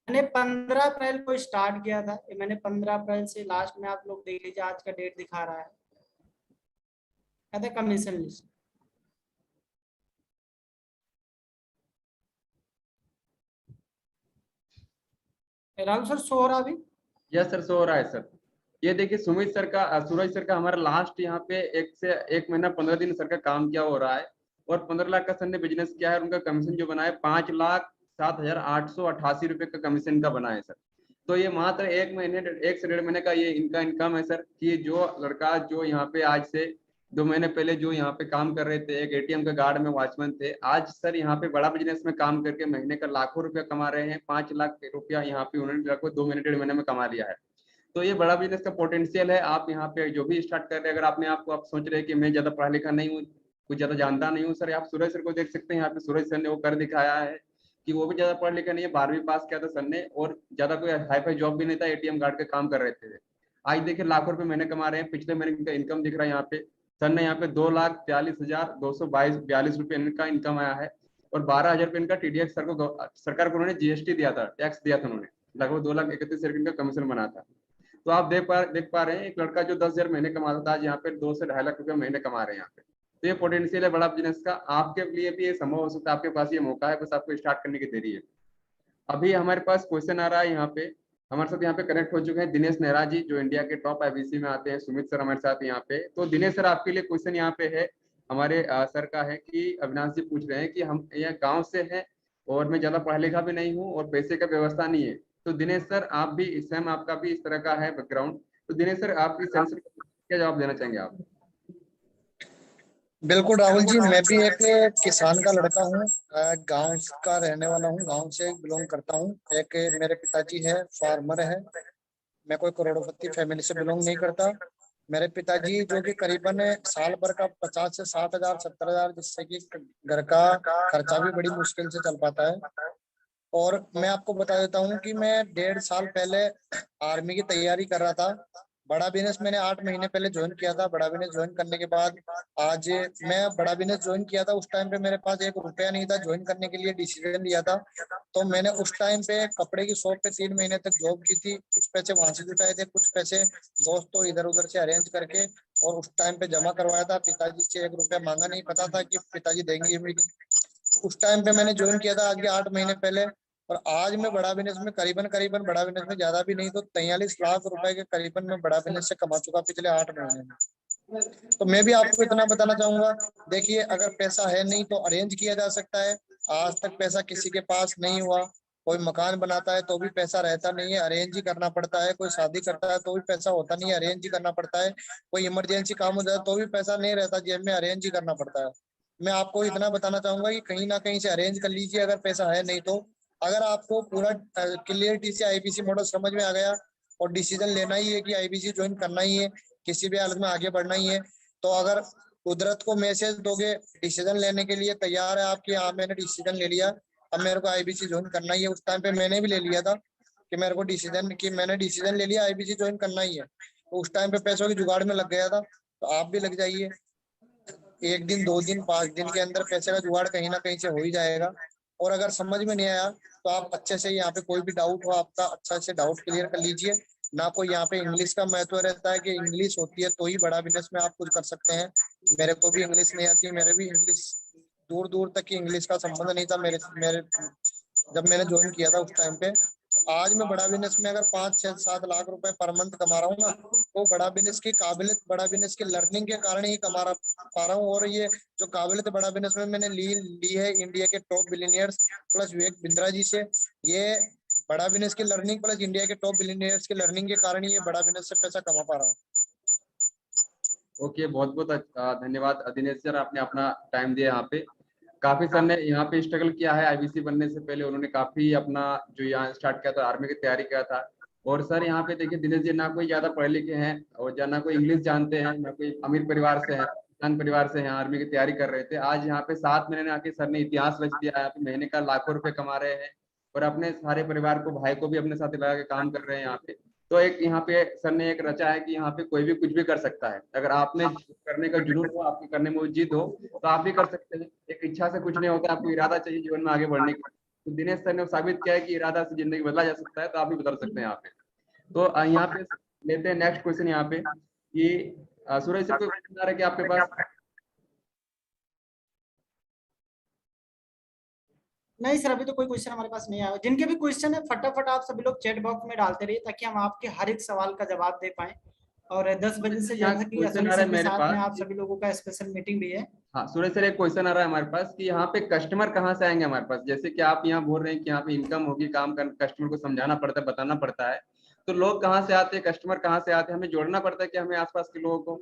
मैंने 15 अप्रैल को स्टार्ट किया था, ये मैंने 15 अप्रैल से लास्ट में, आप लोग देख लीजिए आज का डेट दिखा रहा है, कहते हैं commission list. Rahul sir so रहा अभी? यस सर, सो रहा है सर। ये देखिए सुमित सर का, सूरज सर का हमारा लास्ट यहाँ पे 1 महीना 15 दिन सर का काम क्या हो रहा है, और 15 लाख का सर ने बिजनेस किया है। उनका कमीशन जो बना है 5,07,888 रुपए का कमीशन का बना है सर। तो ये मात्र 1 से 1.5 महीने का ये इनका इनकम है सर, कि जो लड़का जो यहाँ पे आज से 2 महीने पहले जो यहाँ पे काम कर रहे थे, एक एटीएम के गार्ड में वॉचमैन थे, आज सर यहाँ पे बड़ा बिजनेस में काम करके महीने का लाखों रुपया कमा रहे हैं। 5 लाख रुपया यहाँ पे उन्होंने लगभग 2 महीने 1.5 महीने में कमा लिया है। तो ये बड़ा बिजनेस का पोटेंशियल है। आप यहाँ पे जो भी स्टार्ट कर रहे हैं, अगर आपने आपको आप सोच रहे हैं कि मैं ज्यादा पढ़ा लिखा नहीं हूँ, कुछ ज्यादा जानता नहीं हूँ सर, आप सूरज सर को देख सकते हैं। यहाँ पे सूरज सर ने वो कर दिखाया है कि वो भी ज्यादा पढ़ा लिखा नहीं है, 12वीं पास किया था सर ने, और ज्यादा कोई हाई फाई जॉब भी नहीं था, एटीएम गार्ड के काम कर रहे थे। आज देखिए लाखों रुपए महीने कमा रहे हैं। पिछले महीने का इनकम दिख रहा है यहाँ पे, सर ने यहाँ पे 2,43,222 रुपये इनका इनकम आया है, और 12,000 रुपये इनका टीडीएस सर को सरकार को उन्होंने जीएसटी दिया था, टैक्स दिया था उन्होंने, लगभग 2,31,000 इनका कमीशन बना था। तो आप देख पा रहे हैं एक लड़का जो 10,000 महीने कमाता था, आज यहाँ पे 2 से 2.5 लाख रुपए महीने कमा रहे हैं यहाँ पे। तो ये पोटेंशियल है बड़ा बिजनेस का, आपके लिए भी ये संभव हो सकता है, आपके पास ये मौका है, बस आपको स्टार्ट करने की देरी है। अभी हमारे पास क्वेश्चन आ रहा है यहाँ पे, हमारे साथ यहाँ पे कनेक्ट हो चुके हैं दिनेश नेहरा जी, जो इंडिया के टॉप आईबीसी में आते हैं। सुमित सर हमारे साथ यहाँ पे। तो दिनेश सर आपके लिए क्वेश्चन यहाँ पे है हमारे सर का है कि अविनाश जी पूछ रहे हैं कि हम यहाँ गाँव से हैं और मैं ज्यादा पढ़ा लिखा भी नहीं हूँ और पैसे का व्यवस्था नहीं है। तो दिनेश सर आप भी सेम, आपका भी इस तरह का है बैकग्राउंड, तो दिनेश सर आप इस सेंस क्या जवाब देना चाहेंगे आप? बिल्कुल राहुल जी, मैं भी एक किसान का लड़का हूँ, गांव का रहने वाला हूँ, गांव से बिलोंग करता हूँ। एक मेरे पिताजी है, फार्मर है। मैं कोई करोड़पति फैमिली से बिलोंग नहीं करता। मेरे पिताजी जो कि करीबन साल भर का 50 से 60,000 70,000, जिससे कि घर का खर्चा भी बड़ी मुश्किल से चल पाता है। और मैं आपको बता देता हूँ कि मैं 1.5 साल पहले आर्मी की तैयारी कर रहा था। बड़ा बिजनेस मैंने 8 महीने पहले ज्वाइन किया था। बड़ा बिजनेस ज्वाइन करने के बाद आज मैं बड़ा बिजनेस ज्वाइन किया था, उस टाइम पे मेरे पास 1 रुपया नहीं था। ज्वाइन करने के लिए डिसीजन लिया था, तो मैंने उस टाइम पे कपड़े की शॉप पे 3 महीने तक जॉब की थी। कुछ पैसे वहां से जुटाए थे, कुछ पैसे दोस्तों इधर उधर से अरेंज करके और उस टाइम पे जमा करवाया था। पिताजी से 1 रुपया मांगा नहीं, पता था कि पिताजी देंगे भी नहीं। उस टाइम पे मैंने ज्वाइन किया था, आज के 8 महीने पहले। और आज मैं बड़ा बिजनेस में करीबन बड़ा बिजनेस में ज्यादा भी नहीं तो 43 लाख रुपए के करीबन मैं बड़ा बिजनेस से कमा चुका पिछले 8 महीने में। तो मैं भी आपको इतना बताना चाहूंगा, देखिए अगर पैसा है नहीं तो अरेंज किया जा सकता है। आज तक पैसा किसी के पास नहीं हुआ। कोई मकान बनाता है तो भी पैसा रहता नहीं है, अरेंज ही करना पड़ता है। कोई शादी करता है तो भी पैसा होता नहीं है, अरेंज ही करना पड़ता है। कोई इमरजेंसी काम हो जाए तो भी पैसा नहीं रहता जेब में, अरेंज ही करना पड़ता है। मैं आपको इतना बताना चाहूंगा कि कहीं ना कहीं से अरेंज कर लीजिए अगर पैसा है नहीं तो। अगर आपको पूरा क्लियरिटी से आईबीसी मॉडल समझ में आ गया और डिसीजन लेना ही है कि आईबीसी ज्वाइन करना ही है, किसी भी हालत में आगे बढ़ना ही है, तो अगर कुदरत को मैसेज दोगे डिसीजन लेने के लिए तैयार है आपकी, हाँ मैंने डिसीजन ले लिया, अब मेरे को आईबीसी ज्वाइन करना ही है। उस टाइम पे मैंने भी ले लिया था कि मेरे को मैंने डिसीजन ले लिया आईबीसी ज्वाइन करना ही है। तो उस टाइम पे पैसों की जुगाड़ में लग गया था, तो आप भी लग जाइए। 1 दिन 2 दिन 5 दिन के अंदर पैसे का जुगाड़ कहीं ना कहीं से हो ही जाएगा। और अगर समझ में नहीं आया तो आप अच्छे से यहाँ पे कोई भी डाउट हो आपका, अच्छा से डाउट क्लियर कर लीजिए। ना कोई यहाँ पे इंग्लिश का महत्व रहता है कि इंग्लिश होती है तो ही बड़ा बिजनेस में आप कुछ कर सकते हैं। मेरे को भी इंग्लिश नहीं आती, मेरे भी इंग्लिश दूर दूर तक की इंग्लिश का संबंध नहीं था मेरे मेरे जब मैंने ज्वाइन किया था उस टाइम पे। आज मैं बड़ा बिजनेस में अगर 5-6-7 लाख रुपए पर मंथ कमा रहा हूँ ना, तो बड़ा बिजनेस की काबिलियत, बड़ा बिजनेस की लर्निंग के कारण ही पा रहा हूँ। और ये जो काबिलियत बड़ा बिजनेस में मैंने ली है इंडिया के top billionaires plus Vivek Bindra ji से, ये बड़ा बिजनेस की लर्निंग प्लस इंडिया के टॉप बिलियनियर्स की लर्निंग के कारण ही ये बड़ा बिजनेस से पैसा कमा पा रहा हूँ। ओके, बहुत बहुत धन्यवाद दिनेश सर, आपने अपना टाइम दिया यहाँ पे। काफी सर ने यहाँ पे स्ट्रगल किया है, आईबीसी बनने से पहले उन्होंने काफी अपना जो यहाँ स्टार्ट किया था, आर्मी की तैयारी किया था। और सर यहाँ पे देखिए दिनेश जी ना कोई ज्यादा पढ़े लिखे हैं और ना कोई इंग्लिश जानते हैं, ना कोई अमीर परिवार से हैं, किसान परिवार से हैं, आर्मी की तैयारी कर रहे थे। आज यहाँ पे 7 महीने आके सर ने इतिहास रच दिया है, यहाँ पे महीने का लाखों रुपए कमा रहे हैं और अपने सारे परिवार को, भाई को भी अपने साथ लगा के काम कर रहे हैं यहाँ पे। तो एक यहाँ पे सर ने एक रचा है कि यहाँ पे कोई भी कुछ भी कर सकता है, अगर आपने करने का जुनून हो, आपके करने में जिद हो तो आप भी कर सकते हैं। एक इच्छा से कुछ नहीं होता, आपको इरादा चाहिए जीवन में आगे बढ़ने की। तो दिनेश सर ने साबित किया है कि इरादा से जिंदगी बदला जा सकता है, तो आप भी बदल सकते हैं यहाँ पे। तो यहाँ पे लेते हैं नेक्स्ट क्वेश्चन यहाँ पे कि सूरज सर कोई क्वेश्चन आ रहा है कि आपके पास? नहीं सर, अभी तो कोई क्वेश्चन हमारे पास नहीं आया। जिनके भी क्वेश्चन है फटाफट आप सभी लोग चैट बॉक्स में डालते रहिए ताकि हम आपके हर एक सवाल का जवाब दे पाए। और 10 बजे से जैसा कि क्वेश्चन आ रहा है मेरे पास, में आप सभी लोगों का स्पेशल मीटिंग भी है। हाँ सूरज सर, एक क्वेश्चन आ रहा है हमारे पास कि यहाँ पे कस्टमर कहाँ से आएंगे हमारे पास? जैसे कि आप यहाँ बोल रहे हैं कि यहाँ पे इनकम होगी, काम कर, कस्टमर को समझाना पड़ता है, बताना पड़ता है, तो लोग कहाँ से आते हैं, कस्टमर कहाँ से आते हैं? हमें जोड़ना पड़ता है कि हमें आसपास के लोगों को?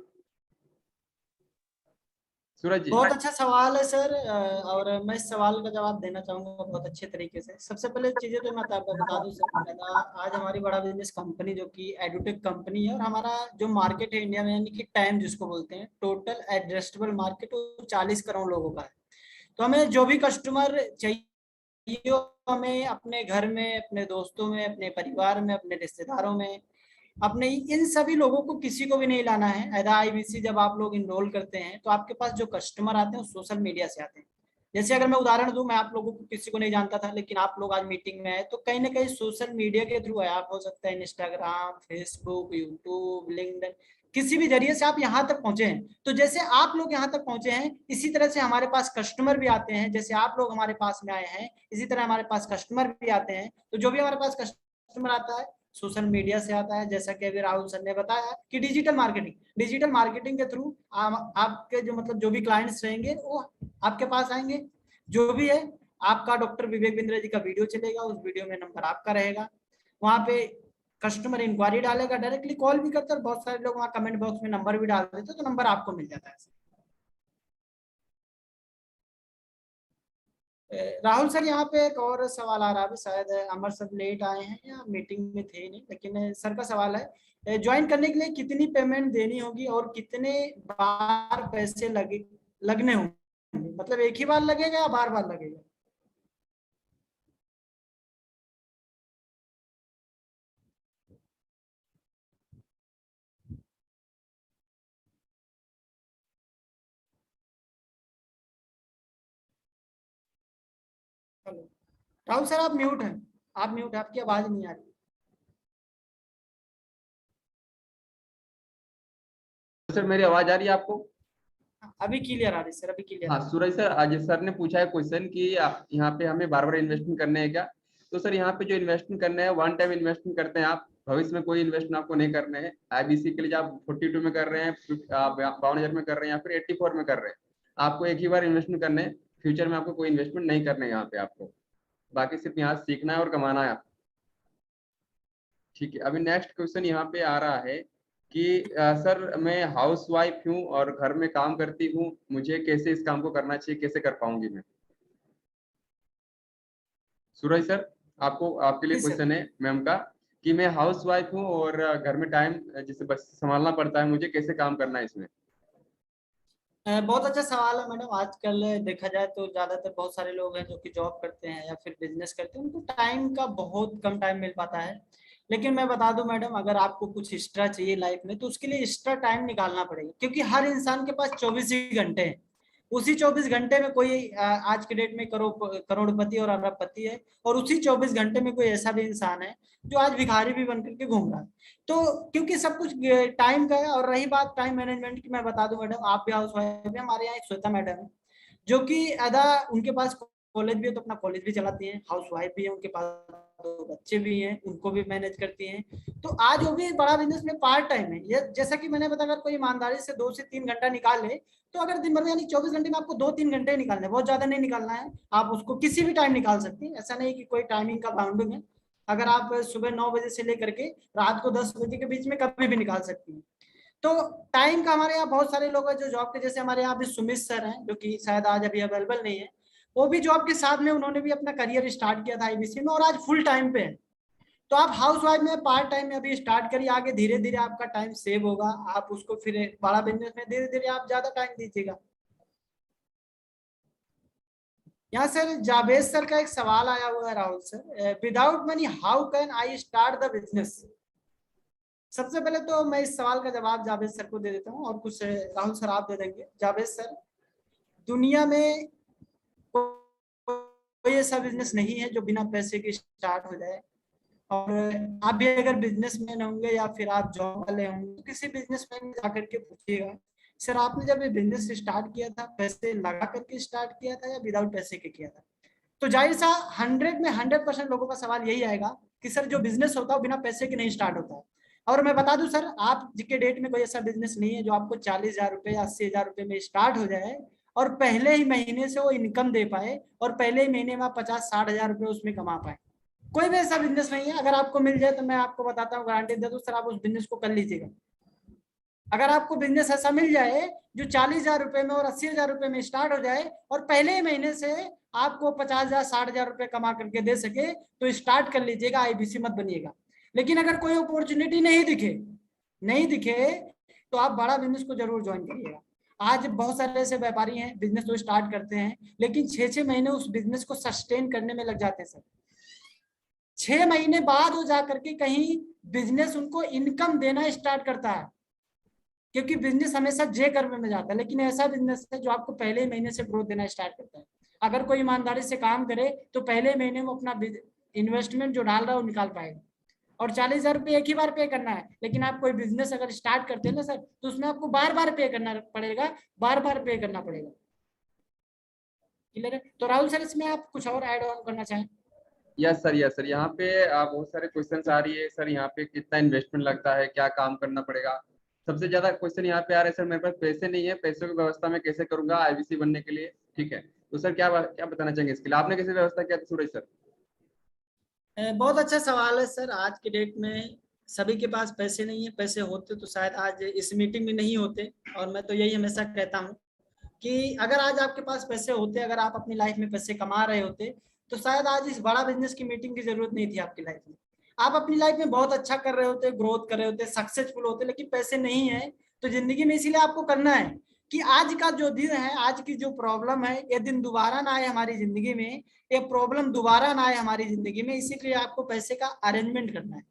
सूरज जी। बहुत अच्छा सवाल है सर, और मैं इस सवाल का जवाब देना चाहूंगा बहुत अच्छे तरीके से। सबसे पहले चीजें तो मैं आपको बता दूं सर, आज हमारी बड़ा बिजनेस कंपनी जो कि एडुटेक कंपनी है, और हमारा जो मार्केट है इंडिया में, यानी कि टाइम जिसको बोलते हैं, टोटल एड्रेसेबल मार्केट वो 40 करोड़ लोगों का है। तो हमें जो भी कस्टमर चाहिए, हमें अपने घर में, अपने दोस्तों में, अपने परिवार में, अपने रिश्तेदारों में, अपने इन सभी लोगों को, किसी को भी नहीं लाना है। एदा आईबीसी जब आप लोग इनरोल करते हैं तो आपके पास जो कस्टमर आते हैं वो सोशल मीडिया से आते हैं। जैसे अगर मैं उदाहरण दूं, मैं आप लोगों को किसी को नहीं जानता था, लेकिन आप लोग आज मीटिंग में आए तो कहीं ना कहीं सोशल मीडिया के थ्रू है। आप हो सकता है इंस्टाग्राम, फेसबुक, यूट्यूब, लिंक्डइन, किसी भी जरिए से आप यहाँ तक पहुंचे हैं। तो जैसे आप लोग यहाँ तक पहुंचे हैं, इसी तरह से हमारे पास कस्टमर भी आते हैं। जैसे आप लोग हमारे पास में आए हैं, इसी तरह हमारे पास कस्टमर भी आते हैं। तो जो भी हमारे पास कस्टमर आता है सोशल मीडिया से आता है। जैसा कि अभी राहुल सर ने बताया कि डिजिटल मार्केटिंग के थ्रू आपके जो मतलब जो भी क्लाइंट्स रहेंगे वो आपके पास आएंगे। जो भी है, आपका डॉक्टर विवेक बिंद्रा जी का वीडियो चलेगा, उस वीडियो में नंबर आपका रहेगा, वहां पे कस्टमर इंक्वायरी डालेगा, डायरेक्टली कॉल भी करता है। बहुत सारे लोग वहाँ कमेंट बॉक्स में नंबर भी डाल देते हैं, तो नंबर आपको मिल जाता है। राहुल सर, यहाँ पे एक और सवाल आ रहा है, शायद अमर सर लेट आए हैं या मीटिंग में थे नहीं, लेकिन सर का सवाल है, ज्वाइन करने के लिए कितनी पेमेंट देनी होगी और कितने बार पैसे लगने होंगे? मतलब एक ही बार लगेगा या बार बार लगेगा? हेलो राहुल सर, आप म्यूट हैं, आपकी आवाज नहीं आ रही। सर मेरी आवाज आ रही है आपको? अभी क्लियर आ रही सर, अभी क्लियर। हाँ सूरज सर, आज सर ने पूछा है क्वेश्चन कि यहाँ पे हमें बार बार इन्वेस्टमेंट करने हैं क्या? तो सर यहाँ पे जो इन्वेस्टमेंट करना है, वन टाइम इन्वेस्टमेंट करते हैं आप, भविष्य में कोई इन्वेस्टमेंट आपको नहीं करने हैं। आईबीसी के लिए आप 42 में कर ररे हैं, 52,000 में कर रहे हैं या फिर 84 में कर रहे हैं, आपको एक ही बार इन्वेस्टमेंट करने हैं। फ्यूचर में आपको कोई इन्वेस्टमेंट नहीं करना है यहाँ पे आपको, बाकी सिर्फ यहाँ सीखना है और कमाना है। ठीक है, अभी नेक्स्ट क्वेश्चन यहाँ पे आ रहा है कि सर मैं हाउस वाइफ हूँ और घर में काम करती हूँ, मुझे कैसे इस काम को करना चाहिए, कैसे कर पाऊंगी मैं? सूरज सर, आपके लिए क्वेश्चन है मैम का कि मैं हाउस वाइफ हूँ और घर में टाइम जिसे बस संभालना पड़ता है, मुझे कैसे काम करना है इसमें? बहुत अच्छा सवाल है मैडम। आजकल देखा जाए तो ज्यादातर बहुत सारे लोग हैं जो कि जॉब करते हैं या फिर बिजनेस करते हैं, उनको टाइम का बहुत कम टाइम मिल पाता है। लेकिन मैं बता दूं मैडम, अगर आपको कुछ एक्स्ट्रा चाहिए लाइफ में तो उसके लिए एक्स्ट्रा टाइम निकालना पड़ेगा, क्योंकि हर इंसान के पास 24 ही घंटे हैं। उसी 24 घंटे में कोई आज के डेट में करोड़पति और अरबपति है, और उसी 24 घंटे में कोई ऐसा भी इंसान है जो आज भिखारी भी बन करके घूम रहा है। तो क्योंकि सब कुछ टाइम का है। और रही बात टाइम मैनेजमेंट की, मैं बता दूं मैडम, आप भी हाउस वाइफ है, हमारे यहाँ एक श्वेता मैडम है जो कि उनके पास कॉलेज भी है तो अपना कॉलेज भी चलाती हैं, हाउस वाइफ भी है, उनके पास 2 बच्चे भी हैं, उनको भी मैनेज करती हैं। तो आज वो भी बड़ा बिजनेस में पार्ट टाइम है। ये जैसा कि मैंने बताया, अगर कोई ईमानदारी से 2 से 3 घंटा निकाल ले, तो अगर दिन भर में यानी 24 घंटे में आपको 2-3 घंटे निकालने हैं, बहुत ज्यादा नहीं निकालना है, आप उसको किसी भी टाइम निकाल सकते हैं। ऐसा नहीं कि कोई टाइमिंग का बाउंडिंग है। अगर आप सुबह 9 बजे से लेकर के रात को 10 बजे के बीच में कभी भी निकाल सकती हैं। तो टाइम का हमारे यहाँ बहुत सारे लोग हैं जो जॉब के, जैसे हमारे यहाँ भी सुमित सर हैं जो कि शायद आज अभी अवेलेबल नहीं है, वो भी जॉब के साथ में उन्होंने भी अपना करियर स्टार्ट किया था आईबीसी में और आज फुल टाइम पे है। तो आप हाउस वाइफ में पार्ट टाइम में अभी स्टार्ट करिए, आगे धीरे धीरे आपका टाइम सेव होगा, आप उसको फिर बड़ा बिजनेस में धीरे धीरे आप ज्यादा टाइम दीजिएगा। यहाँ सर जावेद सर का एक सवाल आया हुआ है, Rahul sir, without money how can I start the business. सबसे पहले तो मैं इस सवाल का जवाब जावेद सर को दे देता हूँ और कुछ राहुल सर आप दे देंगे। जावेद सर, दुनिया में कोई ऐसा बिजनेस नहीं है जो बिना पैसे के स्टार्ट हो जाए। और आप भी अगर बिजनेसमैन होंगे या फिर आप जॉब वाले होंगे तो किसी बिजनेसमैन में जाकर के पूछिएगा, सर आपने जब ये बिजनेस स्टार्ट किया था पैसे लगा करके स्टार्ट किया था या विदाउट पैसे के किया था? तो जाहिर सा 100 में 100% लोगों का सवाल यही आएगा कि सर जो बिजनेस होता है बिना पैसे के नहीं स्टार्ट होता है। और मैं बता दूं सर, आप के डेट में कोई ऐसा बिजनेस नहीं है जो आपको 40,000 रुपए या 80,000 रुपए में स्टार्ट हो जाए और पहले ही महीने से वो इनकम दे पाए और पहले ही महीने में आप 50-60 हजार रुपए उसमें कमा पाए। कोई भी ऐसा बिजनेस नहीं है। अगर आपको मिल जाए तो मैं आपको बताता हूँ, गारंटी दे दूं सर, आप उस बिजनेस को कर लीजिएगा। अगर आपको बिजनेस ऐसा मिल जाए जो 40,000 रुपए में और 80,000 रुपए में स्टार्ट हो जाए और पहले ही महीने से आपको 50,000 60,000 रुपए कमा करके दे सके तो स्टार्ट कर लीजिएगा, आईबीसी मत बनिएगा। लेकिन अगर कोई अपॉर्चुनिटी नहीं दिखे तो आप बड़ा बिजनेस को जरूर ज्वाइन करिएगा। आज बहुत सारे ऐसे व्यापारी हैं बिजनेस तो स्टार्ट करते हैं लेकिन 6-6 महीने उस बिजनेस को सस्टेन करने में लग जाते हैं सर। 6 महीने बाद वो जाकर के कहीं बिजनेस उनको इनकम देना स्टार्ट करता है, क्योंकि बिजनेस हमेशा जे कर्व में जाता है। लेकिन ऐसा बिजनेस है जो आपको पहले महीने से ग्रोथ देना स्टार्ट करता है। अगर कोई ईमानदारी से काम करे तो पहले महीने में अपना इन्वेस्टमेंट जो डाल रहा है वो निकाल पाएगा। और 40,000 रुपये एक ही बार पे करना है। लेकिन आप कोई बिजनेस अगर स्टार्ट करते हैं ना सर, तो उसमें आपको बार बार पे करना पड़ेगा। क्लियर है? तो राहुल सर, इसमें आप कुछ और ऐड ऑन करना चाहें? Yes sir. यहाँ पे बहुत सारे क्वेश्चन आ रही है सर। यहाँ पे कितना इन्वेस्टमेंट लगता है, क्या काम करना पड़ेगा? सबसे ज्यादा क्वेश्चन यहाँ पे आ रहे हैं सर, मेरे पास पैसे नहीं है, पैसों की व्यवस्था मैं कैसे करूंगा आईबीसी बनने के लिए? ठीक है, तो सर क्या बताना चाहेंगे इसके लिए? आपने कैसे व्यवस्था किया था सूरज सर? बहुत अच्छा सवाल है सर। आज के डेट में सभी के पास पैसे नहीं है। पैसे होते तो शायद आज इस मीटिंग में नहीं होते। और मैं तो यही हमेशा कहता हूँ कि अगर आज आपके पास पैसे होते, अगर आप अपनी लाइफ में पैसे कमा रहे होते, तो शायद आज इस बड़ा बिजनेस की मीटिंग की जरूरत नहीं थी आपकी लाइफ में। आप अपनी लाइफ में बहुत अच्छा कर रहे होते, ग्रोथ कर रहे होते, सक्सेसफुल होते, लेकिन पैसे नहीं है। तो जिंदगी में इसीलिए आपको करना है कि आज का जो दिन है, आज की जो प्रॉब्लम है, ये दिन दोबारा ना आए हमारी जिंदगी में, ये प्रॉब्लम दोबारा ना आए हमारी जिंदगी में। इसीलिए आपको पैसे का अरेंजमेंट करना है।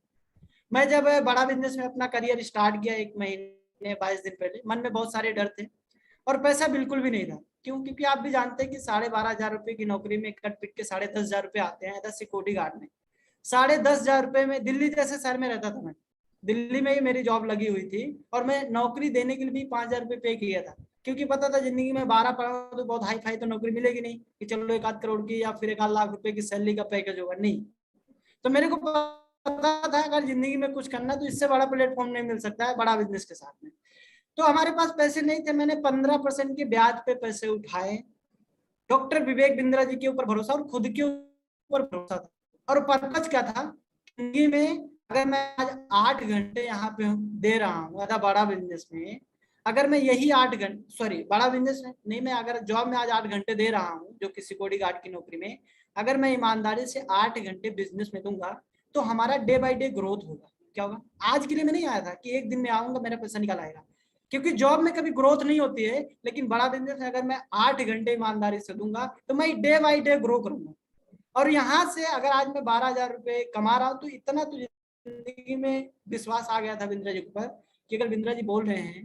मैं जब बड़ा बिजनेस में अपना करियर स्टार्ट किया 1 महीने 22 दिन पहले, मन में बहुत सारे डर थे और पैसा बिल्कुल भी नहीं था। क्यों? क्योंकि आप भी जानते हैं कि 12,500 रुपए की नौकरी में कट पिट के 10,500 रुपए आते हैं सिक्योरिटी गार्ड में। 10,500 रुपए में दिल्ली जैसे शहर में रहता था मैं, दिल्ली में ही मेरी जॉब लगी हुई थी और मैं नौकरी देने के लिए भी 5,000 रुपए पे किया था, क्योंकि पता था जिंदगी में 12 पढ़ा तो बहुत हाई फाई तो नौकरी मिलेगी नहीं कि चलो 1-8 करोड़ की या फिर 1-8 लाख रुपए की सैलरी का पैकेज होगा। नहीं, तो मेरे को पता था अगर जिंदगी में कुछ करना तो इससे बड़ा प्लेटफॉर्म नहीं मिल सकता है बड़ा बिजनेस के साथ में। तो हमारे पास पैसे नहीं थे, मैंने 15% के ब्याज पे पैसे उठाए। डॉक्टर विवेक बिंद्रा जी के ऊपर भरोसा और खुद के ऊपर भरोसा था। और पर्पज क्या था? जिंदगी में अगर मैं आज 8 घंटे यहाँ पे दे रहा हूँ आधा बड़ा बिजनेस में, अगर मैं यही 8 घंटे, सॉरी बड़ा बिजनेस नहीं, मैं अगर जॉब में आज 8 घंटे दे रहा हूँ जो कि सिक्योरिटी गार्ड की नौकरी में, अगर मैं ईमानदारी से 8 घंटे बिजनेस में दूंगा तो हमारा डे बाय डे ग्रोथ होगा। क्या होगा? आज के लिए मैं नहीं आया था कि एक दिन में आऊंगा मेरा पैसा निकल आएगा, क्योंकि जॉब में कभी ग्रोथ नहीं होती है। लेकिन बड़ा बिजनेस में अगर मैं 8 घंटे ईमानदारी से दूंगा तो मैं डे बाय डे ग्रो करूंगा। और यहाँ से अगर आज मैं 12,000 रुपए कमा रहा हूँ तो इतना तो जिंदगी में विश्वास आ गया था बिंद्रा जी के ऊपर कि अगर बिंद्रा जी बोल रहे हैं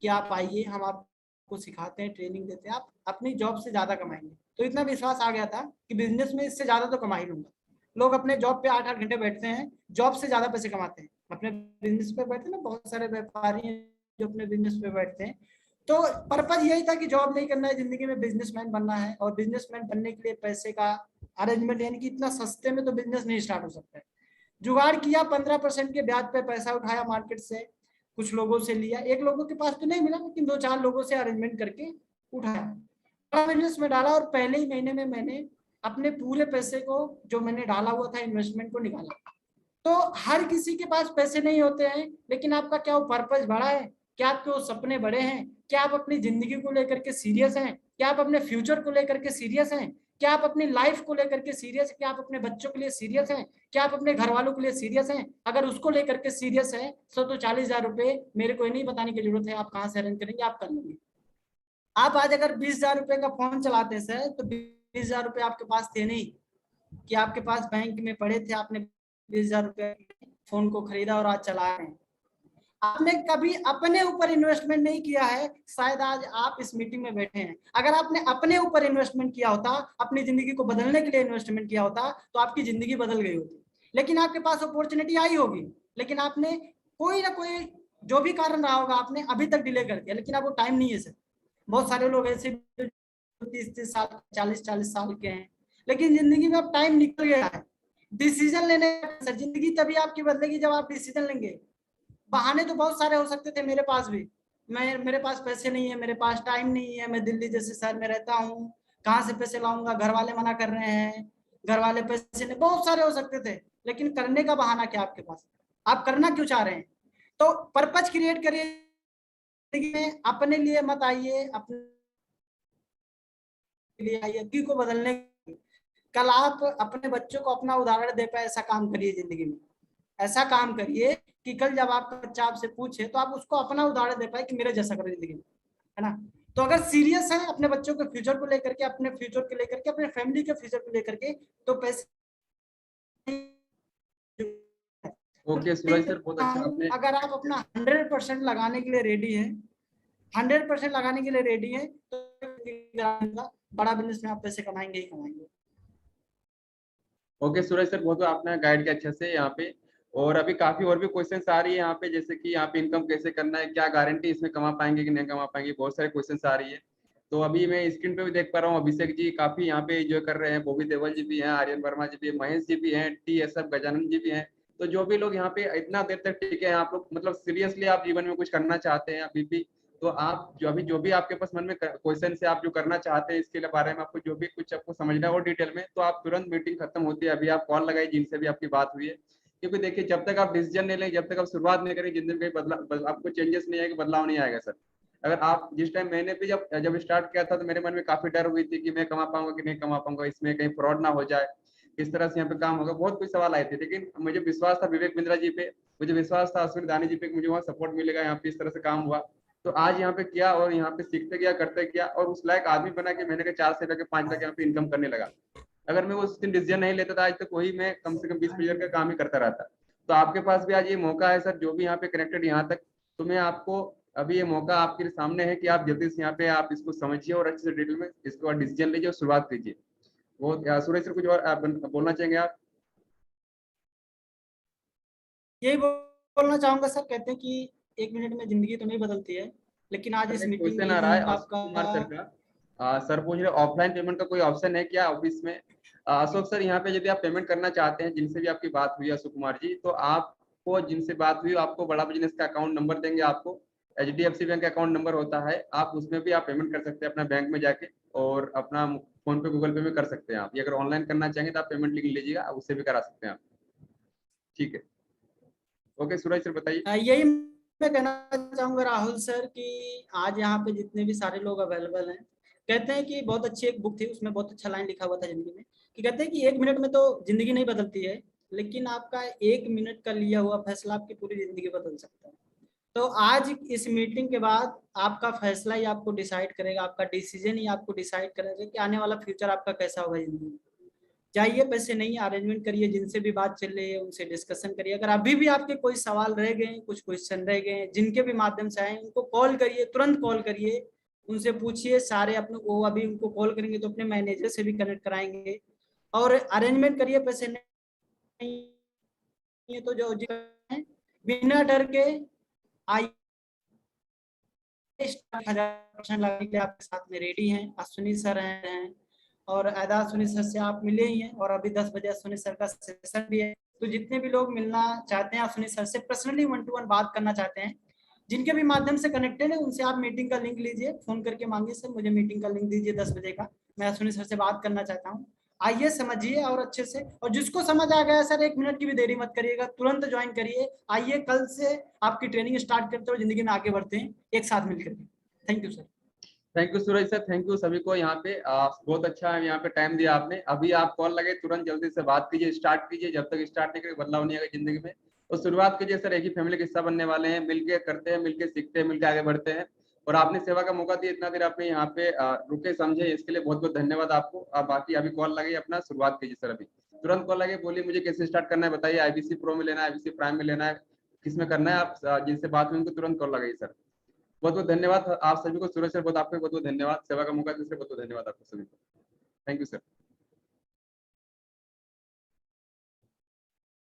कि आप आइए, हम आपको आपको सिखाते हैं, ट्रेनिंग देते हैं, आप अपनी जॉब से ज्यादा कमाएंगे। तो इतना विश्वास आ गया था कि बिजनेस में इससे ज्यादा तो कमा ही लूंगा। लोग अपने जॉब पे 8-8 घंटे बैठते हैं, जॉब से ज्यादा पैसे कमाते हैं। अपने बिजनेस पे बैठते हैं ना, बहुत सारे व्यापारी हैं जो अपने बिजनेस पे बैठते हैं। तो पर्पज यही था कि जॉब नहीं करना है, जिंदगी में बिजनेसमैन बनना है। और बिजनेसमैन बनने के लिए पैसे का अरेंजमेंट, यानी कि इतना सस्ते में तो बिजनेस नहीं स्टार्ट हो सकता है। जुगाड़ किया, 15% के ब्याज पे पैसा उठाया मार्केट से, कुछ लोगों से लिया, एक लोगों के पास तो नहीं मिला, लेकिन 2-4 लोगों से अरेंजमेंट करके उठाया, बिजनेस में डाला। और पहले ही महीने में मैंने अपने पूरे पैसे को, जो मैंने डाला हुआ था इन्वेस्टमेंट को, निकाला। तो हर किसी के पास पैसे नहीं होते हैं, लेकिन आपका क्या वो पर्पज बड़ा है? क्या आपके वो सपने बड़े हैं? क्या आप अपनी जिंदगी को लेकर के सीरियस हैं? क्या आप अपने फ्यूचर को लेकर के सीरियस हैं? क्या आप अपनी लाइफ को लेकर के सीरियस हैं? क्या आप अपने बच्चों के लिए सीरियस हैं? क्या आप अपने घर वालों के लिए सीरियस हैं? अगर उसको लेकर के सीरियस है तो 40,000 रुपए मेरे को नहीं बताने की जरूरत है आप कहाँ से अरेंज करेंगे, आप कर लेंगे। आप आज अगर 20,000 रुपए का फोन चलाते हैं सर, तो 20,000 रुपए आपके पास थे नहीं कि आपके पास बैंक में पड़े थे, आपने 20,000 रुपए फोन को खरीदा और आज चला रहे हैं। आपने कभी अपने ऊपर इन्वेस्टमेंट नहीं किया है, शायद आज आप इस मीटिंग में बैठे हैं। अगर आपने अपने ऊपर इन्वेस्टमेंट किया होता, अपनी जिंदगी को बदलने के लिए इन्वेस्टमेंट किया होता, तो आपकी जिंदगी बदल गई होती। लेकिन आपके पास अपॉर्चुनिटी आई होगी, लेकिन आपने कोई ना कोई, जो भी कारण रहा होगा, आपने अभी तक डिले कर दिया। लेकिन अब वो टाइम नहीं है सर। बहुत सारे लोग ऐसे 30-30 साल, 40-40 साल के हैं, लेकिन जिंदगी में अब टाइम निकल गया है डिसीजन लेने सर। जिंदगी तभी आपकी बदलेगी जब आप डिसीजन लेंगे। बहाने तो बहुत सारे हो सकते थे, मेरे पास भी। मेरे पास पैसे नहीं है, मेरे पास टाइम नहीं है, मैं दिल्ली जैसे शहर में रहता हूँ, कहाँ से पैसे लाऊंगा, घर वाले मना कर रहे हैं, घर वाले पैसे नहीं, बहुत सारे हो सकते थे। लेकिन करने का बहाना क्या आपके पास? आप करना क्यों चाह रहे हैं? तो पर्पज क्रिएट करिए, अपने लिए मत आइए, अपने लिए आइए को बदलने। कल आप अपने बच्चों को अपना उदाहरण दे पाए, ऐसा काम करिए जिंदगी में। ऐसा काम करिए कि कल जब आपका बच्चा आपसे पूछे तो आप उसको अपना उदाहरण दे पाए कि मेरे जैसा करो जिंदगी में, है ना। तो अगर सीरियस है अपने बच्चों के फ्यूचर को लेकर के, अपने फ्यूचर को लेकर के, अपने फैमिली के फ्यूचर को लेकर के, तो पैसे ओके सूरज सर, बहुत अच्छा आपने। अगर आप अपना 100% लगाने के लिए रेडी है, 100% लगाने के लिए रेडी है, तो बड़ा बिजनेस में आप पैसे कमाएंगे ही कमाएंगे। ओके सूरज सर, बहुत आपने गाइड किया अच्छे से यहाँ पे। और अभी काफी और भी क्वेश्चंस आ रही है यहाँ पे, जैसे कि यहाँ पे इनकम कैसे करना है, क्या गारंटी इसमें कमा पाएंगे कि नहीं कमा पाएंगे, बहुत सारे क्वेश्चंस आ रही है। तो अभी मैं स्क्रीन पे भी देख पा रहा हूँ अभिषेक जी काफी यहाँ पे एंजॉय कर रहे हैं, बॉबी देवल जी भी हैं, आर्यन वर्मा जी भी है, महेश जी भी हैं, TSF गजानन जी भी हैं। तो जो भी लोग यहाँ पे इतना देर तक टिके हैं, आप लोग मतलब सीरियसली आप जीवन में कुछ करना चाहते हैं अभी भी, तो आप जो भी आपके पास मन में क्वेश्चन से आप जो करना चाहते हैं, इसके बारे में आपको जो भी कुछ आपको समझना है वो डिटेल में, तो आप तुरंत मीटिंग खत्म होती है, अभी आप कॉल लगाइए जिनसे भी आपकी बात हुई है। क्योंकि देखिए जब तक आप डिसीजन नहीं लेंगे, जब तक आप शुरुआत नहीं करेंगे, जिंदगी में बदलाव आपको चेंजेस नहीं आएगा, बदलाव नहीं आएगा सर। अगर आप जिस टाइम मैंने भी जब स्टार्ट किया था, तो मेरे मन में काफी डर हुई थी कि मैं कमा पाऊंगा कि नहीं कमा पाऊंगा, इसमें कहीं फ्रॉड ना हो जाए, किस तरह से यहाँ पे काम होगा, बहुत कुछ सवाल आए थे। लेकिन मुझे विश्वास था विवेक बिंद्रा जी पे, मुझे विश्वास था अश्विनी दानी जी पे, मुझे वहाँ सपोर्ट मिलेगा, यहाँ पे इस तरह से काम हुआ। तो आज यहाँ पे किया और यहाँ पे सीखते गया, करते गया, और उस लायक आदमी बना कि मैंने 4 से लेकर 5 लाख यहाँ पे इनकम करने लगा। अगर मैं उस दिन डिसीजन नहीं लेता था, आज तक वही मैं कम से कम 20-25 का काम ही करता रहता। तो आपके पास भी आज ये मौका है सर, जो भी यहाँ पे कनेक्टेड यहाँ तक, तो मैं आपको अभी ये मौका आपके सामने है कि आप जल्दी से यहाँ पे आप इसको समझिए और अच्छे से डिटेल में इसके बाद डिसीजन लीजिए और शुरुआत कीजिए। वो सूरज सर कुछ और बोलना चाहेंगे आप? यही बोलना चाहूंगा सर, कहते हैं कि 1 मिनट में जिंदगी तो नहीं बदलती है, लेकिन आज इस मीटिंग क्वेश्चन आ रहा है अशोक कुमार सर का। सर पूछ रहे ऑफलाइन पेमेंट का कोई ऑप्शन है क्या ऑफिस में? अशोक सर यहाँ पे यदि आप पेमेंट करना चाहते हैं, जिनसे भी आपकी बात हुई अशोक कुमार जी, तो आपको जिनसे बात हुई आपको बड़ा बिजनेस का अकाउंट नंबर देंगे, आपको HDFC बैंक अकाउंट नंबर होता है, आप उसमें भी आप पेमेंट कर सकते हैं अपना बैंक में जाके, और अपना फोन पे गूगल पे भी कर सकते हैं आप। ये अगर ऑनलाइन करना चाहेंगे तो आप पेमेंट लिख लीजिएगा, उससे भी करा सकते हैं आप। ठीक है, ओके सूरज सर बताइए। यही मैं कहना चाहूंगा राहुल सर कि आज यहाँ पे जितने भी सारे लोग अवेलेबल हैं, कहते हैं कि बहुत अच्छी एक बुक थी, उसमें बहुत अच्छा लाइन लिखा हुआ था जिंदगी में, कि कहते हैं कि 1 मिनट में तो जिंदगी नहीं बदलती है, लेकिन आपका 1 मिनट का लिया हुआ फैसला आपकी पूरी जिंदगी बदल सकता है। तो आज इस मीटिंग के बाद आपका फैसला ही आपको डिसाइड करेगा, आपका डिसीजन ही आपको डिसाइड करेगा कि आने वाला फ्यूचर आपका कैसा होगा जिंदगी में। जाइए, पैसे नहीं, अरेंजमेंट करिए, जिनसे भी बात चल रही है उनसे डिस्कशन करिए। अगर अभी भी आपके कोई सवाल रह गए, कुछ क्वेश्चन रह गए, जिनके भी माध्यम से आए, उनको कॉल करिए, तुरंत कॉल करिए, उनसे पूछिए सारे अपने, वो अभी उनको कॉल करेंगे तो अपने मैनेजर से भी कनेक्ट कराएंगे और अरेंजमेंट करिए। पैसे नहीं है तो जो बिना डर के आइए, 1000% लगाने के लिए आपके साथ में रेडी हैं। अश्विनी सर हैं और अदा अश्विनी सर से आप मिले ही हैं और अभी 10 बजे अश्विनी सर का सेशन भी है। तो जितने भी लोग मिलना चाहते हैं अश्विनी सर से, पर्सनली 1-to-1 बात करना चाहते हैं, जिनके भी माध्यम से कनेक्टेड है, उनसे आप मीटिंग का लिंक लीजिए, फोन करके मांगिए सर मुझे मीटिंग का लिंक दीजिए 10 बजे का, मैं अश्विनी सर से बात करना चाहता हूँ। आइए समझिए और अच्छे से, और जिसको समझ आ गया सर 1 मिनट की भी देरी मत करिएगा, तुरंत ज्वाइन करिए। आइए कल से आपकी ट्रेनिंग स्टार्ट करते हुए जिंदगी में आगे बढ़ते हैं एक साथ मिलकर। Thank you sir. Thank you Suraj sir, thank you सभी को यहाँ पे। बहुत अच्छा है यहाँ पे टाइम दिया आपने। अभी आप कॉल लगे तुरंत जल्दी से बात कीजिए, स्टार्ट कीजिए। जब तक स्टार्ट नहीं करेंगे बदलाव नहीं आएगा जिंदगी में। तो शुरुआत कीजिए सर, एक ही फैमिली का हिस्सा बनने वाले हैं, मिलके करते हैं, मिलके सीखते हैं, मिलके आगे बढ़ते हैं। और आपने सेवा का मौका दिया, इतना देर आपने यहाँ पे रुके समझे, इसके लिए बहुत बहुत धन्यवाद आपको। बाकी अभी कॉल लगे, अपना शुरुआत कीजिए सर। अभी तुरंत कॉल लगे, बोलिए मुझे कैसे स्टार्ट करना है बताइए, IBC प्रो में लेना है, IBC प्राइम में लेना है, किसमें करना है, आप जिनसे बात हुई उनको तुरंत कॉल लगाइए सर। बहुत बहुत धन्यवाद आप सभी को। सूरज सर बहुत आपको बहुत बहुत धन्यवाद, सेवा का मौका देने के लिए बहुत बहुत धन्यवाद आपको सभी को। Thank you sir.